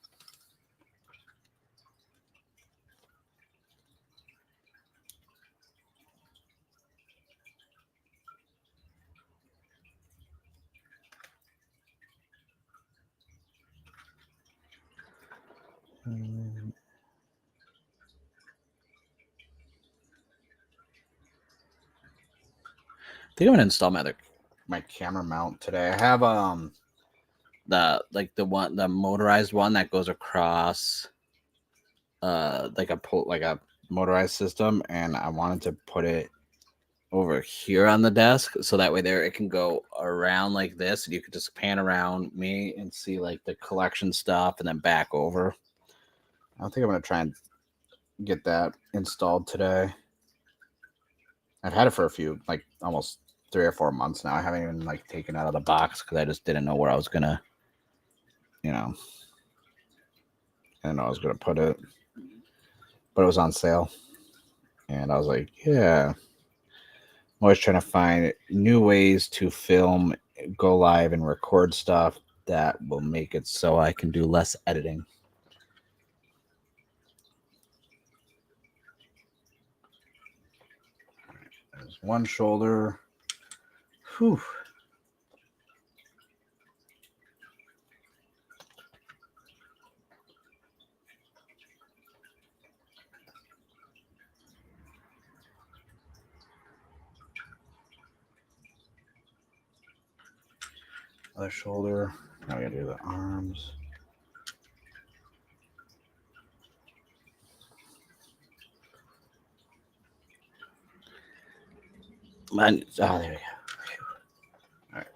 I think I'm gonna install my camera mount today. I have the motorized one that goes across like a motorized system, and I wanted to put it over here on the desk so that way there it can go around like this and you could just pan around me and see like the collection stuff and then back over. I think I'm gonna try and get that installed today. I've had it for a few, like almost 3 or 4 months now. I haven't even like taken it out of the box because I just didn't know where I was gonna, I didn't know I was gonna put it, but it was on sale, and I was like, yeah. I'm always trying to find new ways to film, go live, and record stuff that will make it so I can do less editing. There's one shoulder. Whew. Other shoulder. Now we gotta do the arms. There we go. All right.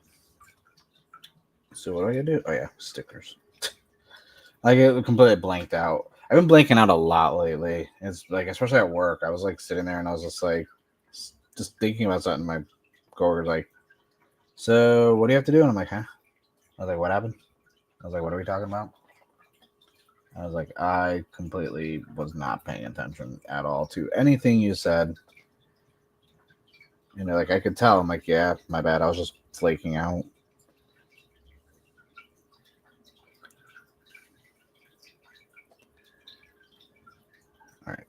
So what do I gotta do? Oh yeah, stickers. I get completely blanked out. I've been blanking out a lot lately. It's like, especially at work, I was like sitting there and I was just like, just thinking about something. My coworker's like, "So what do you have to do?" And I'm like, "Huh?" I was like, "What happened?" I was like, "What are we talking about?" I was like, I completely was not paying attention at all to anything you said. Like I could tell. I'm like, yeah, my bad. I was just flaking out. All right.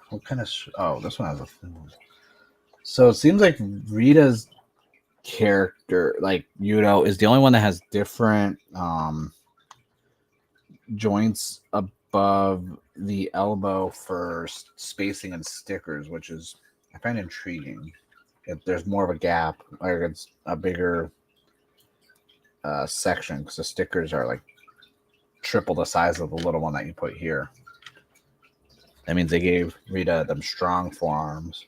What kind of? Oh, this one has a. So it seems like Rita's character, like YUDO, is the only one that has different joints above the elbow for spacing and stickers, which is I find intriguing. If there's more of a gap, like it's a bigger section, because the stickers are like triple the size of the little one that you put here. That means they gave Rita them strong forearms.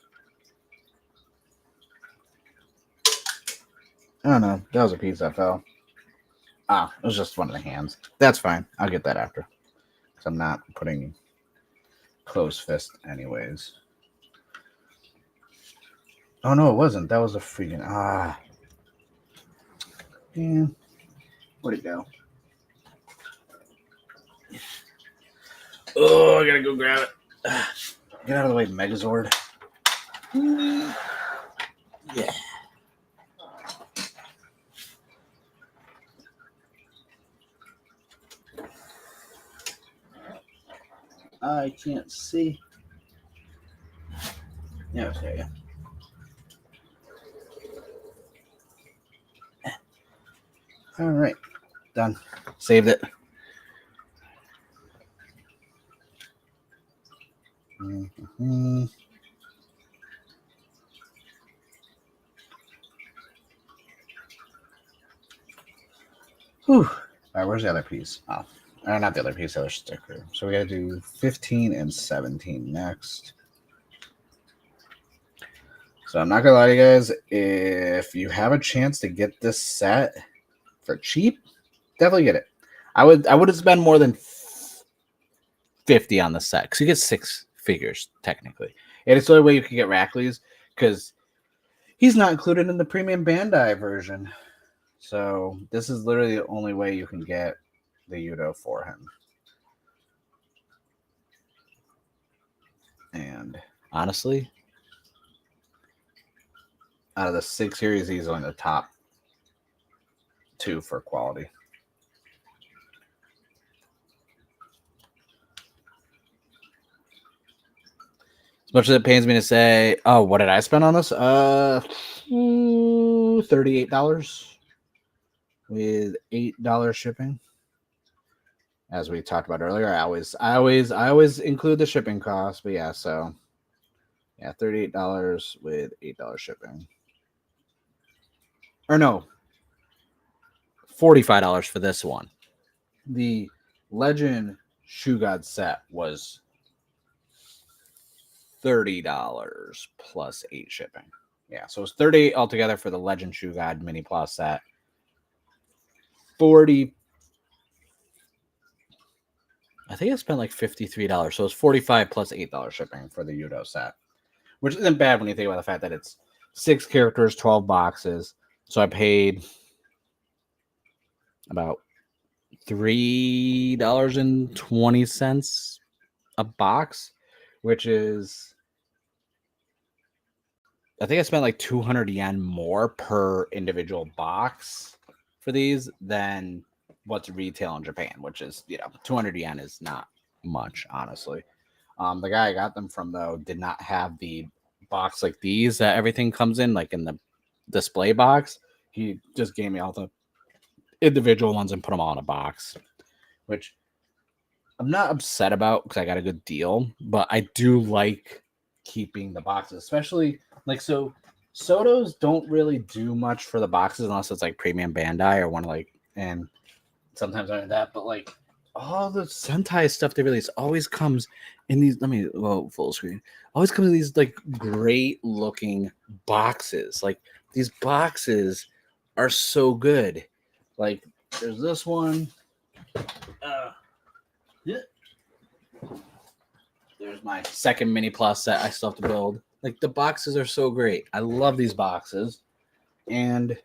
I don't know. That was a piece that fell. Ah, it was just one of the hands. That's fine. I'll get that after. Because I'm not putting closed fist anyways. Oh, no, it wasn't. That was a freaking... Yeah. Where'd it go? Oh, I gotta go grab it. Get out of the way, Megazord. Yeah. I can't see. Yeah, okay. All right. Done. Saved it. Mm-hmm. where's the other piece? Oh, not the other piece, the other sticker. So we got to do 15 and 17 next. So I'm not gonna lie to you guys, if you have a chance to get this set for cheap, definitely get it. I would spend more than 50 on the set because you get 6 figures technically, and it's the only way you can get Rackley's because he's not included in the premium Bandai version. So this is literally the only way you can get the YUDO for him. And honestly, out of the 6 series, he's on the top 2 for quality. As much as it pains me to say, oh, what did I spend on this? $38 with $8 shipping. As we talked about earlier, I always include the shipping cost, but yeah, so yeah, $38 with $8 shipping. Or no, $45 for this one. The Legend Shoe God set was $30 plus 8 shipping. Yeah, so it's $38 altogether for the Legend Shoe God Mini Plus set. 40. I think I spent like $53, so it's $45 plus $8 shipping for the YUDO set, which isn't bad when you think about the fact that it's 6 characters, 12 boxes. So I paid about $3.20 a box, which is, I think I spent like 200 yen more per individual box for these than what's retail in Japan, which is, 200 yen is not much, honestly. The guy I got them from, though, did not have the box like these that everything comes in, like in the display box. He just gave me all the individual ones and put them all in a box, which I'm not upset about because I got a good deal, but I do like keeping the boxes, especially like, so Sotos don't really do much for the boxes unless it's like premium Bandai or one like, and sometimes I do that, but like all the Sentai stuff they release always comes in these, let me go full screen, always comes in these like great looking boxes. Like these boxes are so good. Like there's this one. Yeah. There's my second mini plus set I still have to build. Like the boxes are so great. I love these boxes. And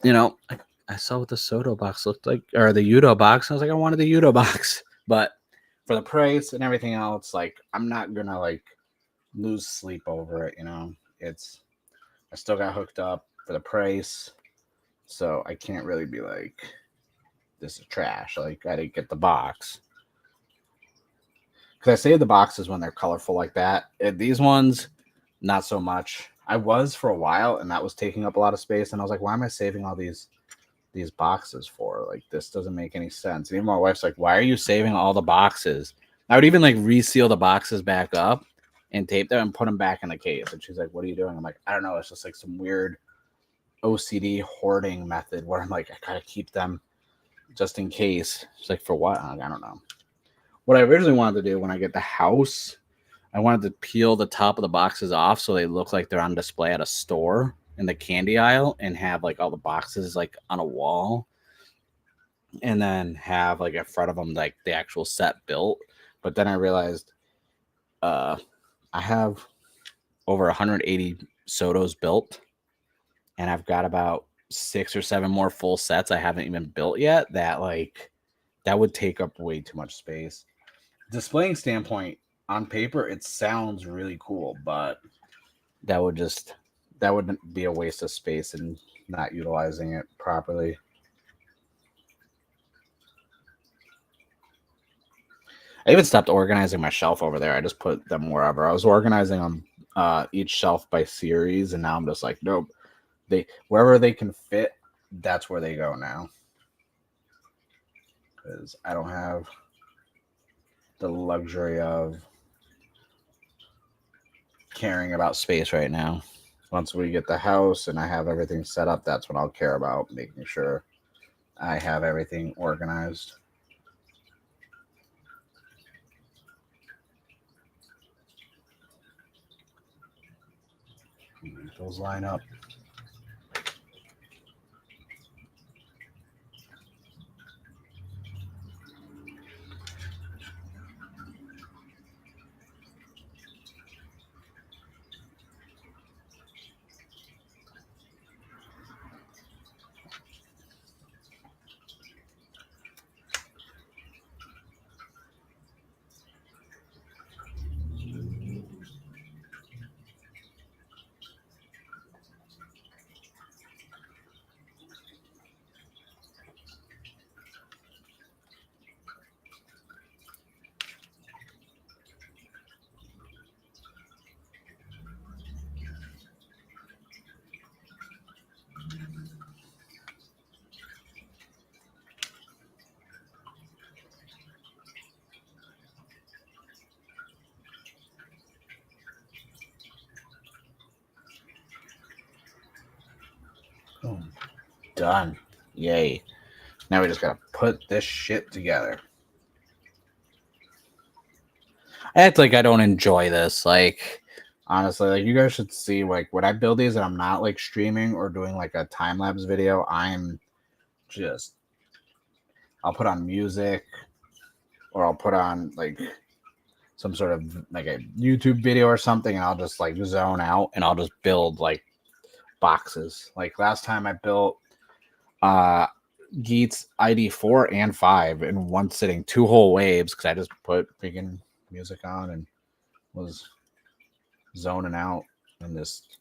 I saw what the Soto box looked like, or the YUDO box. I was like, I wanted the YUDO box. But for the price and everything else, like I'm not gonna like lose sleep over it, I still got hooked up for the price. So I can't really be like, this is trash. Like I didn't get the box. Because I save the boxes when they're colorful like that. These ones, not so much. I was for a while, and that was taking up a lot of space. And I was like, why am I saving all these boxes for? Like, this doesn't make any sense. And even my wife's like, why are you saving all the boxes? I would even like reseal the boxes back up and tape them and put them back in the case. And she's like, what are you doing? I'm like, I don't know. It's just like some weird OCD hoarding method where I'm like, I gotta keep them just in case. She's like, for what? I don't know. What I originally wanted to do when I get the house, I wanted to peel the top of the boxes off so they look like they're on display at a store in the candy aisle and have like all the boxes like on a wall, and then have like in front of them like the actual set built. But then I realized I have over 180 Sotos built, and I've got about 6 or 7 more full sets I haven't even built yet that would take up way too much space. Displaying standpoint, on paper it sounds really cool, but that would be a waste of space and not utilizing it properly. I even stopped organizing my shelf over there. I just put them wherever. I was organizing them each shelf by series, and now I'm just like, nope. Wherever they can fit, that's where they go now. Because I don't have the luxury of caring about space right now. Once we get the house and I have everything set up, that's when I'll care about making sure I have everything organized. Those line up. Boom. Done. Yay. Now we just gotta put this shit together. I act like I don't enjoy this. Like, honestly, like, you guys should see, like, when I build these and I'm not, like, streaming or doing, like, a time-lapse video, I'm just, I'll put on music, or I'll put on, like, some sort of, like, a YouTube video or something, and I'll just, like, zone out, and I'll just build, like, boxes. Like, last time I built GEATS ID 4 and 5 in one sitting, 2 whole waves, because I just put freaking music on and was zoning out and just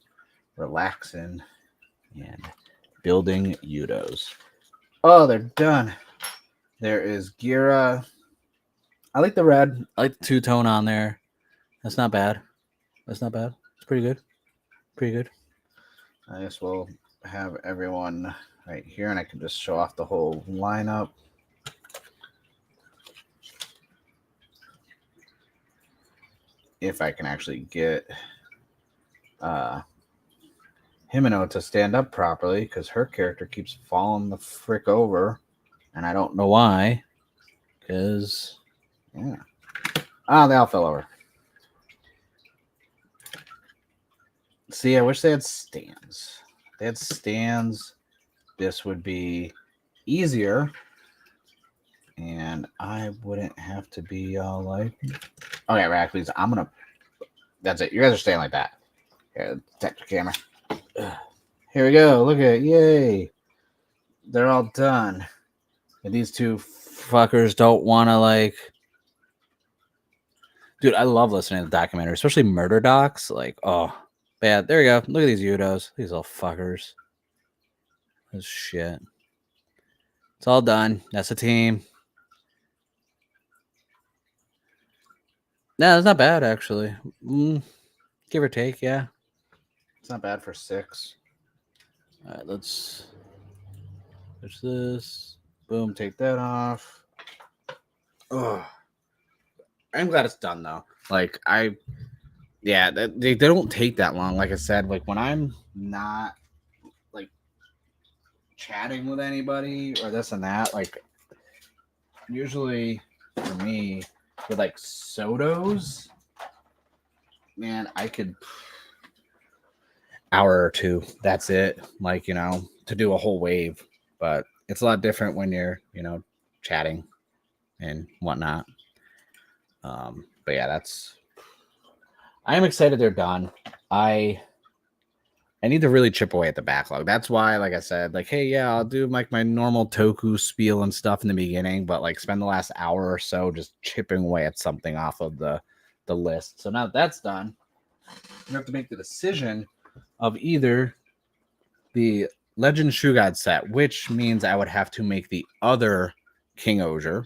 relaxing and building YUDOs. Oh, they're done. There is Gira. I like the red. I like the two-tone on there. That's not bad. That's not bad. It's pretty good. Pretty good. I guess we'll have everyone right here, and I can just show off the whole lineup. If I can actually get Himeno to stand up properly, because her character keeps falling the frick over, and I don't know why. Because, yeah. They all fell over. See, I wish they had stands. If they had stands, this would be easier, and I wouldn't have to be all like, okay, Rackley's, I'm gonna, that's it. You guys are staying like that. Here, tap the camera. Here we go. Look at it. Yay. They're all done. And these two fuckers don't want to, like, dude, I love listening to documentaries, especially murder docs. Like, oh, yeah, there you go. Look at these YUDOs. These little fuckers. This shit. It's all done. That's a team. No, it's not bad, actually. Give or take, yeah. It's not bad for 6. All right, let's push this. Boom, take that off. Oh, I'm glad it's done, though. Like, yeah, they don't take that long. Like I said, like, when I'm not, like, chatting with anybody or this and that, like, usually for me, with, like, Sodos, man, I could hour or 2. That's it. Like, you know, to do a whole wave. But it's a lot different when you're, you know, chatting and whatnot. But yeah, I am excited they're done. I need to really chip away at the backlog. That's why, like I said, like, hey, yeah, I'll do like my normal toku spiel and stuff in the beginning, but like spend the last hour or so just chipping away at something off of the list. So now that that's done, you have to make the decision of either the Legend Shoe God set, which means I would have to make the other King-Ohger,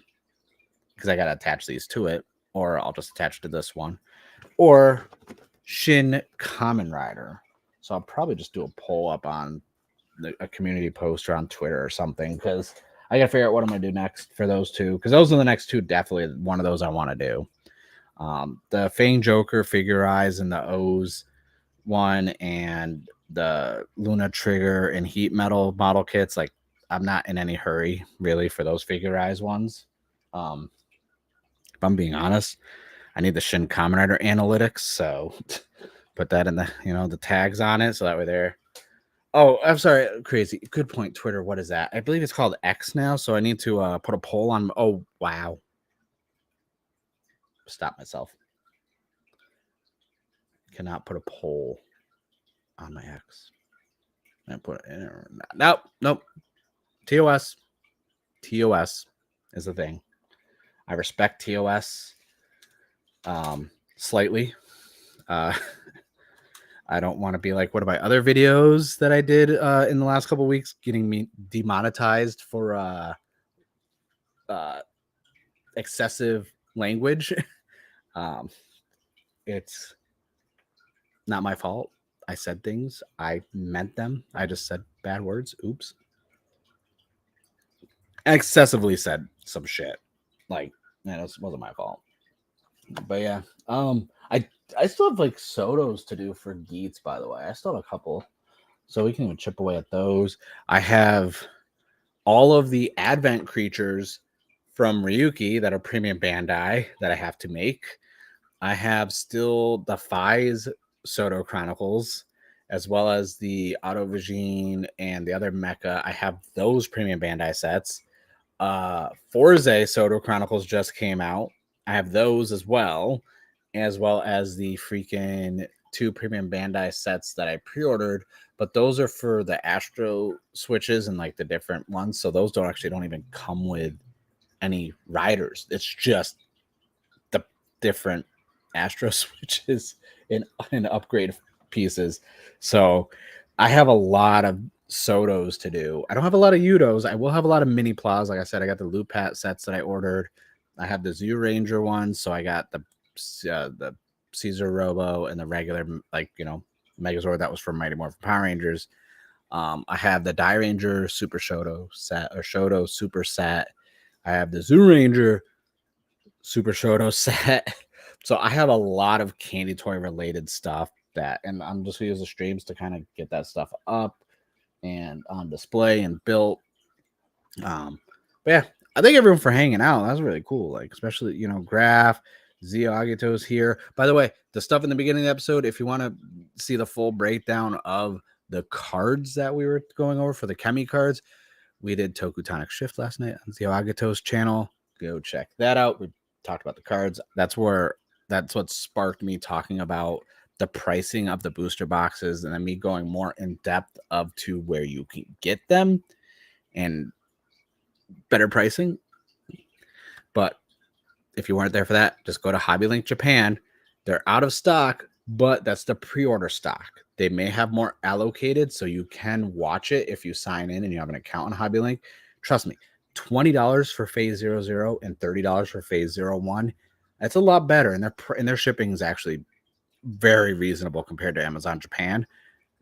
because I got to attach these to it, or I'll just attach to this one, or Shin Kamen Rider. So I'll probably just do a poll up on a community post or on Twitter or something, because I got to figure out what I'm going to do next for those two, because those are the next two. Definitely one of those I want to do. The Fang Joker Figure Eyes and the O's one, and the Luna Trigger and Heat Metal model kits, like, I'm not in any hurry really for those figurized ones. If I'm being honest, I need the Shin Kamen Rider analytics, so put that in the the tags on it, so that way they're. Oh, I'm sorry, crazy. Good point, Twitter. What is that? I believe it's called X now, so I need to put a poll on. Oh wow! Stop myself. Cannot put a poll on my X. I put it in. Nope. TOS is the thing. I respect TOS slightly. I don't want to be like one of my other videos that I did in the last couple of weeks, getting me demonetized for excessive language. It's not my fault. I said things. I meant them. I just said bad words. Oops. I excessively said some shit. Like, man, it wasn't my fault. But yeah, I still have like sodos to do for GEATS, by the way. I still have a couple, so we can even chip away at those. I have all of the Advent creatures from Ryuki that are premium Bandai that I have to make. I have still the Fies Soto Chronicles, as well as the Autovagine and the other mecha. I have those premium Bandai sets. Forze Soto Chronicles just came out. I have those as well as the freaking 2 premium Bandai sets that I pre-ordered, but those are for the Astro switches and like the different ones. So those don't even come with any riders. It's just the different Astro switches in upgrade pieces. So I have a lot of Sotos to do. I don't have a lot of YUDOs. I will have a lot of miniplas. Like I said, I got the Lupat sets that I ordered. I have the Zoo Ranger ones, so I got the Caesar Robo and the regular Megazord that was from Mighty Morphin Power Rangers. I have the Die Ranger Super Shoto set or Shoto Super set. I have the Zoo Ranger Super Shoto set. So I have a lot of candy toy related stuff and I'm just gonna use the streams to kind of get that stuff up and on display and built. But yeah, I thank everyone for hanging out. That was really cool. Like, especially, Graph, Zio Agito's here. By the way, the stuff in the beginning of the episode, if you want to see the full breakdown of the cards that we were going over for the Chemi cards, we did Tokutonic Shift last night on Zio Agito's channel. Go check that out. We talked about the cards. That's what sparked me talking about the pricing of the booster boxes and then me going more in depth to where you can get them and better pricing. But if you weren't there for that, just go to Hobby Link Japan. They're out of stock, but that's the pre-order stock. They may have more allocated, so you can watch it if you sign in and you have an account on Hobby Link. Trust me, $20 for Phase 00 and $30 for Phase 01. That's a lot better, and their shipping is actually very reasonable compared to Amazon Japan.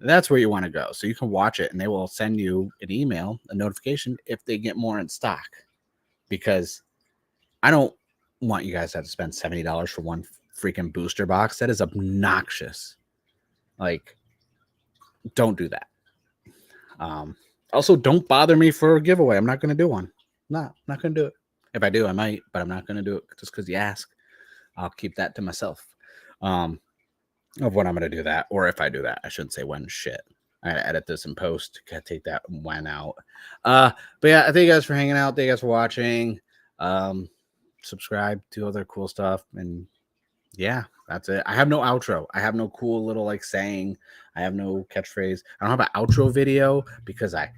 That's where you want to go. So you can watch it and they will send you an email, a notification if they get more in stock, because I don't want you guys to have to spend $70 for one freaking booster box. That is obnoxious. Like, don't do that. Also, don't bother me for a giveaway. I'm not going to do one. Not going to do it. If I do, I might, but I'm not going to do it just because you ask. I'll keep that to myself. Of when I'm going to do that, or if I do that. I shouldn't say when. Shit. I gotta edit this in post. Gotta take that when out. But yeah, I thank you guys for hanging out. Thank you guys for watching. Subscribe to other cool stuff. And yeah, that's it. I have no outro. I have no cool little saying. I have no catchphrase. I don't have an outro video because I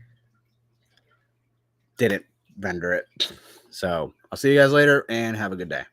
didn't render it. So I'll see you guys later and have a good day.